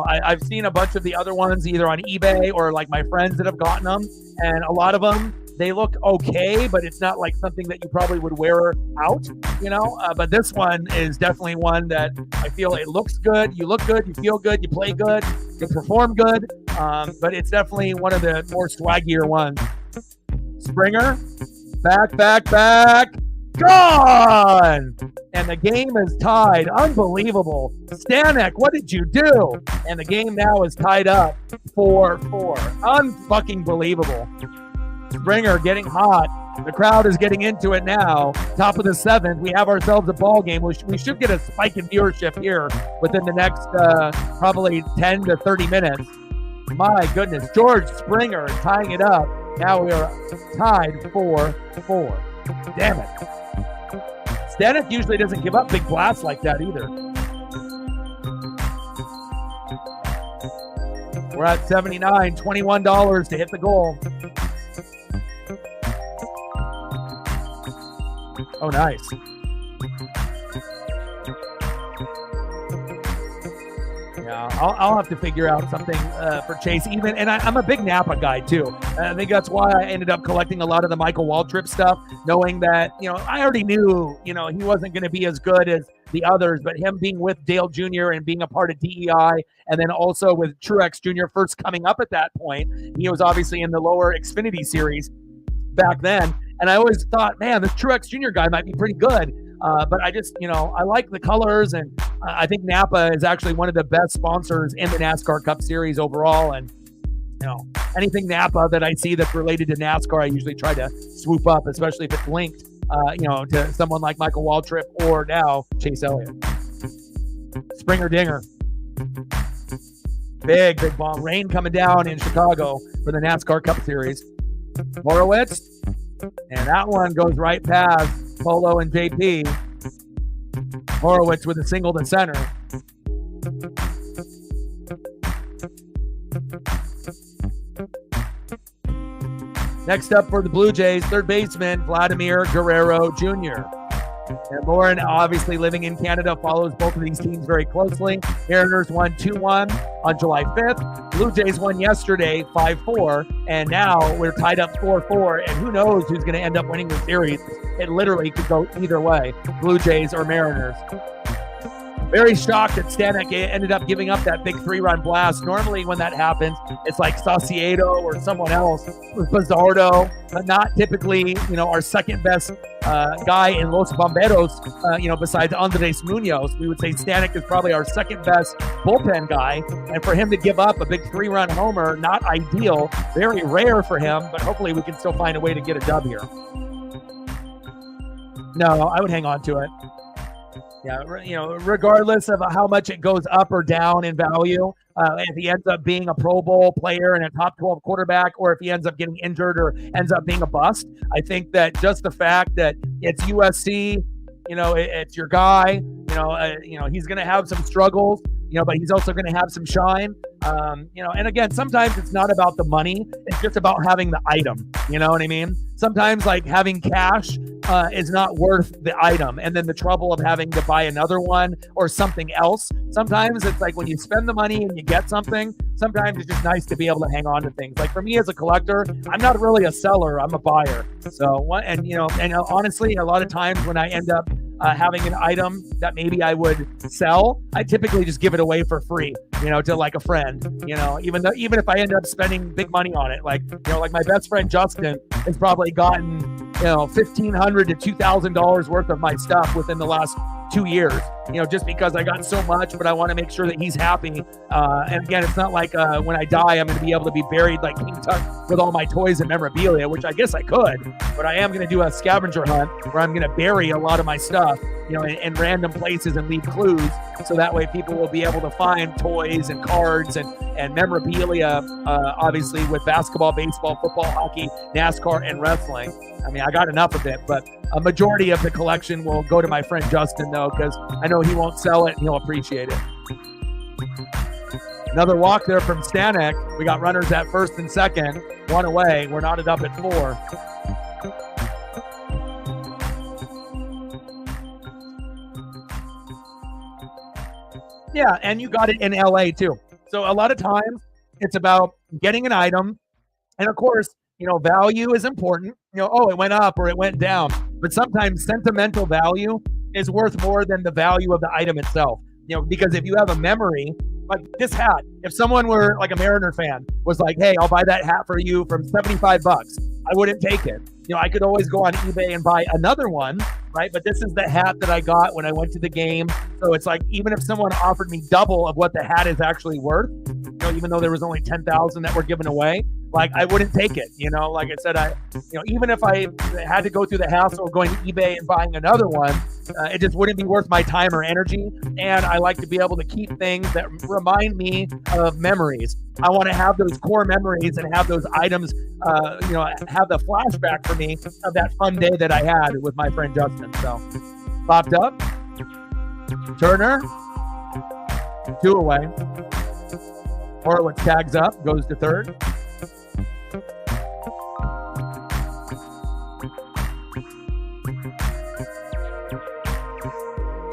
I've seen a bunch of the other ones either on eBay or like my friends that have gotten them, and a lot of them they look okay, but it's not like something that you probably would wear out, but this one is definitely one that I feel it looks good. You look good, you feel good, you play good, you perform good, but it's definitely one of the more swaggier ones. Springer, back, gone! And the game is tied. Unbelievable. Stanek, what did you do? And the game now is tied up 4-4. Unfucking believable. Springer getting hot. The crowd is getting into it now. Top of the 7th. We have ourselves a ball game. We should get a spike in viewership here within the next probably 10 to 30 minutes. My goodness. George Springer tying it up. Now we are tied 4-4. Damn it. Stanek usually doesn't give up big blasts like that either. We're at 79, $21 to hit the goal. Oh, nice. Yeah, I'll have to figure out something for Chase. I'm a big Napa guy too. I think that's why I ended up collecting a lot of the Michael Waltrip stuff, knowing that I already knew he wasn't going to be as good as the others, but him being with Dale Jr. and being a part of DEI, and then also with Truex Jr. first coming up at that point, he was obviously in the lower Xfinity series back then, and I always thought, man, this Truex Jr. guy might be pretty good. But I just, I like the colors, and I think Napa is actually one of the best sponsors in the NASCAR Cup Series overall. And, anything Napa that I see that's related to NASCAR, I usually try to swoop up, especially if it's linked, to someone like Michael Waltrip or now Chase Elliott. Springer dinger. Big ball. Rain coming down in Chicago for the NASCAR Cup Series. Horowitz. And that one goes right past Polo and JP. Horowitz with a single to center. Next up for the Blue Jays, third baseman Vladimir Guerrero Jr. And Lauren, obviously living in Canada, follows both of these teams very closely. Mariners won 2-1 on July 5th. Blue Jays won yesterday 5-4. And now we're tied up 4-4. And who knows who's going to end up winning the series. It literally could go either way, Blue Jays or Mariners. Very shocked that Stanek ended up giving up that big 3-run blast. Normally when that happens, it's like Saucedo or someone else with Bizzardo, but not typically, our second best guy in Los Bomberos, besides Andres Munoz. We would say Stanek is probably our second best bullpen guy. And for him to give up a big 3-run homer, not ideal, very rare for him, but hopefully we can still find a way to get a dub here. No, I would hang on to it. Yeah, regardless of how much it goes up or down in value, if he ends up being a Pro Bowl player and a top 12 quarterback, or if he ends up getting injured or ends up being a bust, I think that just the fact that it's USC, it's your guy, he's going to have some struggles, but he's also going to have some shine. And again, sometimes it's not about the money. It's just about having the item. You know what I mean? Sometimes like having cash is not worth the item. And then the trouble of having to buy another one or something else. Sometimes it's like when you spend the money and you get something, sometimes it's just nice to be able to hang on to things. Like for me as a collector, I'm not really a seller. I'm a buyer. So, honestly, a lot of times when I end up having an item that maybe I would sell, I typically just give it away for free, to like a friend, even if I end up spending big money on it, like my best friend Justin has probably gotten, $1,500 to $2,000 worth of my stuff within the last 2 years, just because I got so much, but I want to make sure that he's happy. And again, it's not like when I die, I'm going to be able to be buried like King Tut with all my toys and memorabilia, which I guess I could, but I am going to do a scavenger hunt where I'm going to bury a lot of my stuff, in random places and leave clues. So that way people will be able to find toys and cards and memorabilia, obviously with basketball, baseball, football, hockey, NASCAR, and wrestling. I mean, I got enough of it, but a majority of the collection will go to my friend Justin, though, because I know he won't sell it and he'll appreciate it. Another walk there from Stanek. We got runners at first and second, one away. We're knotted up at 4. Yeah, and you got it in LA too. So a lot of times it's about getting an item. And of course, value is important. Oh, it went up or it went down. But sometimes sentimental value is worth more than the value of the item itself. Because if you have a memory, like this hat, if someone were like a Mariner fan was like, hey, I'll buy that hat for you from $75, I wouldn't take it. I could always go on eBay and buy another one, right? But this is the hat that I got when I went to the game. So it's like, even if someone offered me double of what the hat is actually worth, even though there was only 10,000 that were given away, like I wouldn't take it. Like I said, even if I had to go through the hassle of going to eBay and buying another one, it just wouldn't be worth my time or energy. And I like to be able to keep things that remind me of memories. I want to have those core memories and have those items, have the flashback for me of that fun day that I had with my friend Justin. So, popped up. Turner, 2 away. Horowitz tags up, goes to third.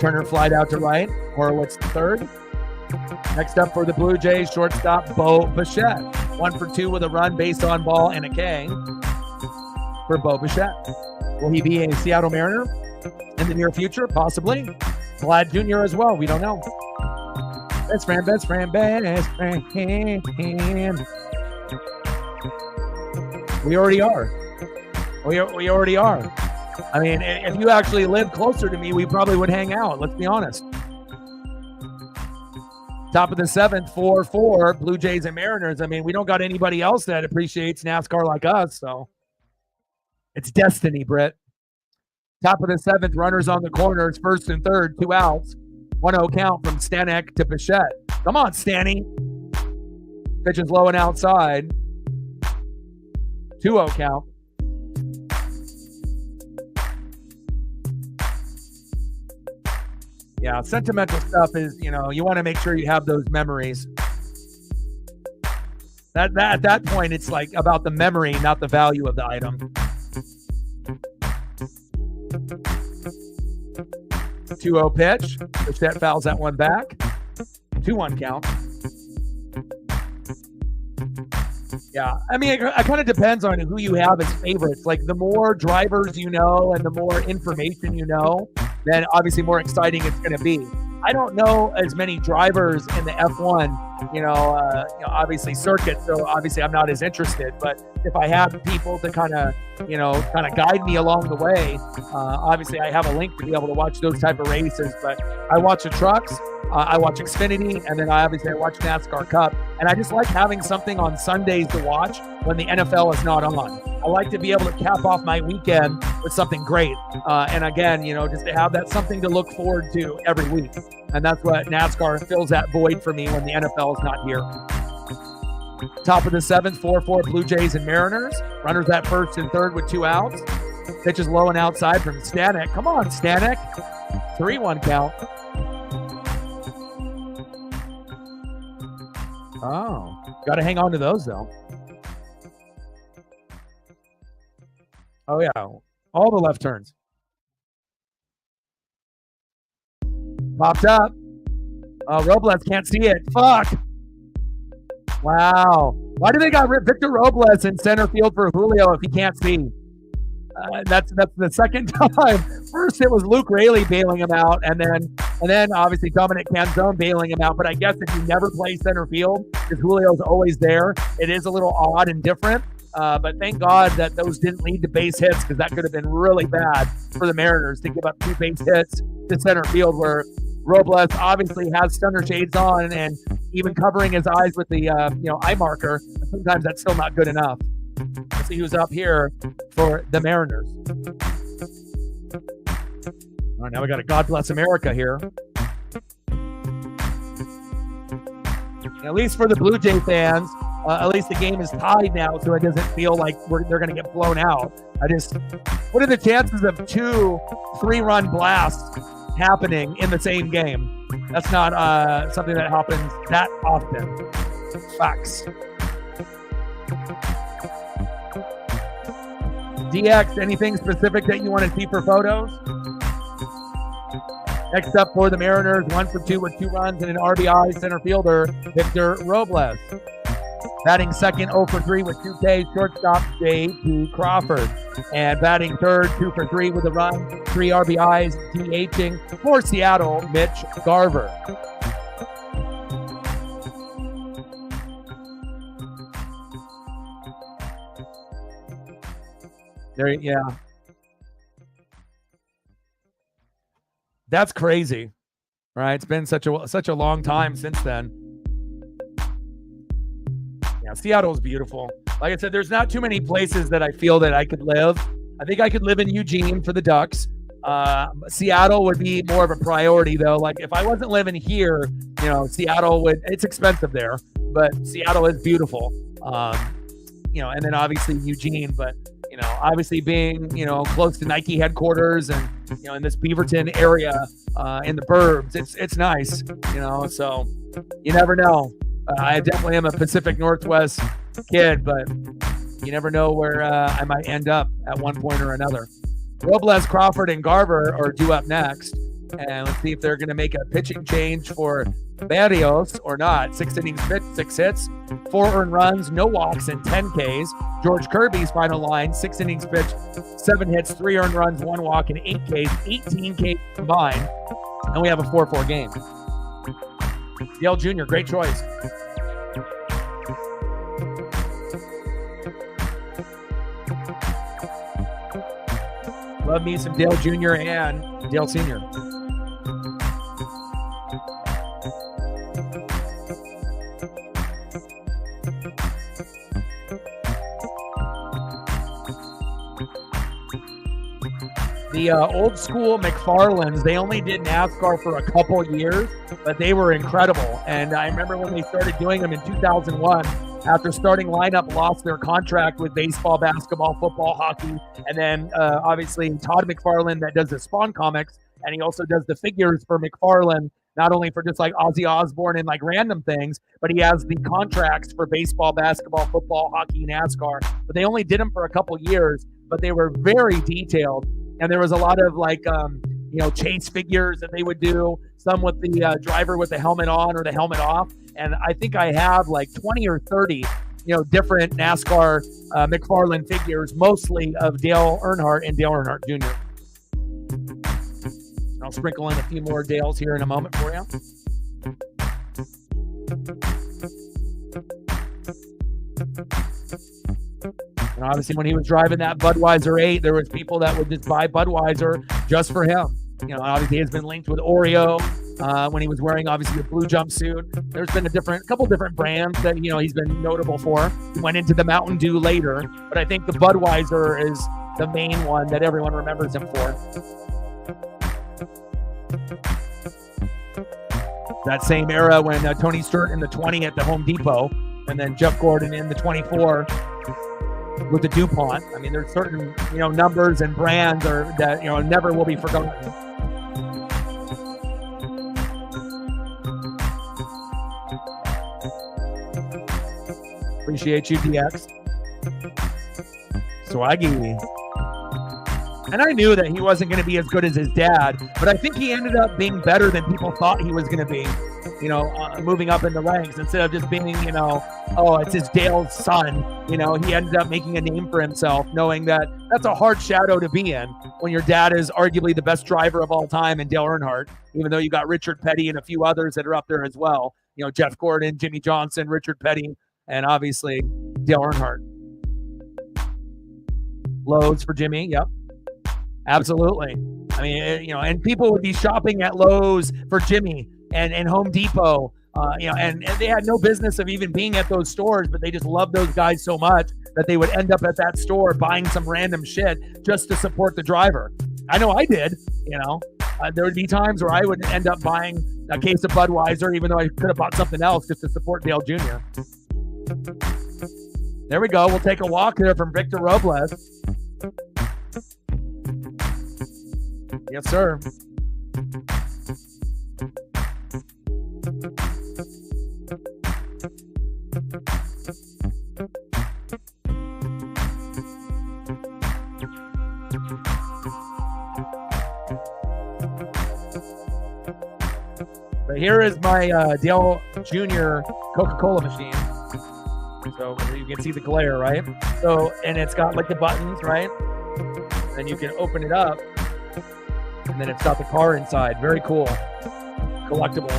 Turner flied out to right. Horowitz to third. Next up for the Blue Jays, shortstop Bo Bichette. 1 for 2 with a run, base on ball, and a K for Bo Bichette. Will he be a Seattle Mariner in the near future? Possibly. Vlad Jr. as well. We don't know. Best friend. We already are. We already are. I mean, if you actually lived closer to me, we probably would hang out. Let's be honest. Top of the 7th, 4-4, Blue Jays and Mariners. I mean, we don't got anybody else that appreciates NASCAR like us, so it's destiny, Britt. Top of the 7th, runners on the corners, first and third, 2 outs. 1-0 count from Stanek to Bichette. Come on, Stanny. Pitch is low and outside. 2-0 count. Yeah, sentimental stuff is, you want to make sure you have those memories. At that point, it's like about the memory, not the value of the item. 2-0 pitch. Bichette fouls that one back. 2-1 count. Yeah, I mean, it kind of depends on who you have as favorites. Like, the more drivers you know and the more information you know, then obviously more exciting it's going to be. I don't know as many drivers in the F1, obviously circuit. So obviously I'm not as interested. But if I have people to kind of guide me along the way, obviously I have a link to be able to watch those type of races. But I watch the trucks. I watch Xfinity, and then I watch NASCAR Cup. And I just like having something on Sundays to watch when the NFL is not on. I like to be able to cap off my weekend with something great. And again, just to have that something to look forward to every week. And that's what NASCAR fills that void for me when the NFL is not here. Top of the 7th, 4-4 Blue Jays and Mariners. Runners at first and third with 2 outs. Pitch is low and outside from Stanek. Come on, Stanek. 3-1 count. Oh, got to hang on to those, though. Oh, yeah. All the left turns. Popped up. Robles can't see it. Fuck. Wow. Why do they got Victor Robles in center field for Julio if he can't see? That's the second time. First, it was Luke Raley bailing him out, and then obviously Dominic Canzone bailing him out. But I guess if you never play center field, because Julio's always there, it is a little odd and different. But thank God that those didn't lead to base hits, because that could have been really bad for the Mariners to give up 2 base hits to center field, where Robles obviously has stunner shades on and even covering his eyes with the eye marker. Sometimes that's still not good enough. Let's see who's up here for the Mariners. All right, now we got a God Bless America here. At least for the Blue Jay fans, at least the game is tied now, so it doesn't feel like they're going to get blown out. What are the chances of 2 3-run blasts happening in the same game? That's not something that happens that often. Facts. DX, anything specific that you want to see for photos? Next up for the Mariners, 1 for 2 with 2 runs and an RBI, center fielder Victor Robles. Batting second, 0 for 3 with 2K, shortstop J.P. Crawford. And batting third, 2 for 3 with a run, 3 RBIs, DHing for Seattle, Mitch Garver. Yeah. That's crazy, right? It's been such a long time since then. Yeah, Seattle's beautiful. Like I said, there's not too many places that I feel that I could live. I think I could live in Eugene for the Ducks. Seattle would be more of a priority, though. Like if I wasn't living here, Seattle it's expensive there, but Seattle is beautiful. And then obviously Eugene, but obviously being, close to Nike headquarters and, in this Beaverton area, in the burbs, it's nice, so you never know. I definitely am a Pacific Northwest kid, but you never know where I might end up at one point or another. Robles, Crawford, and Garver are due up next. And let's see if they're going to make a pitching change for Berrios or not. 6 innings pitched, 6 hits, 4 earned runs, no walks, and 10 Ks. George Kirby's final line, 6 innings pitched, 7 hits, 3 earned runs, 1 walk, and 8 Ks, 18 Ks combined. And we have a 4-4 game. Dale Jr., great choice. Love me some Dale Jr. and Dale Sr. The old school McFarlands, they only did NASCAR for a couple years, but they were incredible. And I remember when they started doing them in 2001, after starting lineup lost their contract with baseball, basketball, football, hockey, and then obviously Todd McFarlane that does the Spawn comics, and he also does the figures for McFarlane, not only for just like Ozzy Osbourne and like random things, but he has the contracts for baseball, basketball, football, hockey, NASCAR. But they only did them for a couple years, but they were very detailed. And there was a lot of like, chase figures that they would do, some with the driver with the helmet on or the helmet off. And I think I have like 20 or 30, different NASCAR McFarlane figures, mostly of Dale Earnhardt and Dale Earnhardt Jr. I'll sprinkle in a few more Dales here in a moment for you. And obviously, when he was driving that Budweiser 8, there was people that would just buy Budweiser just for him. Obviously, he has been linked with Oreo when he was wearing, obviously, a blue jumpsuit. There's been a couple different brands that, he's been notable for. He went into the Mountain Dew later, but I think the Budweiser is the main one that everyone remembers him for. That same era when Tony Stewart in the 20 at the Home Depot, and then Jeff Gordon in the 24 with the DuPont. I mean, there's certain, numbers and brands that, never will be forgotten. Appreciate you, DX. Swaggy. And I knew that he wasn't going to be as good as his dad, but I think he ended up being better than people thought he was going to be, moving up in the ranks instead of just being, it's his Dale's son. He ended up making a name for himself, knowing that that's a hard shadow to be in when your dad is arguably the best driver of all time in Dale Earnhardt, even though you got Richard Petty and a few others that are up there as well. Jeff Gordon, Jimmy Johnson, Richard Petty, and obviously Dale Earnhardt. Lowe's for Jimmy, yep. Absolutely. I mean, and people would be shopping at Lowe's for Jimmy and Home Depot, and they had no business of even being at those stores, but they just loved those guys so much that they would end up at that store buying some random shit just to support the driver. I know I did, there would be times where I would end up buying a case of Budweiser, even though I could have bought something else just to support Dale Jr. There we go. We'll take a walk there from Victor Robles. Yes, sir. But here is my Dale Jr. Coca-Cola machine. So you can see the glare, right? So, and it's got like the buttons, right? And you can open it up, and then it's got the car inside. Very cool. Collectible.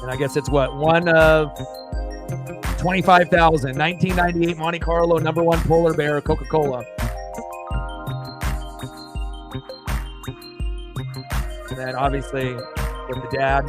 And I guess it's what? One of 25,000. 1998 Monte Carlo #1 polar bear Coca-Cola. And then obviously with the dad.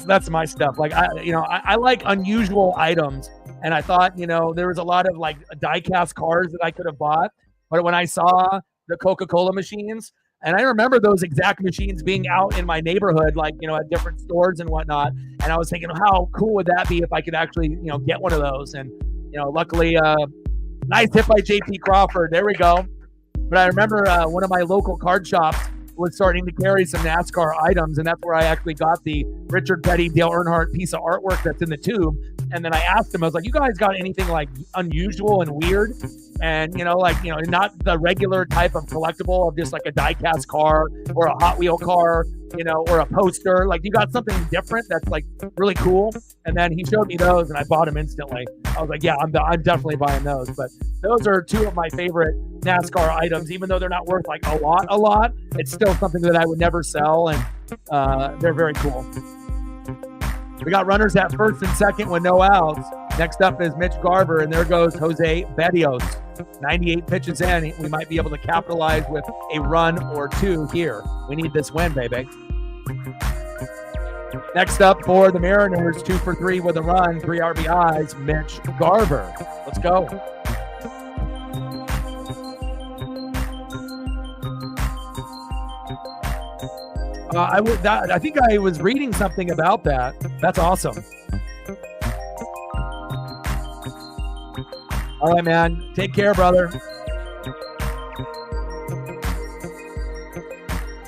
That's my stuff. Like I like unusual items, and I thought there was a lot of like die-cast cars that I could have bought, but when I saw the Coca-Cola machines, and I remember those exact machines being out in my neighborhood, like at different stores and whatnot, and I was thinking, how cool would that be if I could actually get one of those? And luckily, nice hit by J.P. Crawford. There we go. But I remember one of my local card shops was starting to carry some NASCAR items, and that's where I actually got the Richard Petty, Dale Earnhardt piece of artwork that's in the tube. And then I asked him, I was like, you guys got anything like unusual and weird? And, not the regular type of collectible of just like a die-cast car or a Hot Wheel car, or a poster. Like, you got something different that's like really cool. And then he showed me those, and I bought them instantly. I was like, yeah, I'm definitely buying those. But those are two of my favorite NASCAR items. Even though they're not worth like a lot, it's still something that I would never sell, and they're very cool. We got runners at first and second with no outs. Next up is Mitch Garver, and there goes Jose Berrios. 98 pitches in. We might be able to capitalize with a run or two here. We need this win, baby. Next up for the Mariners, 2 for 3 with a run, 3 RBIs, Mitch Garver. Let's go. I think I was reading something about that. That's awesome. All right, man. Take care, brother.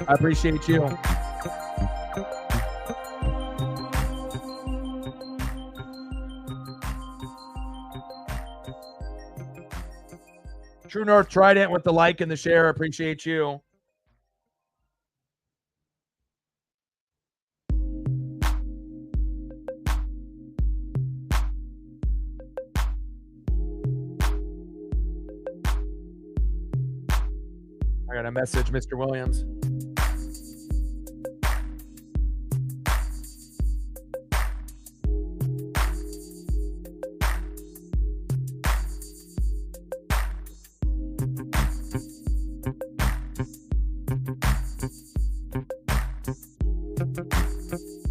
I appreciate you. True North Trident with the like and the share. Appreciate you. I got a message, Mr. Williams.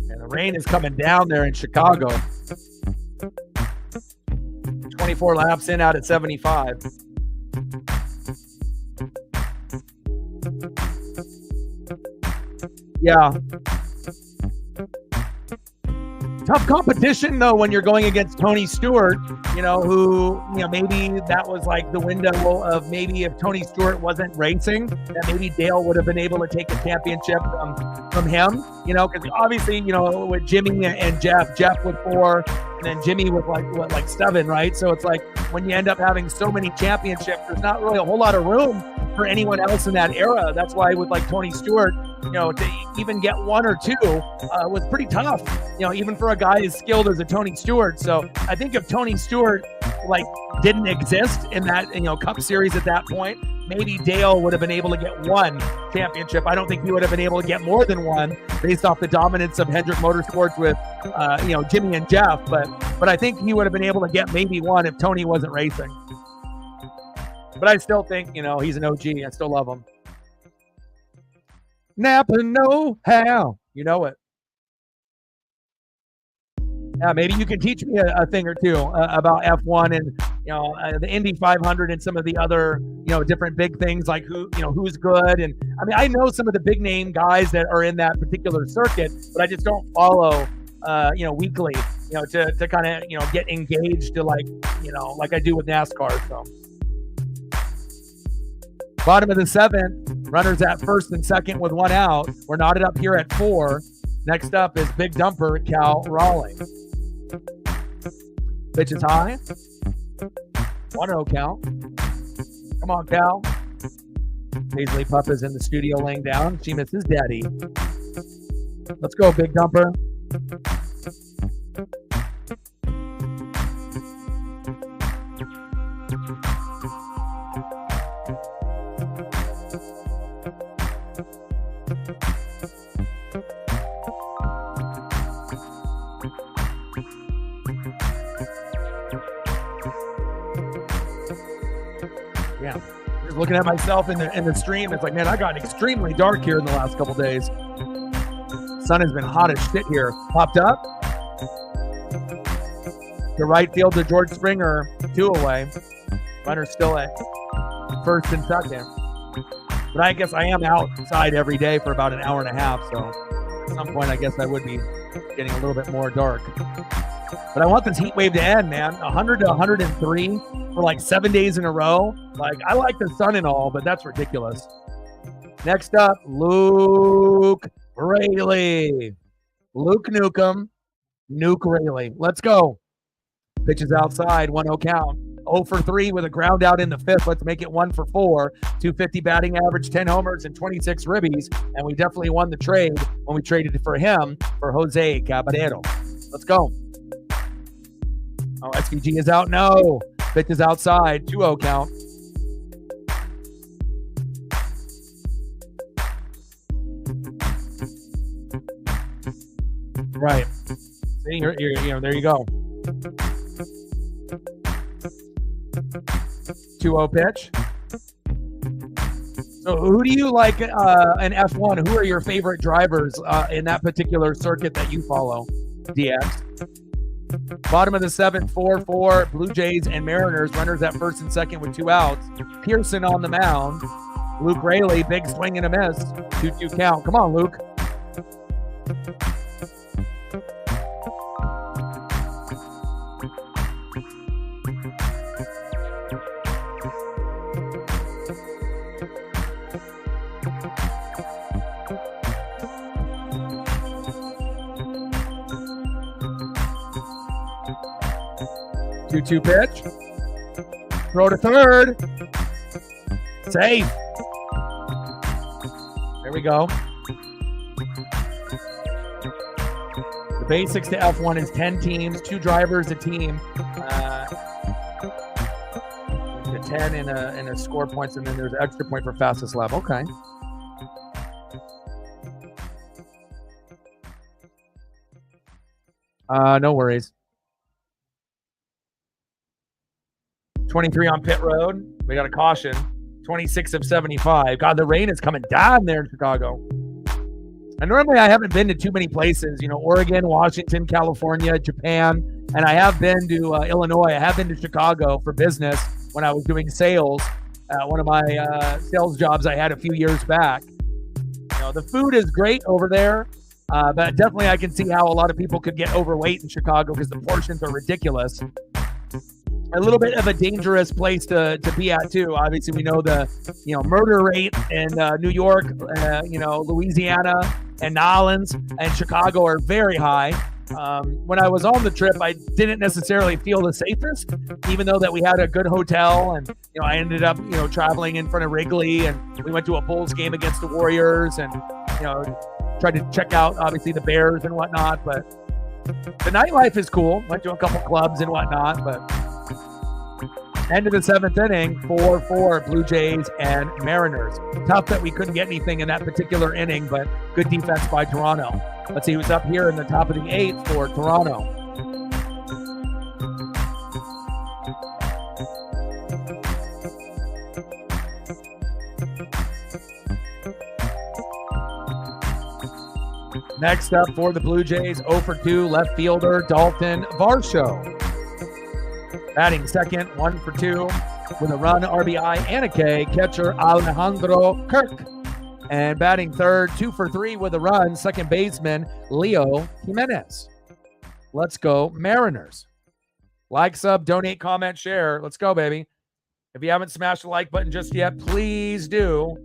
And the rain is coming down there in Chicago. 24 laps in out at 75. Yeah. Tough competition, though, when you're going against Tony Stewart, who, maybe that was like the window of maybe if Tony Stewart wasn't racing, that maybe Dale would have been able to take a championship from him, because obviously, with Jimmy and Jeff with 4, and then Jimmy with like 7, right? So it's like when you end up having so many championships, there's not really a whole lot of room for anyone else in that era. That's why with like Tony Stewart, to even get 1 or 2 was pretty tough, even for a guy as skilled as a Tony Stewart. So I think if Tony Stewart didn't exist in that, Cup Series at that point, maybe Dale would have been able to get 1 championship. I don't think he would have been able to get more than 1 based off the dominance of Hendrick Motorsports with, Jimmy and Jeff. But I think he would have been able to get maybe 1 if Tony wasn't racing. But I still think, he's an OG. I still love him. Napa know-how. You know it. Yeah, maybe you can teach me a thing or two about F1 and the Indy 500 and some of the other different big things like who's good. And I mean, I know some of the big name guys that are in that particular circuit, but I just don't follow weekly to kind of get engaged to like I do with NASCAR. So bottom of the 7th, runners at first and second with 1 out. We're knotted up here at 4. Next up is Big Dumper Cal Raleigh. Pitch is high. 1-0 count. Come on, Cal. Paisley Pup is in the studio laying down. She misses daddy. Let's go, Big Dumper. Yeah, just looking at myself in the stream, it's like, man, I got extremely dark here in the last couple days. Sun has been hot as shit here. Popped up. To right field to George Springer, 2 away. Runner still at first and second. But I guess I am outside every day for about an hour and a half, so at some point I guess I would be getting a little bit more dark. But I want this heat wave to end, man. 100 to 103 for like 7 days in a row. Like, I like the sun and all, but that's ridiculous. Next up, Luke Rayleigh. Luke Nukem, Nuke Rayleigh. Let's go. Pitches outside, 1-0 count. 0 for 3 with a ground out in the 5th. Let's make it 1 for 4. 250 batting average, 10 homers, and 26 ribbies. And we definitely won the trade when we traded for him for Jose Caballero. Let's go. Oh, SVG is out. No. Pitch is outside. 2-0 count. Right. See, you're, there you go. 2-0 pitch. So who do you like in F1? Who are your favorite drivers in that particular circuit that you follow, DX? Bottom of the 7th, 4-4, Blue Jays and Mariners. Runners at first and second with 2 outs. Pearson on the mound. Luke Rayleigh, big swing and a miss. 2-2 count. Come on, Luke. Two pitch. Throw to third. Safe. There we go. The basics to F1 is 10 teams, 2 drivers a team. The 10 in a score points, and then there's an extra point for fastest lap. Okay. No worries. 23 on pit road. We got a caution. 26 of 75. God, the rain is coming down there in Chicago. And normally I haven't been to too many places, Oregon, Washington, California, Japan, and I have been to Illinois. I have been to Chicago for business when I was doing sales. One of my sales jobs I had a few years back. The food is great over there, but definitely I can see how a lot of people could get overweight in Chicago because the portions are ridiculous. A little bit of a dangerous place to be at too. Obviously, we know the murder rate in New York, Louisiana, and New Orleans and Chicago are very high. When I was on the trip, I didn't necessarily feel the safest, even though that we had a good hotel, and I ended up traveling in front of Wrigley, and we went to a Bulls game against the Warriors, and tried to check out obviously the Bears and whatnot. But the nightlife is cool. Went to a couple clubs and whatnot, but. End of the 7th inning, 4-4, Blue Jays and Mariners. Tough that we couldn't get anything in that particular inning, but good defense by Toronto. Let's see who's up here in the top of the 8th for Toronto. Next up for the Blue Jays, 0 for 2, left fielder Dalton Varsho. Batting second, 1 for 2, with a run, RBI, and a K, catcher Alejandro Kirk. And batting third, 2 for 3 with a run, second baseman Leo Jimenez. Let's go, Mariners. Like, sub, donate, comment, share. Let's go, baby. If you haven't smashed the like button just yet, please do.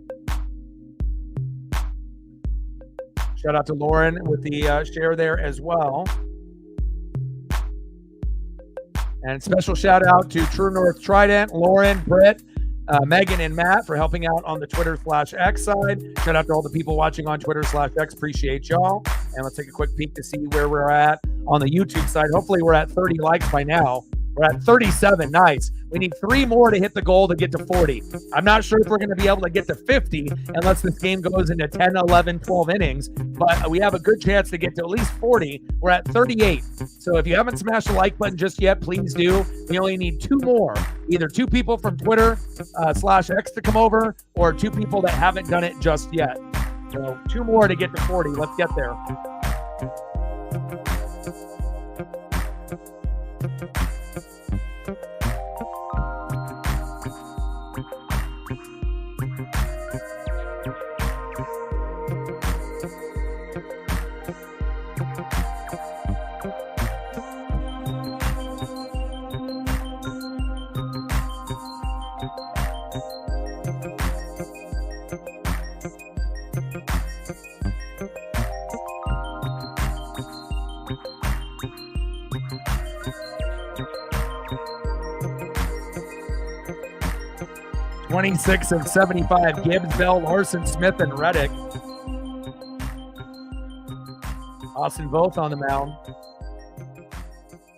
Shout out to Lauren with the share there as well. And special shout out to True North Trident, Lauren, Britt, Megan and Matt for helping out on the Twitter/X side. Shout out to all the people watching on Twitter/X. Appreciate y'all. And let's take a quick peek to see where we're at on the YouTube side. Hopefully we're at 30 likes by now. We're at 37. Nice. We need 3 more to hit the goal to get to 40. I'm not sure if we're going to be able to get to 50 unless this game goes into 10, 11, 12 innings, but we have a good chance to get to at least 40. We're at 38. So if you haven't smashed the like button just yet, please do. We only need 2 more, either 2 people from Twitter/X to come over or 2 people that haven't done it just yet. So 2 more to get to 40. Let's get there. (26 of 75). Gibbs, Bell, Larson, Smith, and Reddick. Austin both on the mound.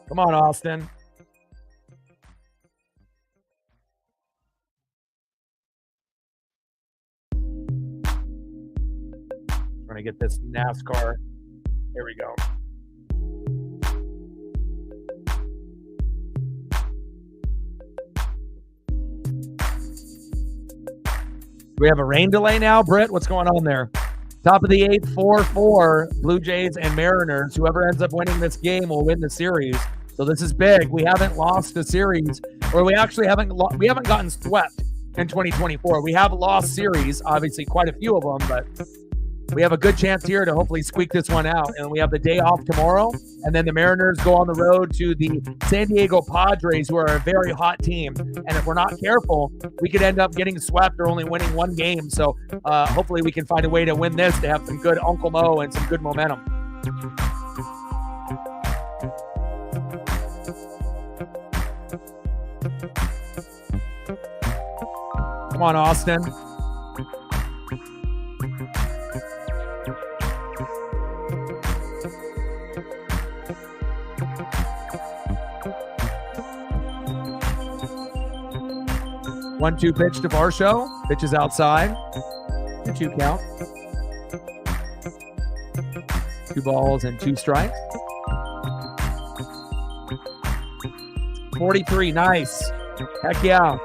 Come on, Austin. Trying to get this NASCAR. Here we go. We have a rain delay now, Britt. What's going on there? Top of the 8th, 4-4. Blue Jays and Mariners. Whoever ends up winning this game will win the series. So this is big. We haven't lost a series, or we actually haven't gotten swept in 2024. We have lost series, obviously quite a few of them, but we have a good chance here to hopefully squeak this one out. And we have the day off tomorrow, and then the Mariners go on the road to the San Diego Padres, who are a very hot team. And if we're not careful, we could end up getting swept or only winning 1 game. So hopefully we can find a way to win this to have some good Uncle Mo and some good momentum. Come on, Austin. One-two pitch to Varsho. Pitch is outside. 2 count. 2 balls and 2 strikes. 43. Nice. Heck yeah.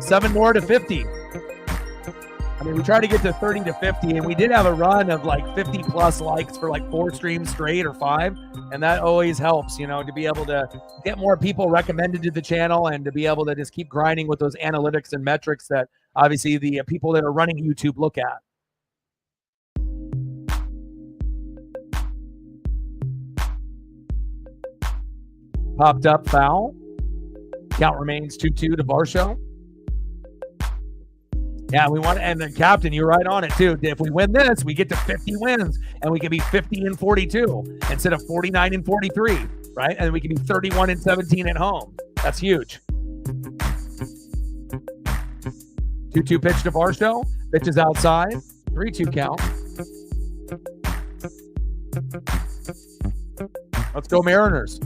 7 more to 50. I mean, we tried to get to 30 to 50, and we did have a run of like 50 plus likes for like 4 streams straight or 5. And that always helps, you know, to be able to get more people recommended to the channel and to be able to just keep grinding with those analytics and metrics that obviously the people that are running YouTube look at. Popped up foul. Count remains 2-2 to Varsho. Yeah, we want, and the captain, you're right on it too. If we win this, we get to 50 wins, and we can be 50-42 instead of 49-43, right? And we can be 31-17 at home. That's huge. 2-2 pitch to Varsho. Pitch is outside. 3-2 count. Let's go Mariners.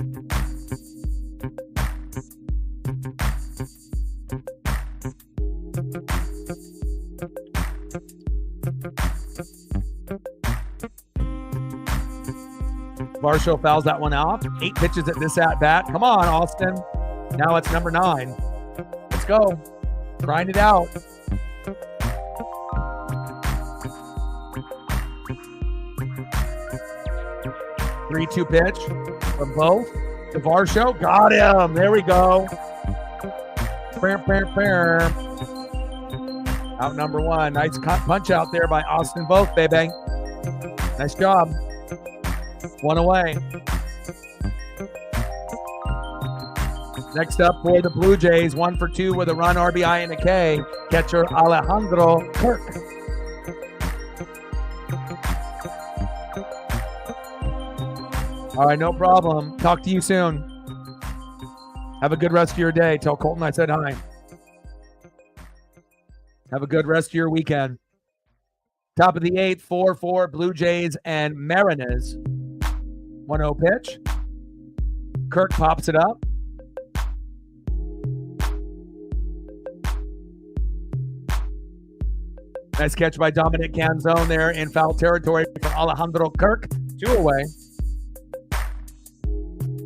Varsho fouls that one off. 8 pitches at this at-bat. Come on, Austin. Now it's number 9. Let's go. Grind it out. Three-two pitch from both to Varsho. Got him. There we go. Out number 1. Nice punch out there by Austin Both, baby. Nice job. 1 away. Next up for the Blue Jays, 1 for 2 with a run, RBI, and a K. Catcher Alejandro Kirk. All right, no problem. Talk to you soon. Have a good rest of your day. Tell Colton I said hi. Have a good rest of your weekend. Top of the 8th, 4-4, Blue Jays and Mariners. 1-0 pitch. Kirk pops it up. Nice catch by Dominic Canzone there in foul territory for Alejandro Kirk. 2 away.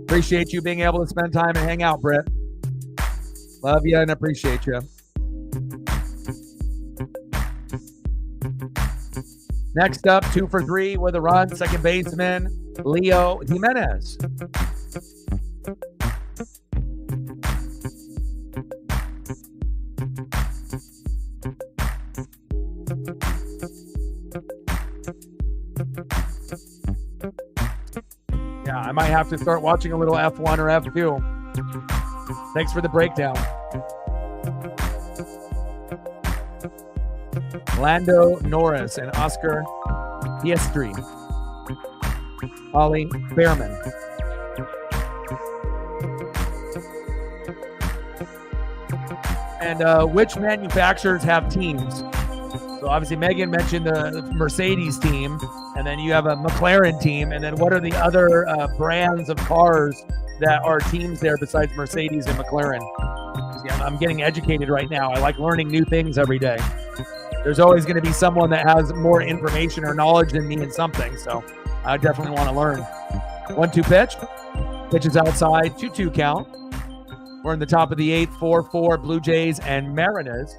Appreciate you being able to spend time and hang out, Britt. Love you and appreciate you. Next up, 2 for 3 with a run, second baseman, Leo Jimenez. Yeah, I might have to start watching a little F1 or F2. Thanks for the breakdown. Lando Norris and Oscar Piastri. Ollie Behrman. And which manufacturers have teams? So obviously Megan mentioned the Mercedes team, and then you have a McLaren team, and then what are the other brands of cars that are teams there besides Mercedes and McLaren? See, I'm getting educated right now. I like learning new things every day. There's always going to be someone that has more information or knowledge than me in something, so I definitely want to learn. 1-2 pitch. Pitch is outside. 2-2 count. We're in the top of the 8th, 4-4, Blue Jays and Mariners.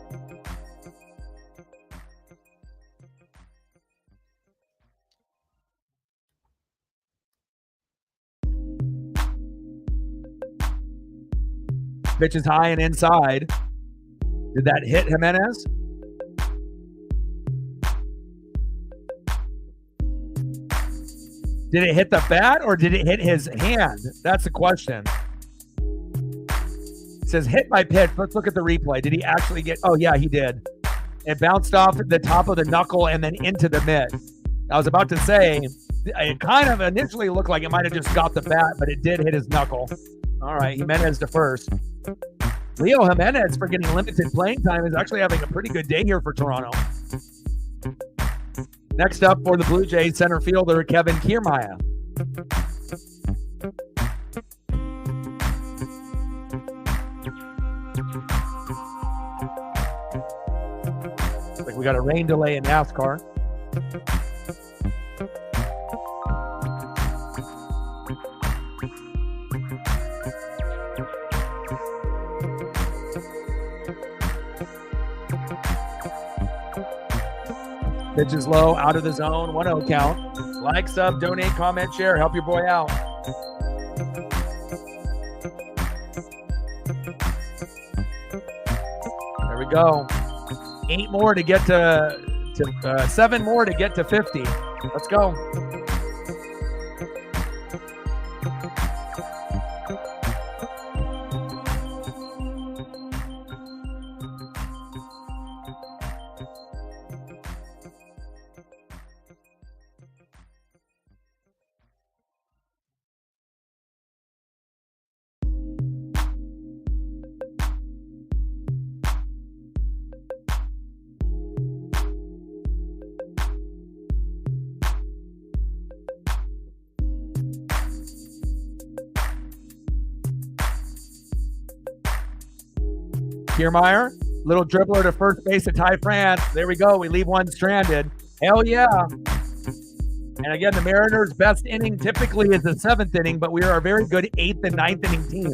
Pitch is high and inside. Did that hit Jimenez? Did it hit the bat or did it hit his hand? That's the question. It says hit my pitch. Let's look at the replay. Did he actually get? Oh, yeah, he did. It bounced off the top of the knuckle and then into the mitt. I was about to say, it kind of initially looked like it might have just got the bat, but it did hit his knuckle. All right, Jimenez to first. Leo Jimenez, for getting limited playing time, is actually having a pretty good day here for Toronto. Next up for the Blue Jays, center fielder Kevin Kiermaier. Looks like we got a rain delay in NASCAR. Pitch is low, out of the zone, 1-0 count. Like, sub, donate, comment, share, help your boy out. There we go. 8 more to get to 7 more to get to 50. Let's go. Kiermaier, little dribbler to first base at Ty France. There we go. We leave one stranded. Hell yeah. And again, the Mariners' best inning typically is the 7th inning, but we are a very good 8th and 9th inning team,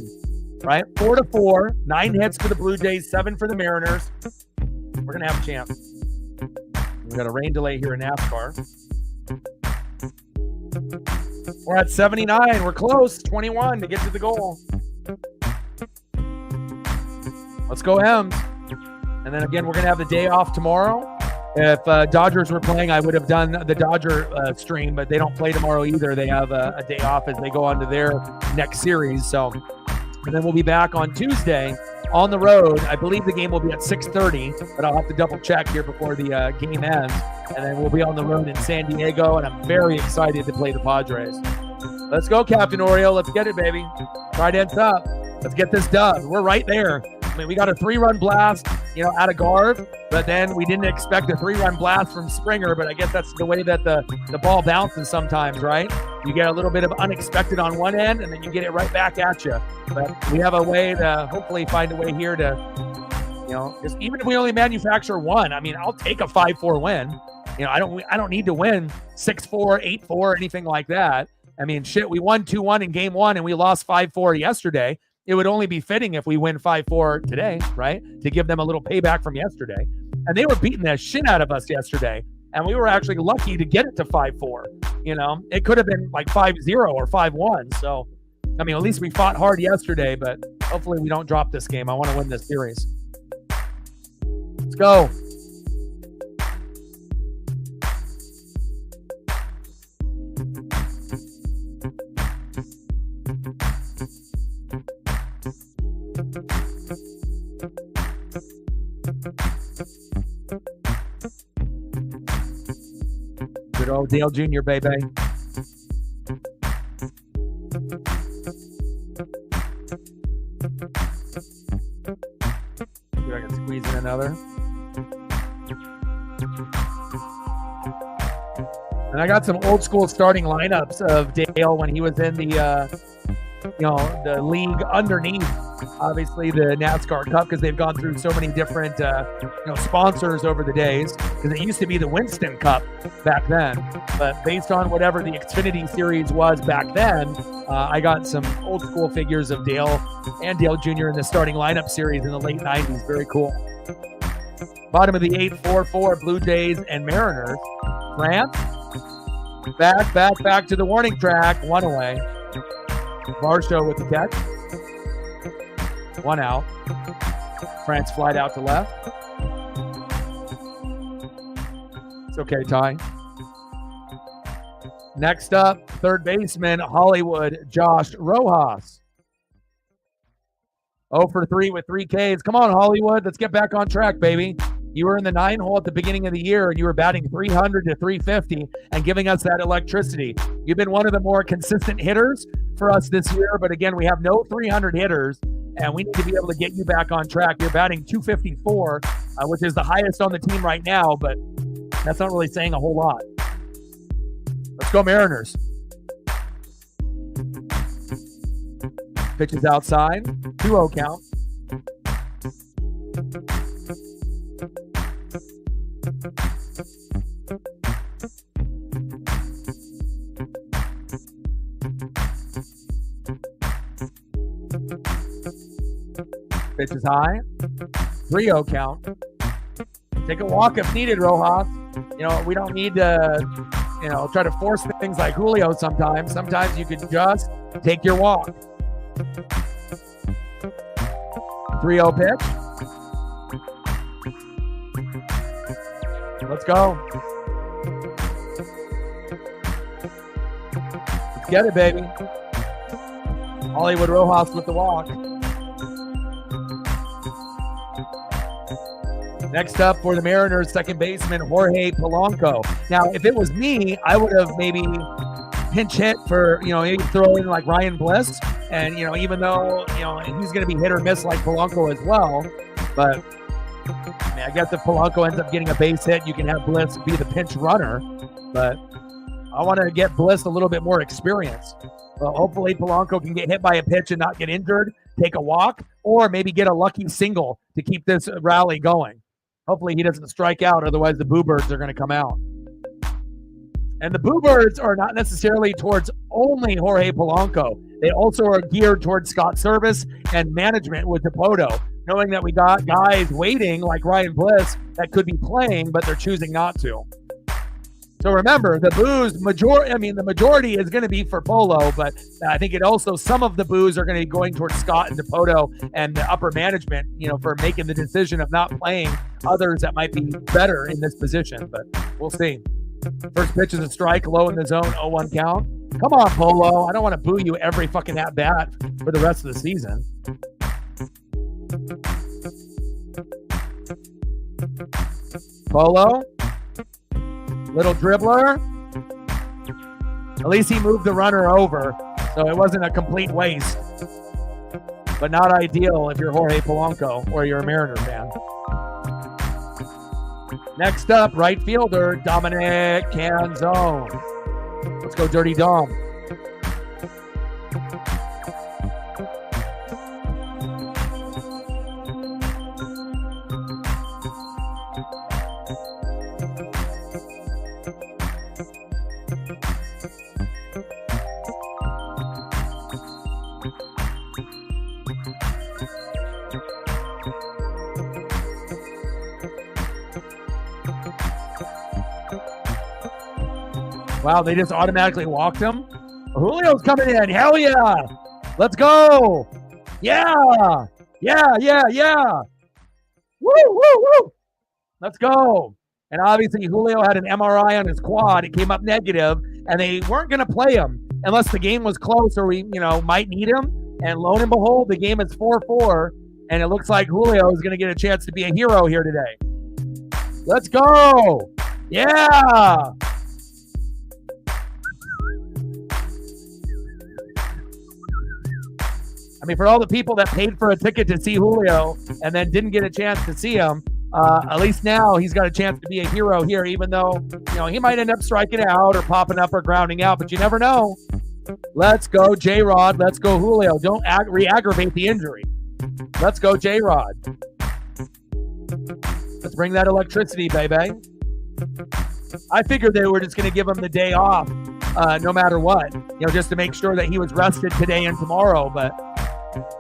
right? 4-4, 9 hits for the Blue Jays, 7 for the Mariners. We're going to have a chance. We've got a rain delay here in NASCAR. We're at 79. We're close. 21 to get to the goal. Let's go Hems. And then again, we're going to have the day off tomorrow. If Dodgers were playing, I would have done the Dodger stream, but they don't play tomorrow either. They have a day off as they go on to their next series. So, and then we'll be back on Tuesday on the road. I believe the game will be at 6:30, but I'll have to double check here before the game ends. And then we'll be on the road in San Diego, and I'm very excited to play the Padres. Let's go, Captain Oreo. Let's get it, baby. Trident's up. Let's get this done. We're right there. I mean, we got a 3-run blast. out of Garv, but then we didn't expect a 3-run blast from Springer, but I guess that's the way that the ball bounces sometimes, right? You get a little bit of unexpected on one end, and then you get it right back at you. But we have a way to hopefully find a way here to, just even if we only manufacture one, I mean, I'll take a 5-4 win. I don't need to win 6-4, 8-4, anything like that. I mean, shit, we won 2-1 in game 1 and we lost 5-4 yesterday. It would only be fitting if we win 5-4 today, right? To give them a little payback from yesterday. And they were beating the shit out of us yesterday. And we were actually lucky to get it to 5-4. It could have been like 5-0 or 5-1. So, I mean, at least we fought hard yesterday, but hopefully we don't drop this game. I want to win this series. Let's go. Good old Dale Jr., baby. See if I can squeeze in another. And I got some old school starting lineups of Dale when he was in the league underneath, obviously, the NASCAR Cup, because they've gone through so many different, sponsors over the days, because it used to be the Winston Cup back then. But based on whatever the Xfinity Series was back then, I got some old school figures of Dale and Dale Jr. in the starting lineup series in the late 90s. Very cool. Bottom of the 8-4-4, Blue Jays and Mariners. France, back to the warning track, one away. Varsho with the catch. One out. France flied out to left. It's okay, Ty. Next up, third baseman, Hollywood, Josh Rojas. 0 for 3 with 3 Ks. Come on, Hollywood. Let's get back on track, baby. You were in the 9 hole at the beginning of the year, and you were batting 300 to 350 and giving us that electricity. You've been one of the more consistent hitters for us this year, but again, we have no 300 hitters, and we need to be able to get you back on track. You're batting 254, which is the highest on the team right now, but that's not really saying a whole lot. Let's go Mariners. Pitches outside, 2-0 count. Pitch is high. 3-0 count. Take a walk if needed, Rojas. We don't need to, try to force things like Julio sometimes. Sometimes you could just take your walk. 3-0 pitch. Let's go. Let's get it, baby. Hollywood Rojas with the walk. Next up for the Mariners, second baseman Jorge Polanco. Now, if it was me, I would have maybe pinch hit for, maybe throw in like Ryan Bliss. And, even though, he's going to be hit or miss like Polanco as well. But, I guess if Polanco ends up getting a base hit, you can have Bliss be the pinch runner. But I want to get Bliss a little bit more experience. Well, hopefully Polanco can get hit by a pitch and not get injured, take a walk, or maybe get a lucky single to keep this rally going. Hopefully he doesn't strike out, otherwise the Boo Birds are going to come out. And the Boo Birds are not necessarily towards only Jorge Polanco. They also are geared towards Scott Service and management with Dipoto, knowing that we got guys waiting like Ryan Bliss that could be playing, but they're choosing not to. So remember, the boos, the majority is going to be for Polo, but I think some of the boos are going to be going towards Scott and Dipoto and the upper management, for making the decision of not playing others that might be better in this position, but we'll see. First pitch is a strike, low in the zone, 0-1 count. Come on, Polo. I don't want to boo you every fucking at-bat for the rest of the season. Polo. Little dribbler. At least he moved the runner over, so it wasn't a complete waste. But not ideal if you're Jorge Polanco or you're a Mariner fan. Next up, right fielder, Dominic Canzone. Let's go, Dirty Dom. Wow, they just automatically walked him. Julio's coming in. Hell yeah. Let's go. Yeah. Yeah. Woo. Let's go. And obviously, Julio had an MRI on his quad. It came up negative, and they weren't going to play him unless the game was close or we, might need him. And lo and behold, the game is 4-4, and it looks like Julio is going to get a chance to be a hero here today. Let's go. Yeah. I mean, for all the people that paid for a ticket to see Julio and then didn't get a chance to see him, at least now he's got a chance to be a hero here, even though, he might end up striking out or popping up or grounding out, but you never know. Let's go, J-Rod. Let's go, Julio. Don't re-aggravate the injury. Let's go, J-Rod. Let's bring that electricity, baby. I figured they were just going to give him the day off no matter what, just to make sure that he was rested today and tomorrow, but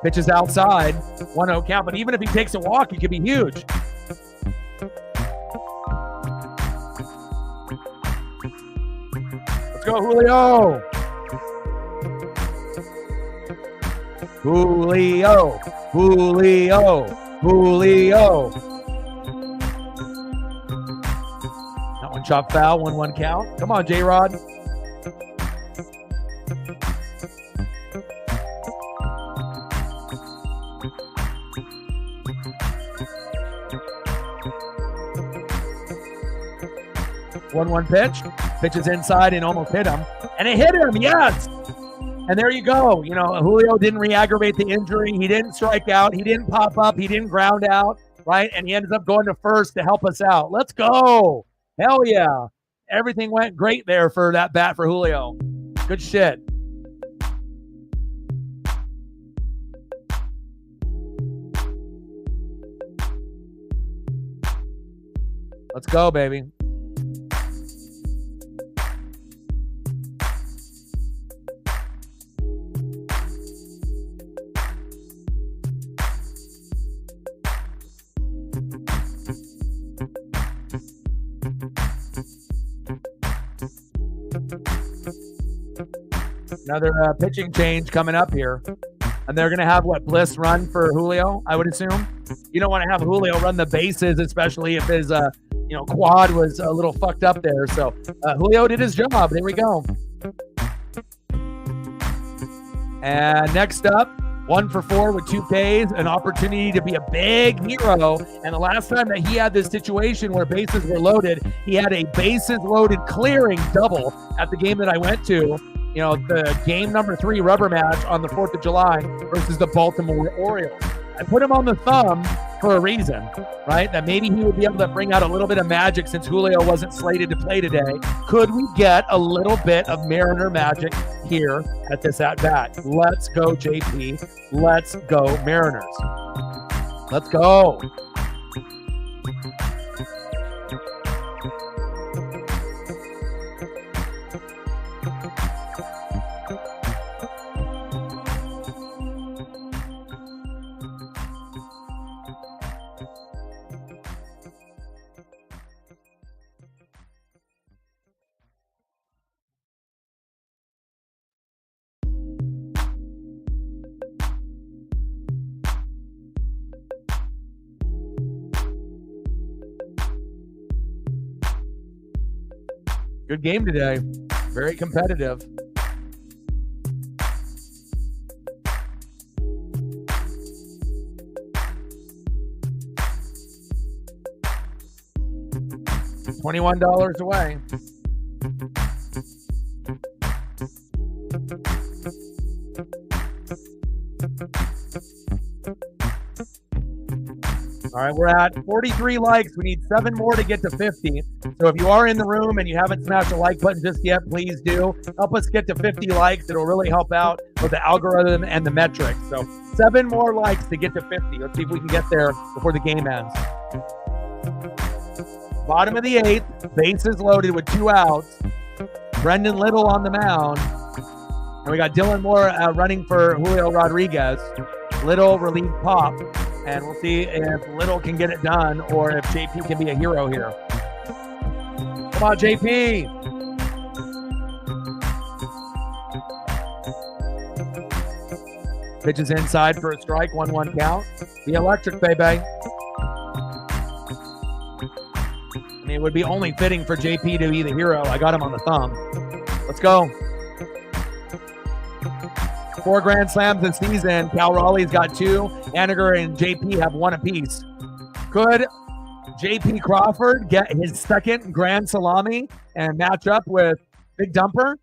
pitch is outside, 1-0 count, but even if he takes a walk, he could be huge. Let's go, Julio. Julio. That one chop foul, 1-1 count. Come on, J-Rod. One pitch. Pitch is inside and almost hit him. And it hit him, yes! And there you go. Julio didn't re-aggravate the injury. He didn't strike out. He didn't pop up. He didn't ground out, right? And he ends up going to first to help us out. Let's go. Hell yeah. Everything went great there for that bat for Julio. Good shit. Let's go, baby. Another pitching change coming up here. And they're going to have, Bliss run for Julio, I would assume. You don't want to have Julio run the bases, especially if his, quad was a little fucked up there. So Julio did his job. There we go. And next up, 1 for 4 with 2 Ks, an opportunity to be a big hero. And the last time that he had this situation where bases were loaded, he had a bases loaded clearing double at the game that I went to. The game number 3 rubber match on the 4th of July versus the Baltimore Orioles. I put him on the thumb for a reason, right? That maybe he would be able to bring out a little bit of magic since Julio wasn't slated to play today. Could we get a little bit of Mariner magic here at this at-bat? Let's go, JP. Let's go, Mariners. Let's go. Good game today. Very competitive. $21 away. All All right, we're at 43 likes. We need 7 more to get to 50. So if you are in the room and you haven't smashed the like button just yet, please do. Help us get to 50 likes. It'll really help out with the algorithm and the metrics. So 7 more likes to get to 50. Let's see if we can get there before the game ends. Bottom of the 8th, bases loaded with 2 outs. Brendan Little on the mound. And we got Dylan Moore running for Julio Rodriguez. Little relief pop. And we'll see if Little can get it done or if JP can be a hero here. Come on, JP. Pitches inside for a strike, 1-1 count. The electric, baby. I mean, it would be only fitting for JP to be the hero. I got him on the thumb. Let's go. 4 grand slams this season. Cal Raleigh's got 2. Aniger and JP have 1 apiece. Could JP Crawford get his second grand salami and match up with Big Dumper?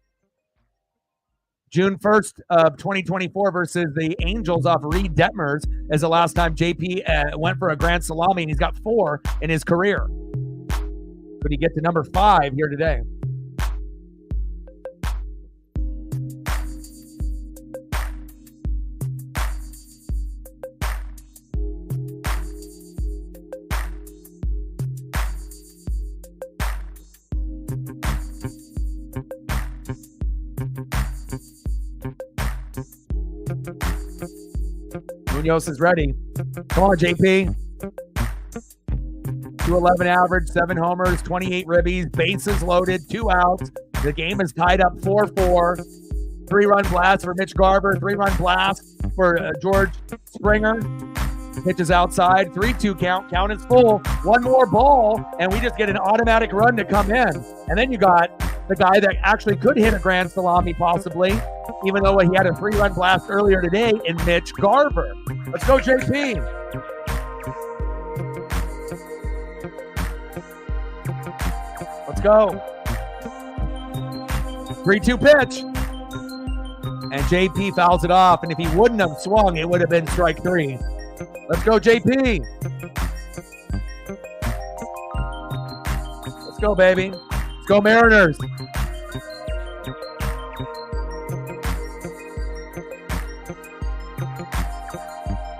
June 1st of 2024 versus the Angels off Reed Detmers is the last time JP went for a grand salami, and he's got 4 in his career. Could he get to number 5 here today? Munoz is ready. Come on, JP. 211 average, 7 homers, 28 ribbies, bases loaded, 2 outs. The game is tied up 4-4. 3-run blast for Mitch Garver, 3-run blast for George Springer. Pitches outside, 3-2 count. Count is full. 1 more ball, and we just get an automatic run to come in. And then you got the guy that actually could hit a grand salami possibly, even though he had a 3-run blast earlier today in Mitch Garver. Let's go, JP. Let's go. 3-2 pitch. And JP fouls it off, and if he wouldn't have swung, it would have been strike 3. Let's go, JP. Let's go, baby. Let's go, Mariners.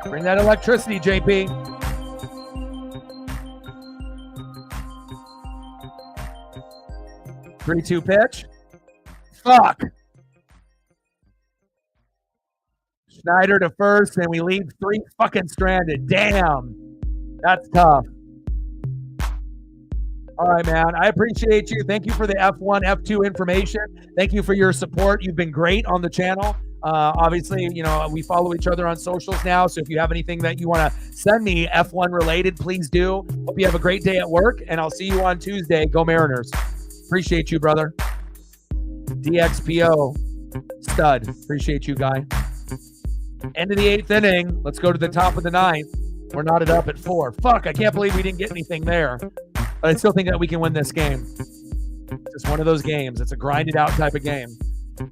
Bring that electricity, JP. Three-two pitch. Fuck. Schneider to first, and we leave 3 fucking stranded. Damn. That's tough. All right, man. I appreciate you. Thank you for the F1, F2 information. Thank you for your support. You've been great on the channel. Obviously, you know, we follow each other on socials now, so if you have anything that you want to send me F1 related, please do. Hope you have a great day at work, and I'll see you on Tuesday. Go Mariners. Appreciate you, brother. DXPO. Stud. Appreciate you, guy. End of the 8th inning. Let's go to the top of the 9th. We're knotted up at 4. Fuck, I can't believe we didn't get anything there. But I still think that we can win this game. It's just one of those games. It's a grinded out type of game.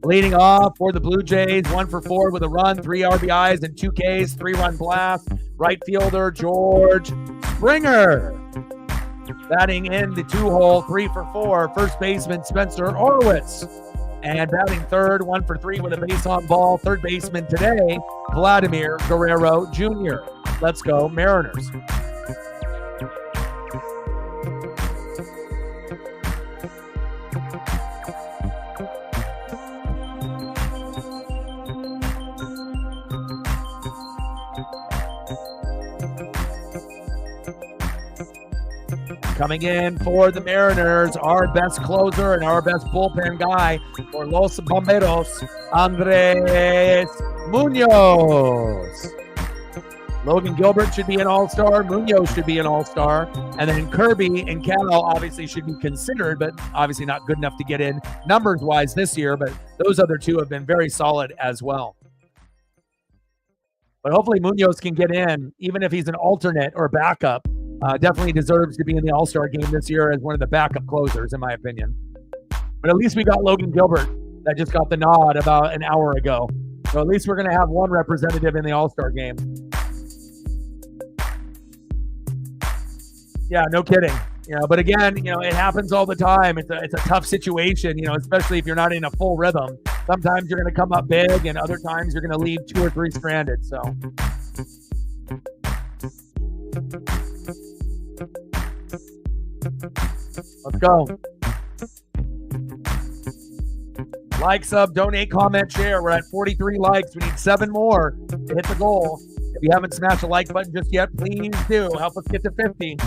Leading off for the Blue Jays, 1 for 4 with a run, 3 RBIs and 2 Ks, 3-run blast. Right fielder George Springer. Batting in the 2-hole, 3 for 4. First baseman Spencer Orwitz. And batting third, 1 for 3 with a base on ball. Third baseman today, Vladimir Guerrero Jr. Let's go Mariners. Coming in for the Mariners, our best closer and our best bullpen guy for Los Bomberos, Andres Munoz. Logan Gilbert should be an all-star. Munoz should be an all-star. And then Kirby and Cal obviously should be considered, but obviously not good enough to get in numbers-wise this year. But those other 2 have been very solid as well. But hopefully Munoz can get in, even if he's an alternate or backup. Definitely deserves to be in the All-Star game this year as one of the backup closers, in my opinion. But at least we got Logan Gilbert that just got the nod about an hour ago. So at least we're going to have one representative in the All-Star game. Yeah, no kidding. But again, it happens all the time. It's a tough situation, especially if you're not in a full rhythm. Sometimes you're going to come up big, and other times you're going to leave 2 or 3 stranded. So, let's go. Like, sub, donate, comment, share. We're at 43 likes. We need 7 more to hit the goal. If you haven't smashed the like button just yet, please do. Help us get to 50.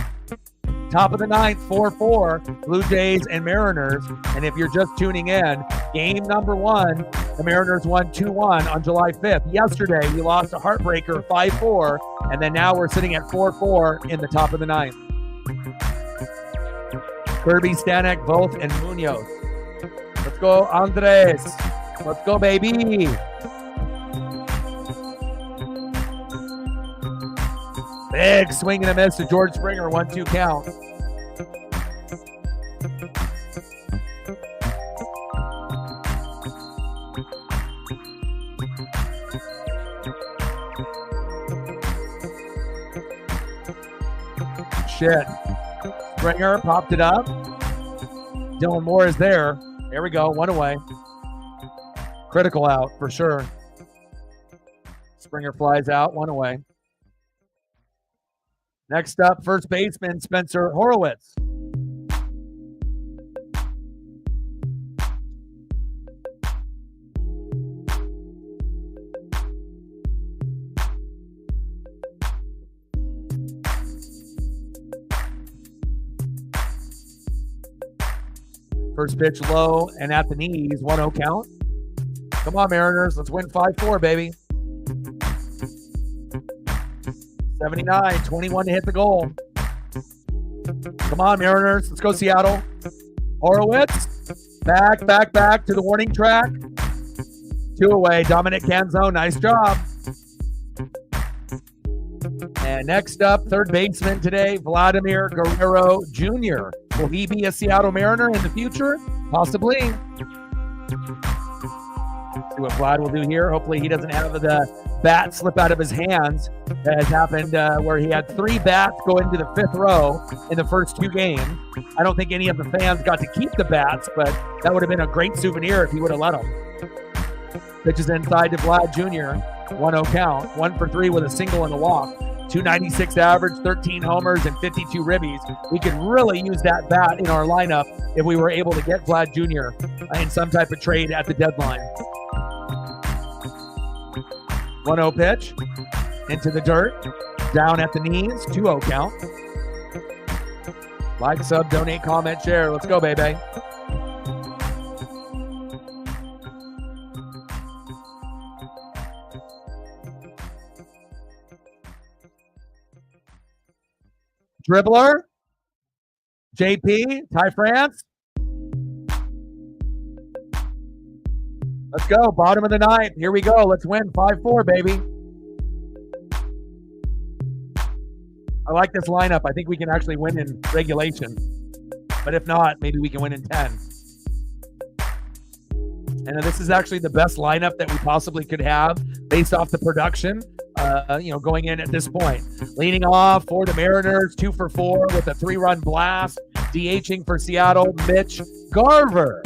Top of the 9th, 4-4, Blue Jays and Mariners. And if you're just tuning in, game number 1, the Mariners won 2-1 on July 5th. Yesterday, we lost a heartbreaker 5-4, and then now we're sitting at 4-4 in the top of the 9th. Kirby, Stanek, Voth, and Munoz. Let's go, Andres. Let's go, baby. Big swing and a miss to George Springer, 1-2 count. Shit. Springer popped it up. Dylan Moore is there. There we go, 1 away. Critical out for sure. Springer flies out, 1 away. Next up, first baseman Spencer Horowitz. First pitch low and at the knees, 1-0 count. Come on, Mariners, let's win 5-4, baby. 79, 21 to hit the goal. Come on, Mariners. Let's go, Seattle. Horowitz. Back to the warning track. 2 away. Dominic Canzone. Nice job. And next up, third baseman today, Vladimir Guerrero Jr. Will he be a Seattle Mariner in the future? Possibly. See what Vlad will do here. Hopefully he doesn't have the bat slip out of his hands. That has happened where he had 3 bats go into the 5th row in the first 2 games. I don't think any of the fans got to keep the bats, but that would have been a great souvenir if he would have let them. Pitches inside to Vlad Jr. 1-0 count. 1 for 3 with a single and a walk. 296 average, 13 homers, and 52 ribbies. We could really use that bat in our lineup if we were able to get Vlad Jr. In some type of trade at the deadline. 1-0 pitch into the dirt, down at the knees, 2-0 count. Like, sub, donate, comment, share. Let's go, baby. Dribbler, JP, Ty France. Let's go. Bottom of the 9th. Here we go. Let's win 5-4, baby. I like this lineup. I think we can actually win in regulation. But if not, maybe we can win in 10. And this is actually the best lineup that we possibly could have based off the production, going in at this point. Leading off for the Mariners, 2 for 4 with a 3-run blast. DHing for Seattle, Mitch Garver.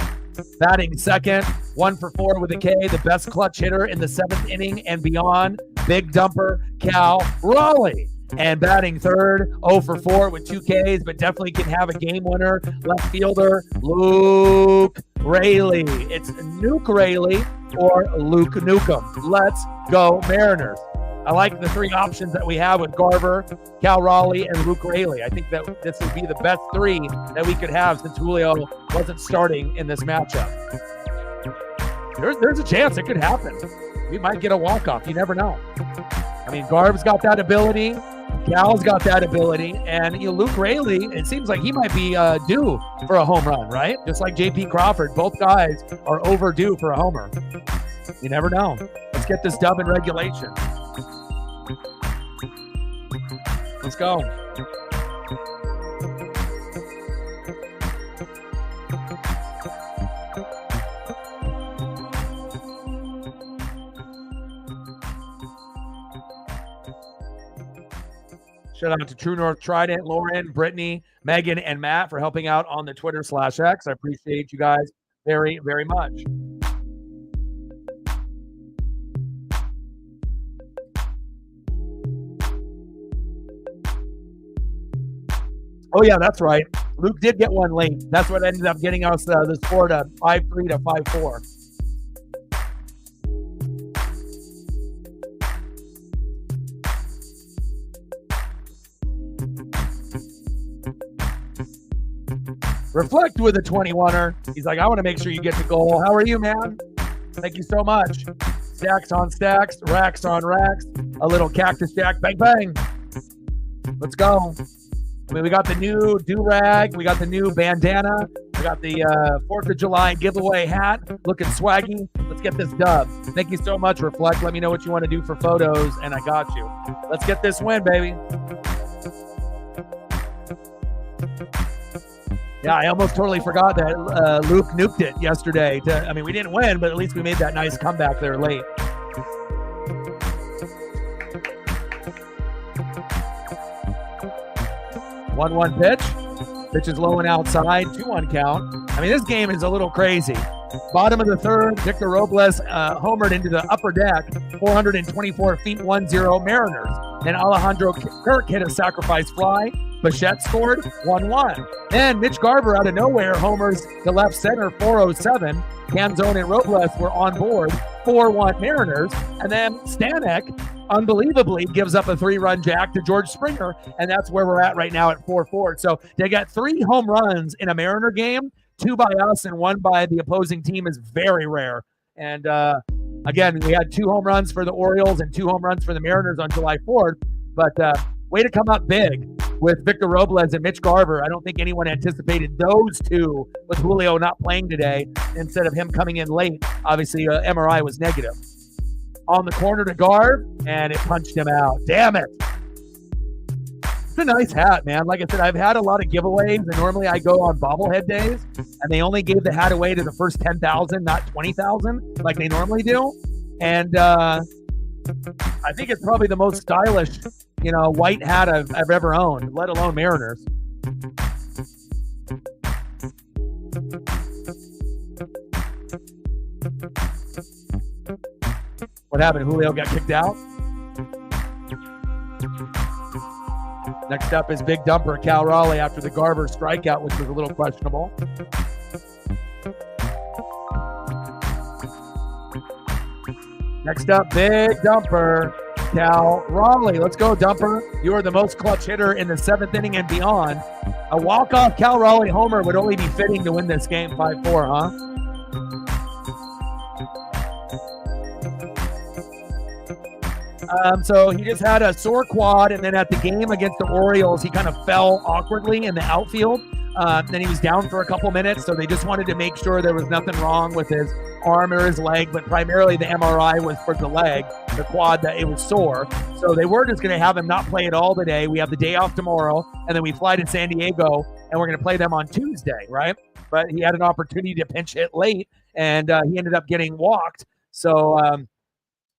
Batting second, 1 for 4 with a K, the best clutch hitter in the 7th inning and beyond, big dumper, Cal Raleigh. And batting third, 0 for 4 with 2 Ks, but definitely can have a game winner, left fielder, Luke Raley. It's Nuke Raley or Luke Nukem. Let's go, Mariners. I like the 3 options that we have with Garver, Cal Raleigh, and Luke Raley. I think that this would be the best 3 that we could have since Julio wasn't starting in this matchup. There's a chance it could happen. We might get a walk-off. You never know. I mean, Garv's got that ability. Cal's got that ability. And Luke Raley, it seems like he might be due for a home run, right? Just like J.P. Crawford. Both guys are overdue for a homer. You never know. Let's get this dub in regulation. Let's go. Shout out to True North Trident, Lauren, Brittany, Megan, and Matt for helping out on the Twitter/X. I appreciate you guys very, very much. Oh, yeah, that's right. Luke did get one late. That's what ended up getting us the score to 5-3 to 5-4. Reflect with a 21er. He's like, I want to make sure you get the goal. How are you, man? Thank you so much. Stacks on stacks, racks on racks. A little cactus jack. Bang, bang. Let's go. I mean, we got the new do-rag. We got the new bandana. We got the 4th of July giveaway hat. Looking swaggy. Let's get this dub. Thank you so much, Reflect. Let me know what you want to do for photos, and I got you. Let's get this win, baby. Yeah, I almost totally forgot that Luke nuked it yesterday. I mean, we didn't win, but at least we made that nice comeback there late. 1-1 pitch. Pitch is low and outside. 2-1 count. I mean, this game is a little crazy. Bottom of the third, Victor Robles homered into the upper deck. 424 feet, 1-0 Mariners. Then Alejandro Kirk hit a sacrifice fly. Bichette scored 1-1. Then Mitch Garver out of nowhere homers to left center 407. Canzone and Robles were on board 4-1 Mariners. And then Stanek unbelievably gives up a 3-run jack to George Springer. And that's where we're at right now at 4-4. So they got 3 home runs in a Mariner game. 2 by us and 1 by the opposing team is very rare. And again, we had 2 home runs for the Orioles and 2 home runs for the Mariners on July 4th. But way to come up big with Victor Robles and Mitch Garver. I don't think anyone anticipated those two with Julio not playing today instead of him coming in late. Obviously, MRI was negative. On the corner to Garv, and it punched him out. Damn it. It's a nice hat, man. Like I said, I've had a lot of giveaways, and normally I go on bobblehead days, and they only gave the hat away to the first 10,000, not 20,000 like they normally do. And I think it's probably the most stylish, white hat I've ever owned, let alone Mariners. What happened? Julio got kicked out? Next up is Big Dumper, Cal Raleigh, after the Garver strikeout, which was a little questionable. Next up, Big Dumper, Cal Raleigh. Let's go, Dumper. You are the most clutch hitter in the 7th inning and beyond. A walk-off Cal Raleigh homer would only be fitting to win this game 5-4, huh? So he just had a sore quad, and then at the game against the Orioles, he kind of fell awkwardly in the outfield. Then he was down for a couple minutes, so they just wanted to make sure there was nothing wrong with his arm or his leg, but primarily the MRI was for the leg, the quad, that it was sore. So they were just going to have him not play at all today. We have the day off tomorrow, and then we fly to San Diego, and we're going to play them on Tuesday, right? But he had an opportunity to pinch hit late, and he ended up getting walked. So,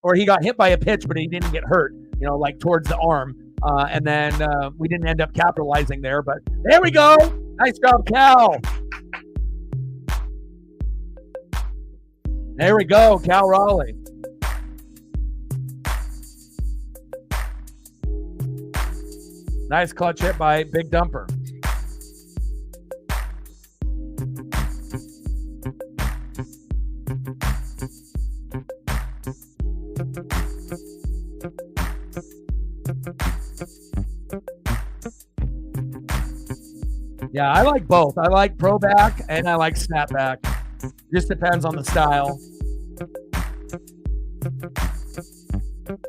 or he got hit by a pitch, but he didn't get hurt, like towards the arm. And then we didn't end up capitalizing there, but there we go. Nice job, Cal. There we go, Cal Raleigh. Nice clutch hit by Big Dumper. Yeah, I like both. I like pro back and I like snapback. Just depends on the style.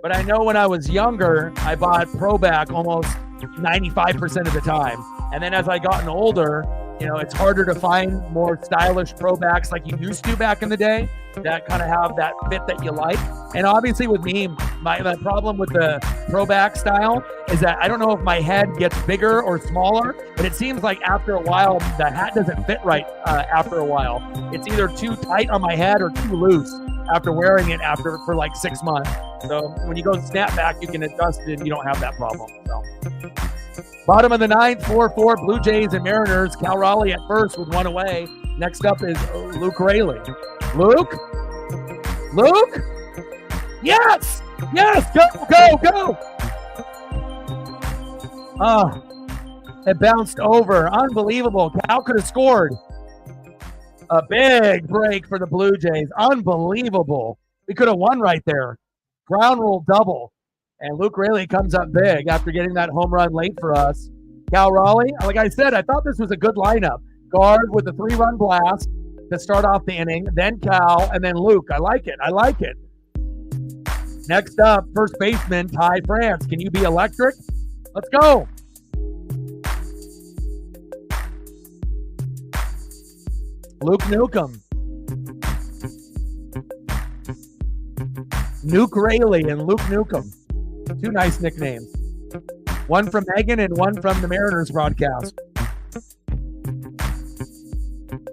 But I know when I was younger, I bought pro back almost 95% of the time. And then as I gotten older, it's harder to find more stylish pro backs like you used to back in the day that kind of have that fit that you like. And obviously with me, my problem with the pro back style is that I don't know if my head gets bigger or smaller, but it seems like after a while, the hat doesn't fit right after a while. It's either too tight on my head or too loose after wearing it for like 6 months. So when you go snapback, you can adjust it and you don't have that problem. So. Bottom of the ninth, 4-4, Blue Jays and Mariners. Cal Raleigh at first with one away. Next up is Luke Raley. Luke? Yes! Yes! Go! It bounced over. Unbelievable. Cal could have scored. A big break for the Blue Jays. Unbelievable. We could have won right there. Ground rule double. And Luke Raley comes up big after getting that home run late for us. Cal Raleigh, like I said, I thought this was a good lineup. Guard with a 3-run blast to start off the inning, then Cal, and then Luke. I like it. Next up, first baseman, Ty France. Can you be electric? Let's go. Luke Newcomb. Nuke Raley and Luke Newcomb. Two nice nicknames. One from Megan and one from the Mariners broadcast.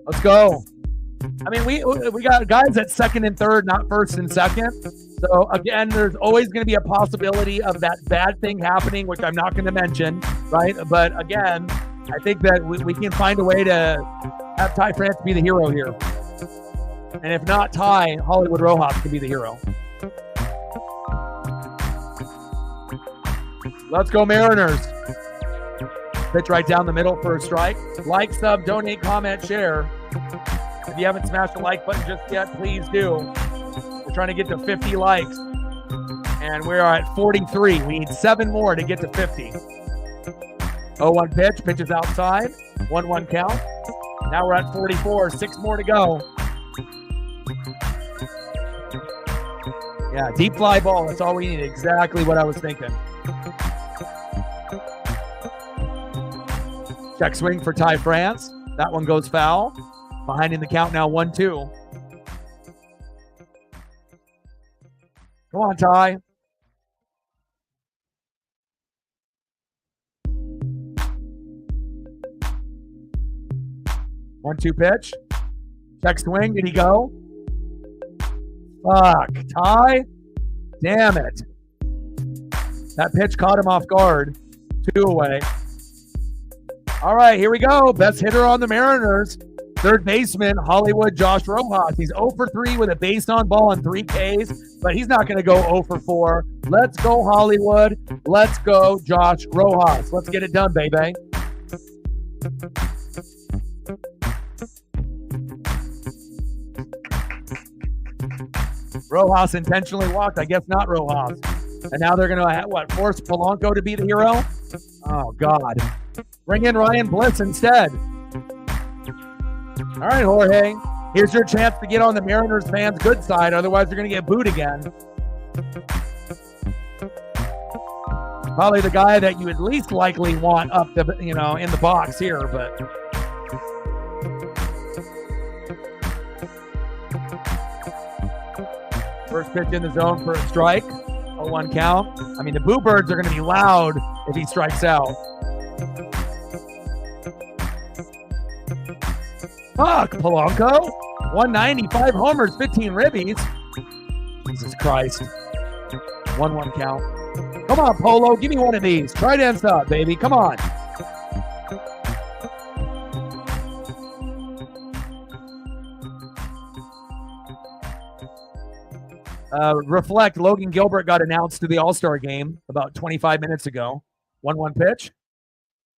Let's go. I mean, we got guys at second and third, not first and second. So, again, there's always going to be a possibility of that bad thing happening, which I'm not going to mention, right? But, again, I think that we can find a way to have Ty France be the hero here. And if not Ty, Hollywood Rojas can be the hero. Let's go Mariners. Pitch right down the middle for a strike. Like, sub, donate, comment, share. If you haven't smashed the like button just yet, please do. We're trying to get to 50 likes. And we're at 43. We need 7 more to get to 50. 0-1 pitch. Pitch is outside. 1-1 count. Now we're at 44. 6 more to go. Yeah, deep fly ball. That's all we need. Exactly what I was thinking. Check swing for Ty France. That one goes foul. Behind in the count now, 1-2. Come on, Ty. One-two pitch. Check swing. Did he go? Fuck. Ty? Damn it. That pitch caught him off guard. 2 away. All right, here we go. Best hitter on the Mariners. Third baseman, Hollywood Josh Rojas. He's 0 for 3 with a base on ball and 3 Ks, but he's not going to go 0 for 4. Let's go, Hollywood. Let's go, Josh Rojas. Let's get it done, baby. Rojas intentionally walked. I guess not Rojas. And now they're going to, force Polanco to be the hero? Oh, God. Bring in Ryan Bliss instead. All right, Jorge. Here's your chance to get on the Mariners fans' good side. Otherwise, you're going to get booed again. Probably the guy that you would least likely want up the, in the box here, but. First pitch in the zone for a strike. 0-1 count. I mean, the Boo Birds are going to be loud if he strikes out. Fuck, Polanco. 195 homers, 15 ribbies. Jesus Christ. 1-1 count. Come on, Polo. Give me one of these. Try dance up, baby. Come on. Reflect, Logan Gilbert got announced to the All-Star game about 25 minutes ago. 1-1 pitch.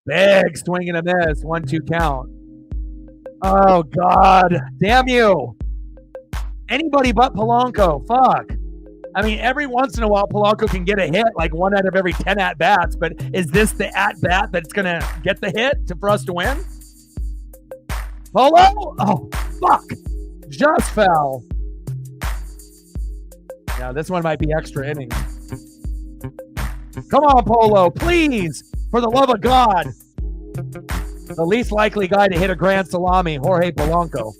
Big swing and a miss. 1-2 count. Oh, God. Damn you. Anybody but Polanco. Fuck. I mean, every once in a while, Polanco can get a hit, like 1 out of every 10 at-bats, but is this the at-bat that's going to get the hit for us to win? Polo? Oh, fuck. Just fell. Now, this one might be extra innings. Come on, Polo, please. For the love of God. The least likely guy to hit a grand salami, Jorge Polanco.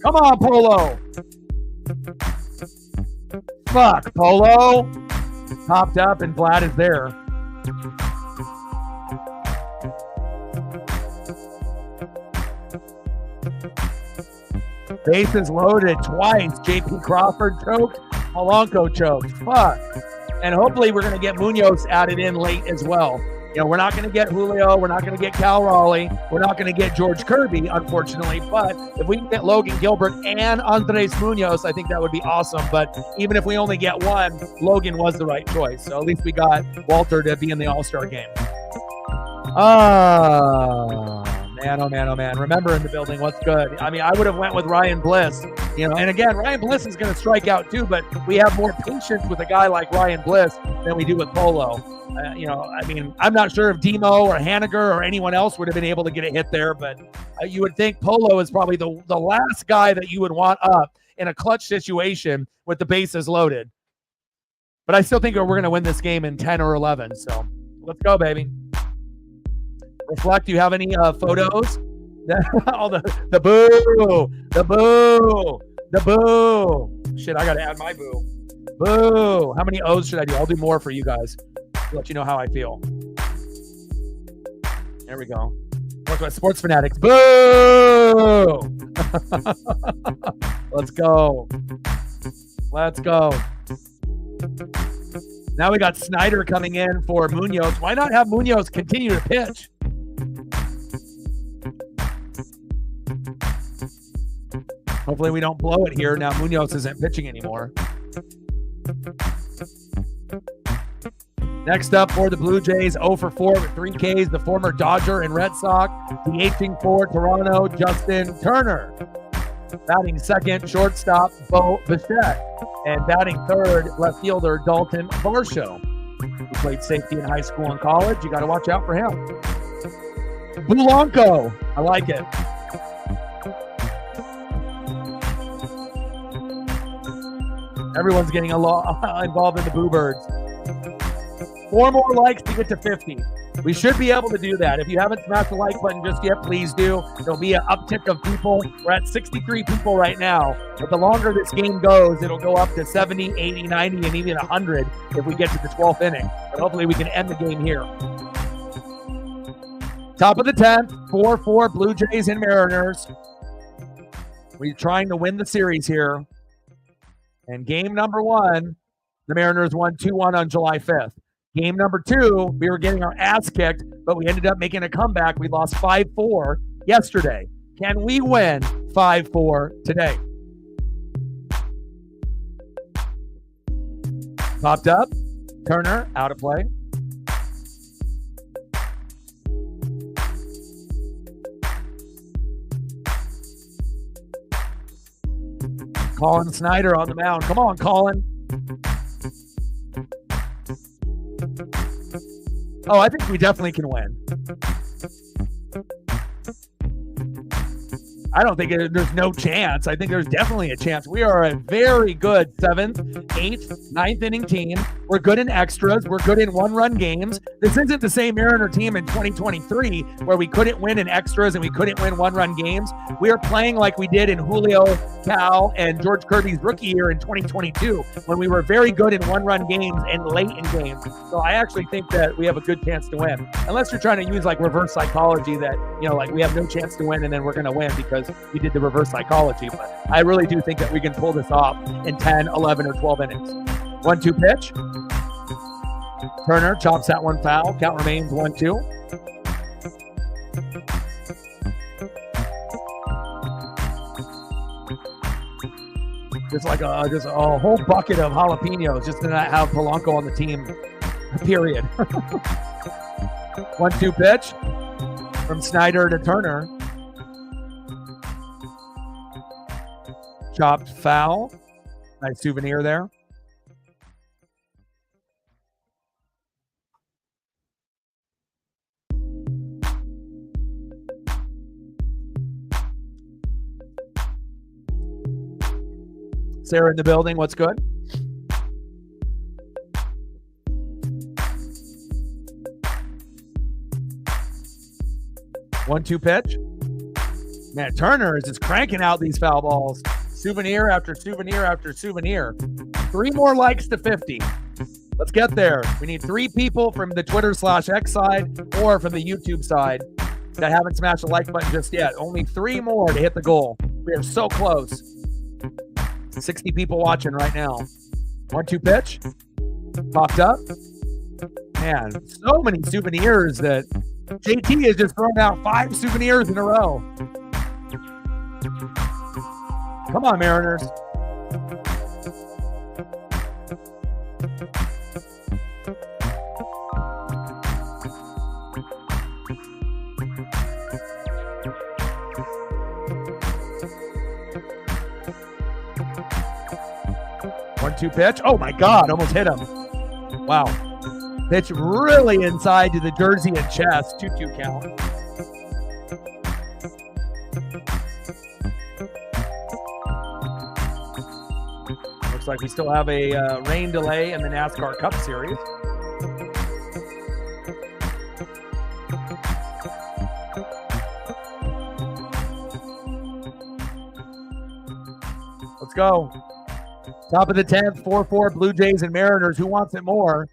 Come on, Polo. Fuck, Polo. Popped up and Vlad is there. Bases loaded twice. JP Crawford choked. Polanco choked. Fuck. And hopefully we're going to get Munoz added in late as well. You know, we're not going to get Julio. We're not going to get Cal Raleigh. We're not going to get George Kirby, unfortunately. But if we can get Logan Gilbert and Andres Munoz, I think that would be awesome. But even if we only get one, Logan was the right choice. So at least we got Walter to be in the All-Star game. Oh, man, oh, man, oh, man. Remember in the building, what's good? I mean, I would have went with Ryan Bliss. You know, and again, Ryan Bliss is going to strike out too, but we have more patience with a guy like Ryan Bliss than we do with Polo. You know, I mean, I'm not sure if Demo or Haniger or anyone else would have been able to get a hit there, but you would think Polo is probably the last guy that you would want up in a clutch situation with the bases loaded. But I still think we're going to win this game in 10 or 11, so let's go, baby. Reflect, do you have any photos? Oh, the boo, the boo, the boo. Shit, I got to add my boo. Boo. How many O's should I do? I'll do more for you guys. Let you know how I feel. There we go. Sports Fanatics. Boo! Let's go. Let's go. Now we got Snyder coming in for Munoz. Why not have Munoz continue to pitch? Hopefully we don't blow it here. Now Munoz isn't pitching anymore. Next up for the Blue Jays, 0 for 4 with 3 Ks, the former Dodger and Red Sox. DHing for Toronto, Justin Turner. Batting second, shortstop, Bo Bichette. And batting third, left fielder, Dalton Varsho. He played safety in high school and college. You got to watch out for him. Polanco. I like it. Everyone's getting involved in the Boo Birds. 4 more likes to get to 50. We should be able to do that. If you haven't smashed the like button just yet, please do. There'll be an uptick of people. We're at 63 people right now. But the longer this game goes, it'll go up to 70, 80, 90, and even 100 if we get to the 12th inning. But hopefully we can end the game here. Top of the 10th, 4-4 Blue Jays and Mariners. We're trying to win the series here. And game number 1, the Mariners won 2-1 on July 5th. Game number 2, we were getting our ass kicked, but we ended up making a comeback. We lost 5-4 yesterday. Can we win 5-4 today? Popped up. Turner, out of play. Colin Snyder on the mound. Come on, Colin. Oh, I think we definitely can win. I don't think there's no chance. I think there's definitely a chance. We are a very good 7th, 8th, 9th inning team. We're good in extras. We're good in one-run games. This isn't the same Mariner team in 2023 where we couldn't win in extras and we couldn't win one-run games. We are playing like we did in Julio, Cal, and George Kirby's rookie year in 2022 when we were very good in one-run games and late in games. So I actually think that we have a good chance to win. Unless you're trying to use like reverse psychology that, you know, like we have no chance to win and then we're going to win because we did the reverse psychology. But I really do think that we can pull this off in 10, 11, or 12 innings. 1-2 pitch. Turner chops that one foul. Count remains 1-2. Just like a whole bucket of jalapenos just to not have Polanco on the team, period. 1-2 pitch from Snyder to Turner. Chopped foul. Nice souvenir there. Sarah in the building. What's good? One-two pitch. Man, Turner is just cranking out these foul balls. Souvenir after souvenir after souvenir. 3 more likes to 50. Let's get there. We need 3 people from the Twitter/X side or from the YouTube side that haven't smashed the like button just yet. Only 3 more to hit the goal. We are so close. 60 people watching right now. 1-2 pitch. Popped up. Man, so many souvenirs that JT has just thrown out 5 souvenirs in a row. Come on, Mariners. One-two pitch. Oh my God, almost hit him. Wow. Pitch really inside to the jersey and chest. 2-2 count. Looks like we still have a rain delay in the NASCAR Cup Series. Let's go. Top of the 10th, 4-4 Blue Jays and Mariners. Who wants it more?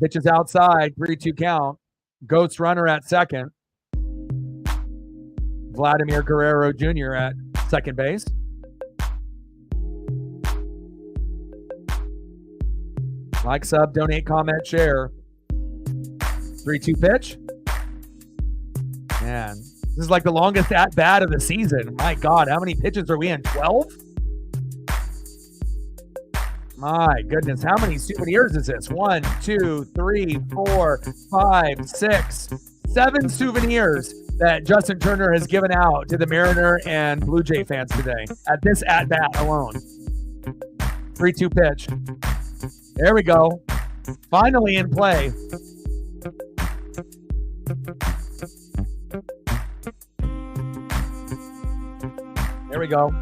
Pitches outside, 3-2 count. Ghost runner at second. Vladimir Guerrero Jr. at second base. Like, sub, donate, comment, share. 3-2 pitch. Man, this is like the longest at bat of the season. My God, how many pitches are we in? 12? My goodness, how many souvenirs is this? 1, 2, 3, 4, 5, 6, 7 souvenirs that Justin Turner has given out to the Mariner and Blue Jay fans today at this at-bat alone. 3-2 pitch. There we go. Finally in play. There we go.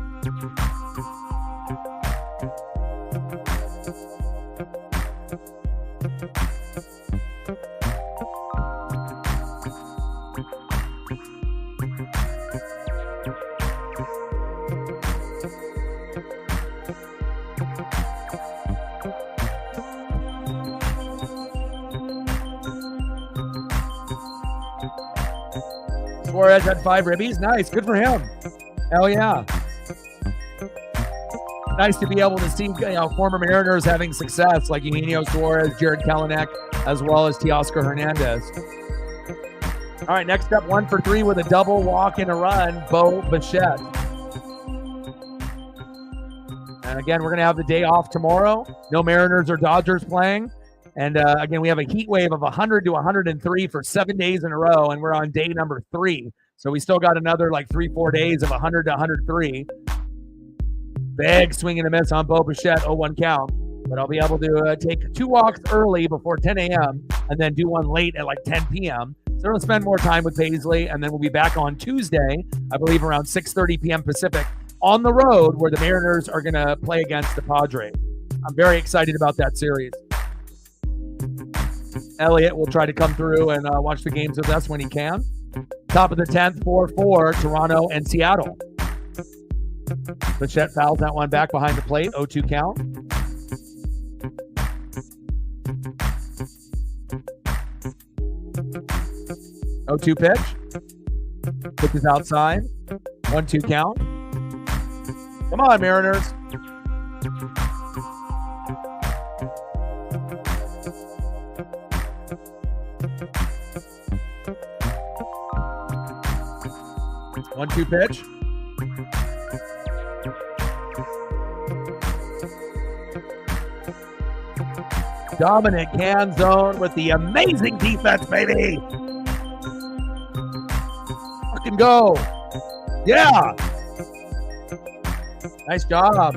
Suarez had 5 ribbies. Nice. Good for him. Hell yeah. Nice to be able to see former Mariners having success like Eugenio Suarez, Jared Kelenic, as well as Teoscar Hernandez. All right, next up, 1 for 3 with a double, walk, and a run, Bo Bichette. And again, we're going to have the day off tomorrow. No Mariners or Dodgers playing. And again, we have a heat wave of 100 to 103 for 7 days in a row, and we're on day number 3. So we still got another like 3-4 days of 100 to 103. Big swing and a miss on Bo Bichette, 0-1 count. But I'll be able to take 2 walks early before 10 a.m. and then do 1 late at like 10 p.m. So we'll spend more time with Paisley, and then we'll be back on Tuesday, I believe around 6:30 p.m. Pacific, on the road where the Mariners are going to play against the Padres. I'm very excited about that series. Elliot will try to come through and watch the games with us when he can. Top of the 10th, 4-4, Toronto and Seattle. Bichette fouls that one back behind the plate, 0-2 count. Oh-2 pitch. Pitch is outside. 1-2 count. Come on, Mariners. One-two pitch. Dominant can zone with the amazing defense, baby. Fucking go. Yeah. Nice job.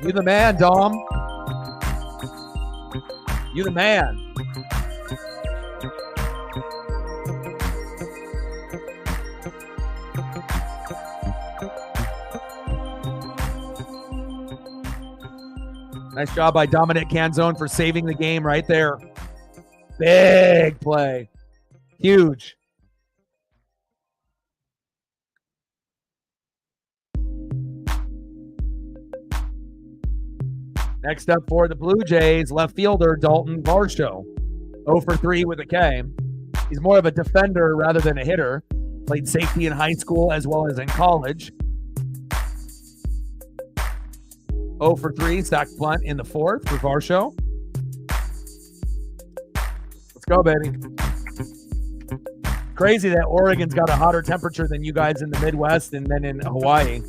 You the man, Dom. You the man. Nice job by Dominic Canzone for saving the game right there. Big play. Huge. Next up for the Blue Jays, left fielder Dalton Varsho. 0 for 3 with a K. He's more of a defender rather than a hitter. Played safety in high school as well as in college. 0 for 3, sack punt in the 4th for Varsho. Let's go, baby. Crazy that Oregon's got a hotter temperature than you guys in the Midwest and then in Hawaii.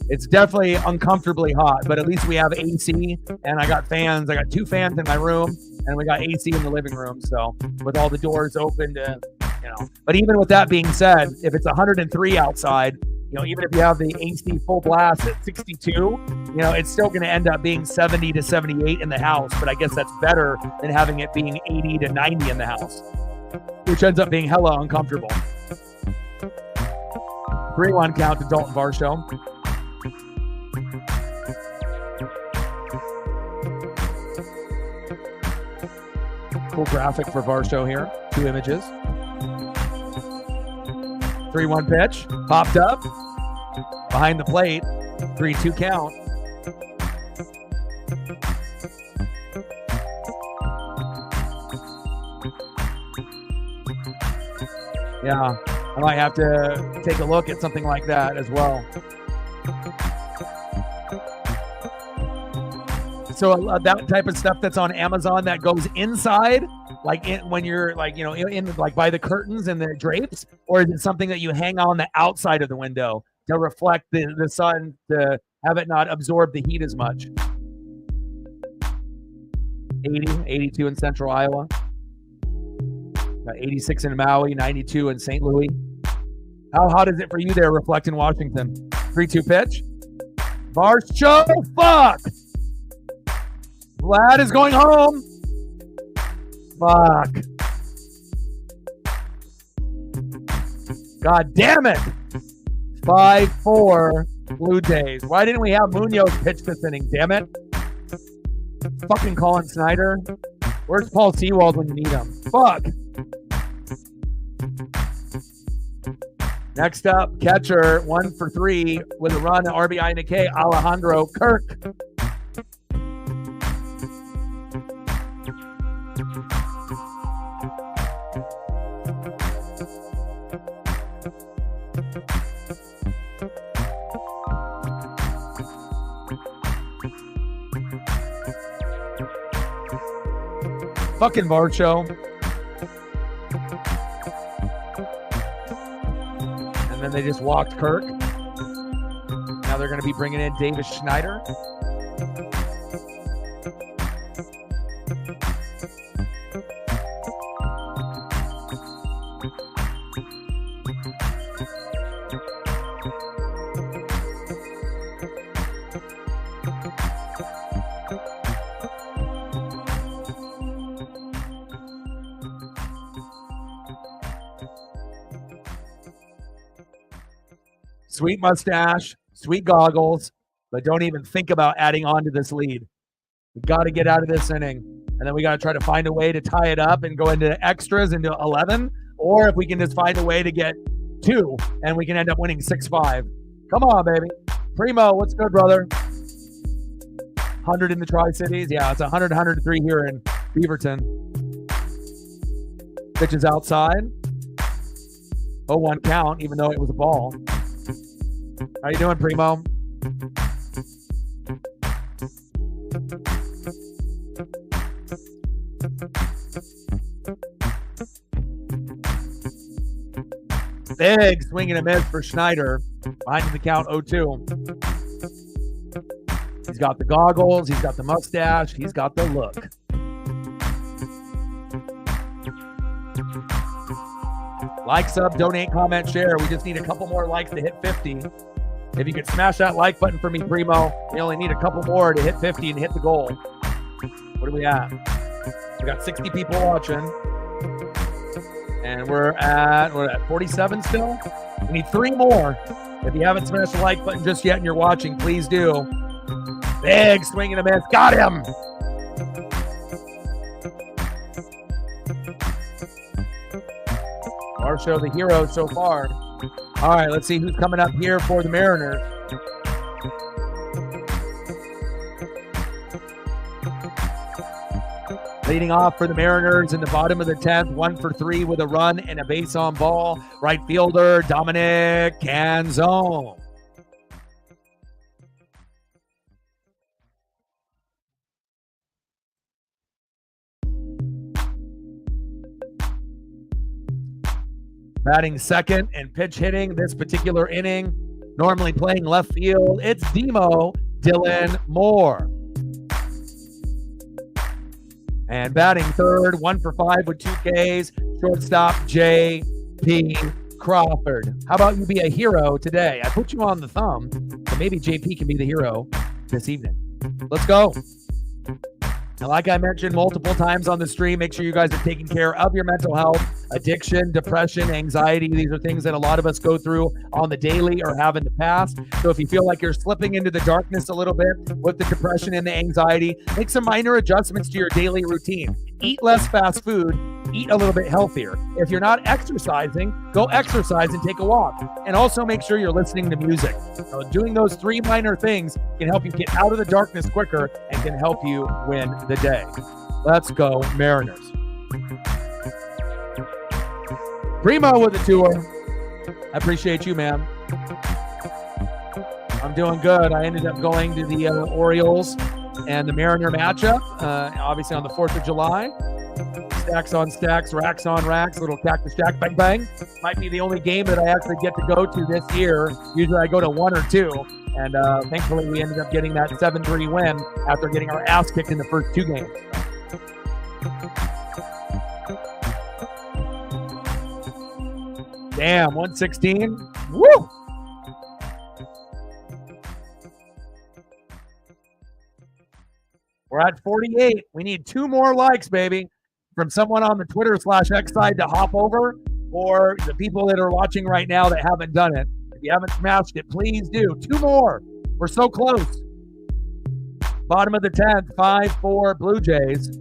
It's definitely uncomfortably hot, but at least we have AC, and I got fans. I got 2 fans in my room, and we got AC in the living room. So with all the doors open to, But even with that being said, if it's 103 outside, even if you have the AC full blast at 62, it's still going to end up being 70 to 78 in the house. But I guess that's better than having it being 80 to 90 in the house, which ends up being hella uncomfortable. 3-1 count to Dalton Varsho. Cool graphic for Varsho here. 2 images. 3-1 pitch. Popped up. Behind the plate. 3-2 count. Yeah, I might have to take a look at something like that as well. So that type of stuff that's on Amazon that goes inside, when you're in by the curtains and the drapes, or is it something that you hang on the outside of the window to reflect the sun to have it not absorb the heat as much? 82 in Central Iowa. 86 in Maui, 92 in St. Louis. How hot is it for you there, Reflect in Washington? 3-2 pitch. Varsho, fuck! Vlad is going home. Fuck. God damn it. 5-4 Blue Jays. Why didn't we have Munoz pitch this inning, damn it? Fucking Colin Snyder. Where's Paul Sewald when you need him? Fuck. Next up, catcher, 1 for 3 with a run, RBI and a K, Alejandro Kirk. Fucking Varsho. And then they just walked Kirk. Now they're going to be bringing in Davis Schneider. Sweet mustache, sweet goggles, but don't even think about adding on to this lead. We've got to get out of this inning, and then we got to try to find a way to tie it up and go into extras into 11, or if we can just find a way to get 2, and we can end up winning 6-5. Come on, baby. Primo, what's good, brother? 100 in the Tri-Cities. Yeah, it's 100, 103 here in Beaverton. Pitch is outside. 0-1 count, even though it was a ball. How you doing, Primo? Big swing and a miss for Schneider. Behind the count, 0-2. He's got the goggles. He's got the mustache. He's got the look. Like, sub, donate, comment, share. We just need a couple more likes to hit 50. If you could smash that like button for me, Primo, we only need a couple more to hit 50 and hit the goal. What are we at? We got 60 people watching. And we're at 47 still. We need 3 more. If you haven't smashed the like button just yet and you're watching, please do. Big swing and a miss. Got him. Varsho, the hero so far. All right, let's see who's coming up here for the Mariners. Leading off for the Mariners in the bottom of the 10th, 1 for 3 with a run and a base on ball. Right fielder Dominic Canzone. Batting second and pitch hitting this particular inning, normally playing left field, it's Demo Dylan Moore. And batting third, 1 for 5 with 2 Ks, shortstop J.P. Crawford. How about you be a hero today? I put you on the thumb, but maybe JP can be the hero this evening. Let's go. And like I mentioned multiple times on the stream, make sure you guys are taking care of your mental health, addiction, depression, anxiety. These are things that a lot of us go through on the daily or have in the past. So if you feel like you're slipping into the darkness a little bit with the depression and the anxiety, make some minor adjustments to your daily routine. Eat less fast food, eat a little bit healthier. If you're not exercising, go exercise and take a walk. And also make sure you're listening to music. So doing those 3 minor things can help you get out of the darkness quicker and can help you win the day. Let's go, Mariners. Primo with the tour. I appreciate you, man. I'm doing good. I ended up going to the Orioles and the Mariner matchup, obviously on the 4th of July. Stacks on stacks, racks on racks, little cactus jack bang bang. Might be the only game that I actually get to go to this year. Usually I go to 1 or 2. And thankfully we ended up getting that 7-3 win after getting our ass kicked in the first 2 games. Damn, 116. Woo! We're at 48. We need 2 more likes, baby, from someone on the Twitter/X side to hop over, or the people that are watching right now that haven't done it. If you haven't smashed it, please do. 2 more. We're so close. Bottom of the 10th, 5-4 Blue Jays.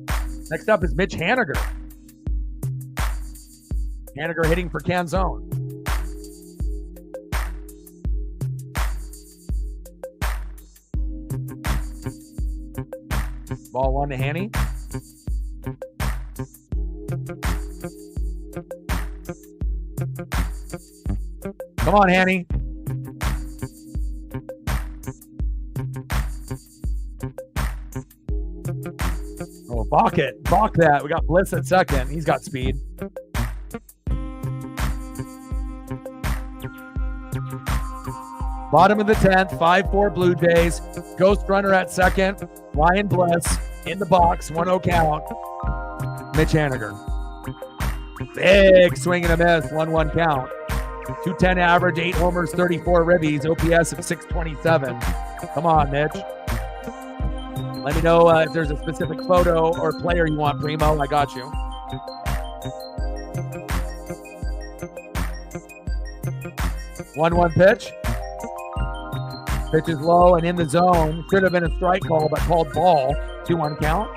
Next up is Mitch Haniger. Haniger hitting for Canzone. Ball 1 to Hanny. Come on, Hanny. Oh, balk it. Balk that. We got Bliss at second. He's got speed. Bottom of the 10th, 5-4 Blue Jays. Ghost runner at second. Ryan Bliss in the box, 1-0 count. Mitch Haniger. Big swing and a miss, 1-1 count. 210 average, 8 homers, 34 ribbies, OPS of 627. Come on, Mitch. Let me know if there's a specific photo or player you want, Primo. I got you. One pitch. Pitch is low and in the zone. Should have been a strike call, but called ball. 2-1 count.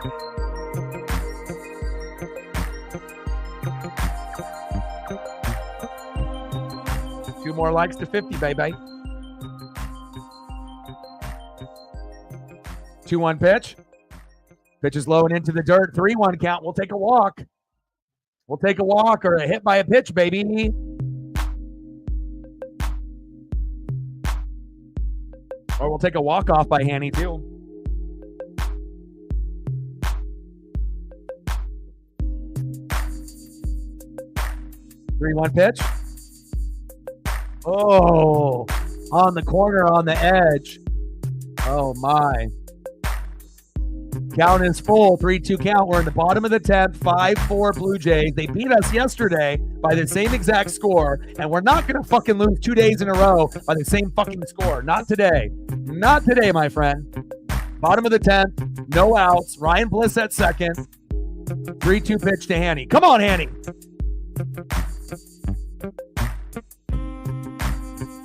Two more likes to 50, baby. 2-1 pitch. Pitch is low and into the dirt. 3-1 count. We'll take a walk. We'll take a walk or a hit by a pitch, baby. Or we'll take a walk-off by Hanny, too. Three-one pitch. Oh, on the corner, on the edge. Oh, my. Count is full. 3-2 count. We're in the bottom of the 10th. 5-4 Blue Jays. They beat us yesterday by the same exact score, and we're not going to fucking lose 2 days in a row by the same fucking score. Not today. Not today, my friend. Bottom of the 10th. No outs. Ryan Bliss at second. 3-2 pitch to Hanny. Come on, Hanny.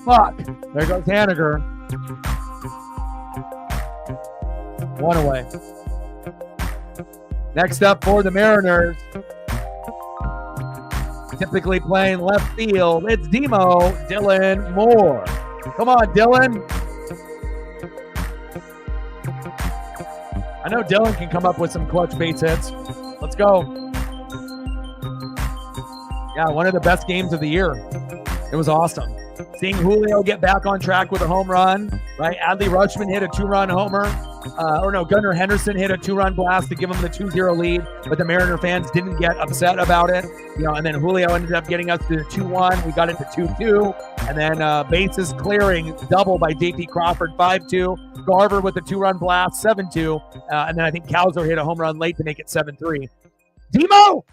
Fuck. There goes Haniger. 1 away. Next up for the Mariners. Typically playing left field, it's Demo Dylan Moore. Come on, Dylan. I know Dylan can come up with some clutch base hits. Let's go. Yeah, one of the best games of the year. It was awesome. Seeing Julio get back on track with a home run, right? Adley Rutschman hit a 2-run homer. Gunnar Henderson hit a 2-run blast to give him the 2-0 lead, but the Mariner fans didn't get upset about it. And then Julio ended up getting us to the 2-1. We got it to 2-2, and then bases clearing double by JP Crawford, 5-2. Garver with a 2-run blast, 7-2, and then I think Cowser hit a home run late to make it 7-3. Demo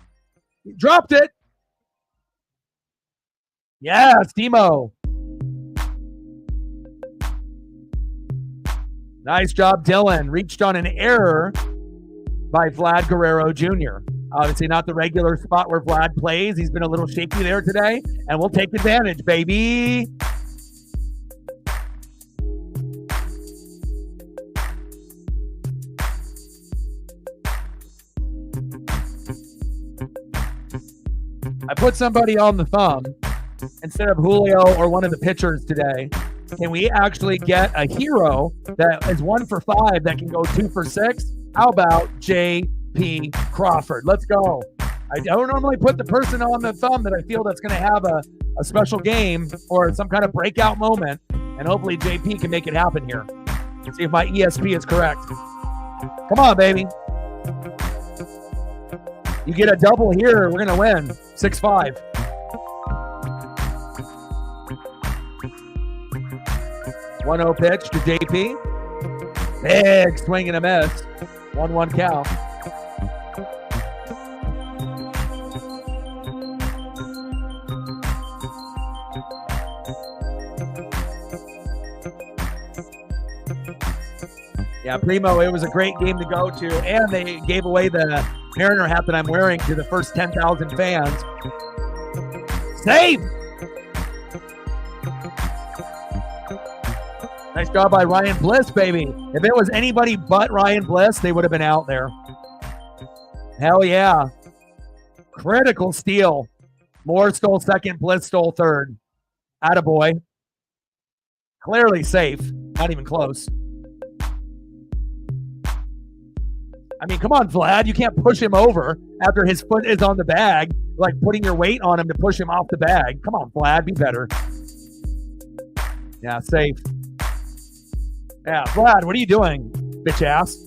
dropped it. Yes, Demo. Nice job, Dylan. Reached on an error by Vlad Guerrero Jr. Obviously not the regular spot where Vlad plays. He's been a little shaky there today, and we'll take advantage, baby. I put somebody on the thumb instead of Julio or one of the pitchers today. Can we actually get a hero that is 1 for 5 that can go 2 for 6? How about J.P. Crawford? Let's go. I don't normally put the person on the thumb that I feel that's going to have a special game or some kind of breakout moment, and hopefully J.P. can make it happen here. Let's see if my ESP is correct. Come on, baby. You get a double here, we're going to win. 6-5. One-0 pitch to JP. Big swing and a miss. 1-1 count. Yeah, Primo, it was a great game to go to, and they gave away the Mariner hat that I'm wearing to the first 10,000 fans. Save! Nice job by Ryan Bliss, baby. If it was anybody but Ryan Bliss, they would have been out there. Hell yeah. Critical steal. Moore stole second, Bliss stole third. Attaboy. Clearly safe. Not even close. I mean, come on, Vlad. You can't push him over after his foot is on the bag, like putting your weight on him to push him off the bag. Come on, Vlad. Be better. Yeah, safe. Yeah, Vlad, what are you doing, bitch ass?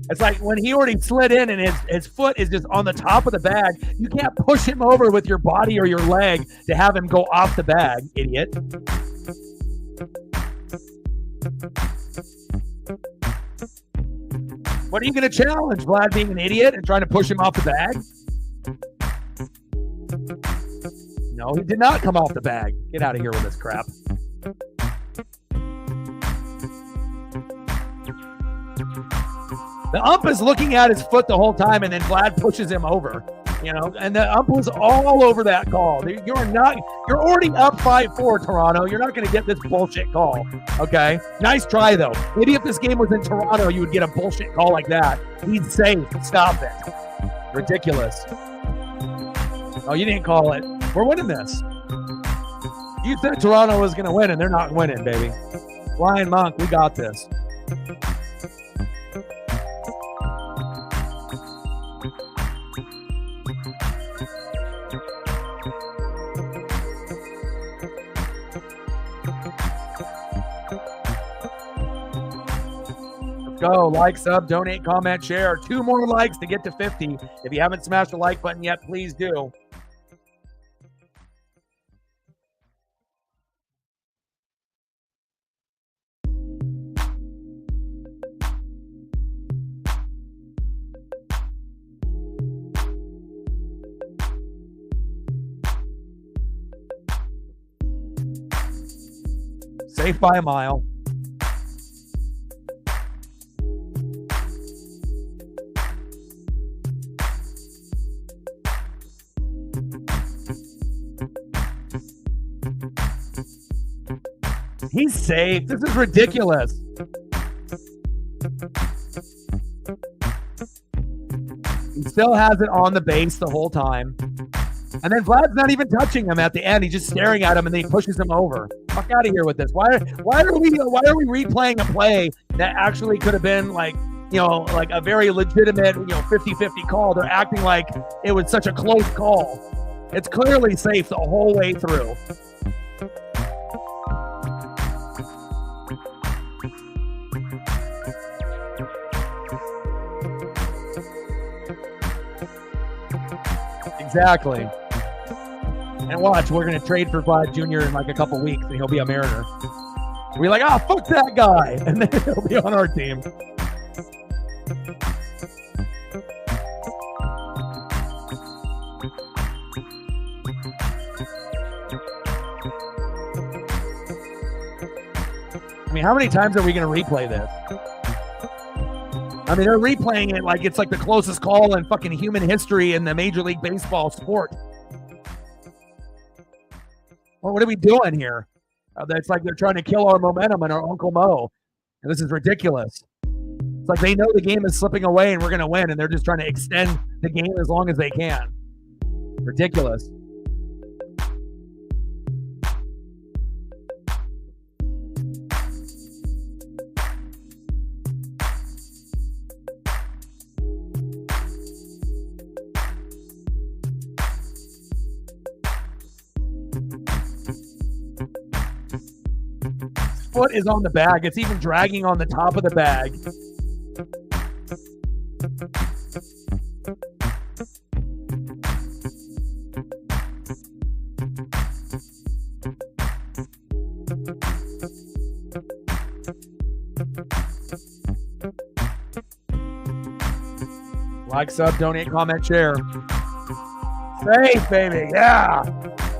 It's like when he already slid in and his foot is just on the top of the bag, you can't push him over with your body or your leg to have him go off the bag, idiot. What are you going to challenge, Vlad being an idiot and trying to push him off the bag? No, he did not come off the bag. Get out of here with this crap. The ump is looking at his foot the whole time, and then Vlad pushes him over, and the ump was all over that call. You're already up 5-4, Toronto. You're not going to get this bullshit call, okay? Nice try, though. Maybe if this game was in Toronto, you would get a bullshit call like that. He's safe. Stop it. Ridiculous. Oh, you didn't call it. We're winning this. You said Toronto was going to win, and they're not winning, baby. Ryan Monk, we got this. Go, like, sub, donate, comment, share. 2 more likes to get to 50. If you haven't smashed the like button yet, please do. Safe by a mile. He's safe. This is ridiculous. He still has it on the base the whole time. And then Vlad's not even touching him at the end. He's just staring at him, and then he pushes him over. Fuck out of here with this. Why are we replaying a play that actually could have been like like a very legitimate, 50-50 call. They're acting like it was such a close call. It's clearly safe the whole way through. Exactly. And watch, we're going to trade for Vlad Jr. in like a couple weeks, and he'll be a Mariner. We're like, fuck that guy. And then he'll be on our team. I mean, how many times are we going to replay this? I mean, they're replaying it like it's like the closest call in fucking human history in the Major League Baseball sport. Well, what are we doing here? It's like they're trying to kill our momentum and our Uncle Mo. And this is ridiculous. It's like they know the game is slipping away and we're going to win, and they're just trying to extend the game as long as they can. Ridiculous. Foot is on the bag. It's even dragging on the top of the bag. Like, sub, donate, comment, share. Safe, baby. Yeah.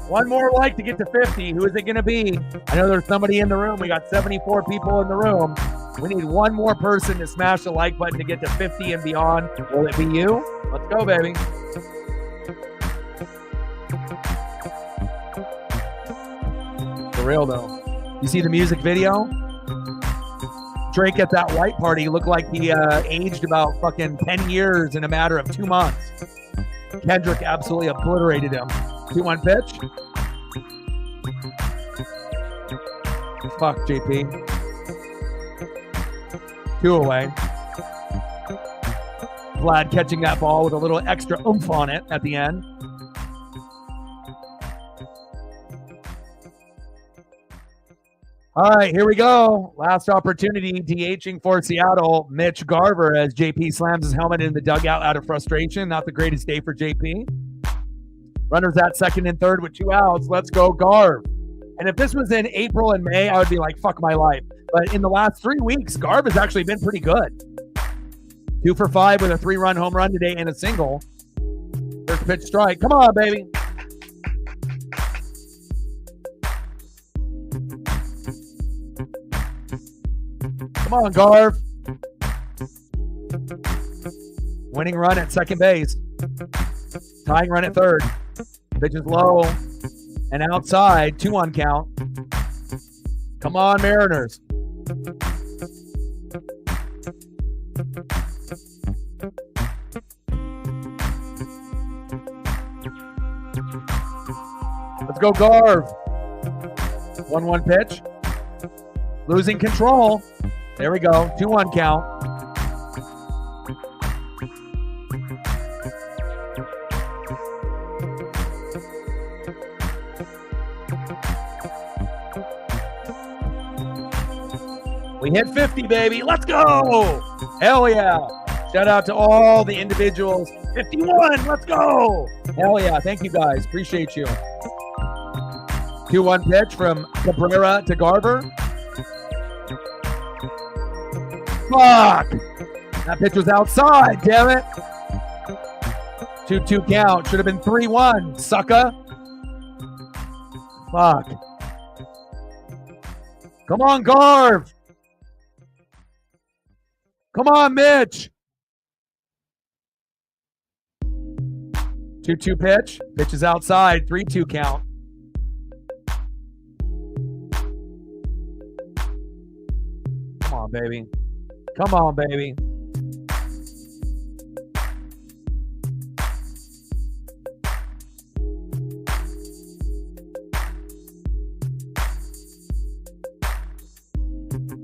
One more like to get to 50. Who is it going to be? I know there's somebody in the room. We got 74 people in the room. We need one more person to smash the like button to get to 50 and beyond. Will it be you? Let's go, baby. For real, though. You see the music video? Drake at that white party looked like he aged about fucking 10 years in a matter of 2 months. Kendrick absolutely obliterated him. 2-1 pitch. Fuck, JP. 2 away. Vlad catching that ball with a little extra oomph on it at the end. All right, here we go. Last opportunity, DHing for Seattle. Mitch Garver as JP slams his helmet in the dugout out of frustration. Not the greatest day for JP. Runners at second and third with 2 outs. Let's go, Garv. And if this was in April and May, I would be like, fuck my life. But in the last 3 weeks, Garv has actually been pretty good. 2 for 5 with a 3-run home run today and a single. First pitch strike. Come on, baby. Come on, Garv. Winning run at second base. Tying run at third. Pitch is low and outside. 2-1 count. Come on, Mariners. Let's go, Garv. 1-1 pitch. Losing control. There we go. 2-1 count. We hit 50, baby. Let's go. Hell yeah. Shout out to all the individuals. 51. Let's go. Hell yeah. Thank you, guys. Appreciate you. 2-1 pitch from Cabrera to Garver. Fuck. That pitch was outside. Damn it. 2-2 count. Should have been 3-1. Sucker. Fuck. Come on, Garv. Come on, Mitch. 2-2 pitch. Pitch is outside. 3-2 count. Come on, baby. Come on, baby.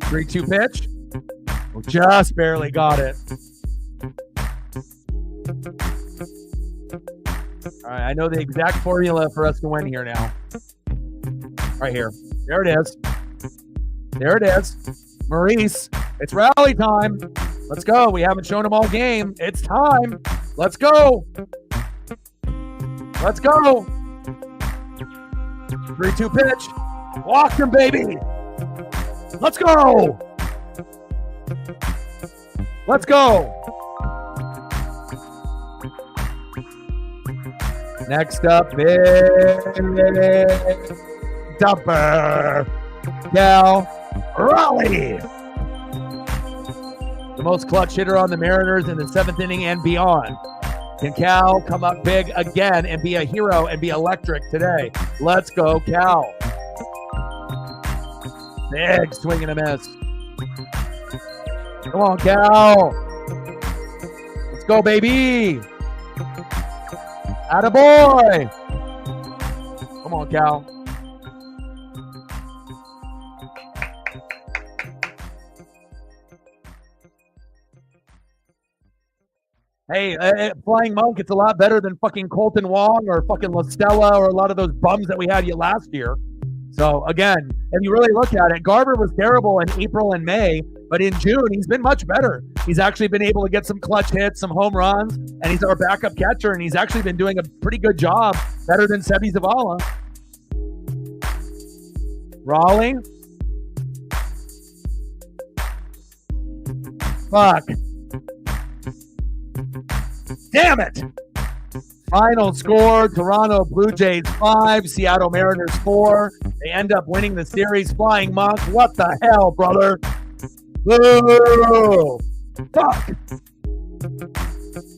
Three-two pitch. Just barely got it. All right, I know the exact formula for us to win here now. Right here. There it is. There it is. Maurice, it's rally time. Let's go. We haven't shown them all game. It's time. Let's go. Let's go. 3-2 pitch. Walk him, baby. Let's go. Let's go. Next up, big dumper. Cal Raleigh. The most clutch hitter on the Mariners in the 7th inning and beyond. Can Cal come up big again and be a hero and be electric today? Let's go, Cal. Big swing and a miss. Come on, Cal. Let's go, baby. Attaboy. Come on, Cal. Hey, Flying Monk, it's a lot better than fucking Colton Wong or fucking La Stella or a lot of those bums that we had last year. So, again, if you really look at it, Garver was terrible in April and May, but in June, he's been much better. He's actually been able to get some clutch hits, some home runs, and he's our backup catcher, and he's actually been doing a pretty good job, better than Sebi Zavala. Raleigh. Fuck. Damn it! Final score, Toronto Blue Jays 5, Seattle Mariners 4. They end up winning the series. Flying Monk, what the hell, brother? Boo! Fuck!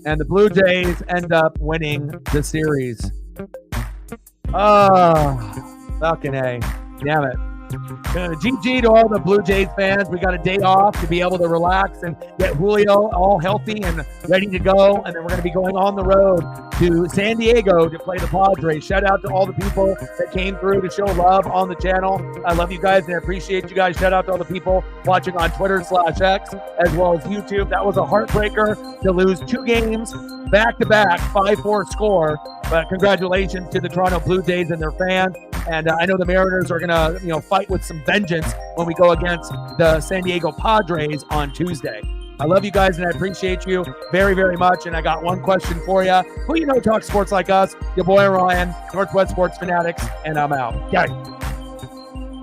And the Blue Jays end up winning the series. Fucking A. Damn it. GG to all the Blue Jays fans. We got a day off to be able to relax and get Julio all healthy and ready to go. And then we're going to be going on the road to San Diego to play the Padres. Shout out to all the people that came through to show love on the channel. I love you guys and I appreciate you guys. Shout out to all the people watching on Twitter/X as well as YouTube. That was a heartbreaker to lose 2 games back-to-back, 5-4 score. But congratulations to the Toronto Blue Jays and their fans. And I know the Mariners are going to, fight with some vengeance when we go against the San Diego Padres on Tuesday. I love you guys and I appreciate you very, very much. And I got one question for you. Who talks sports like us? Your boy Ryan, Northwest Sports Fanatics, and I'm out. Okay.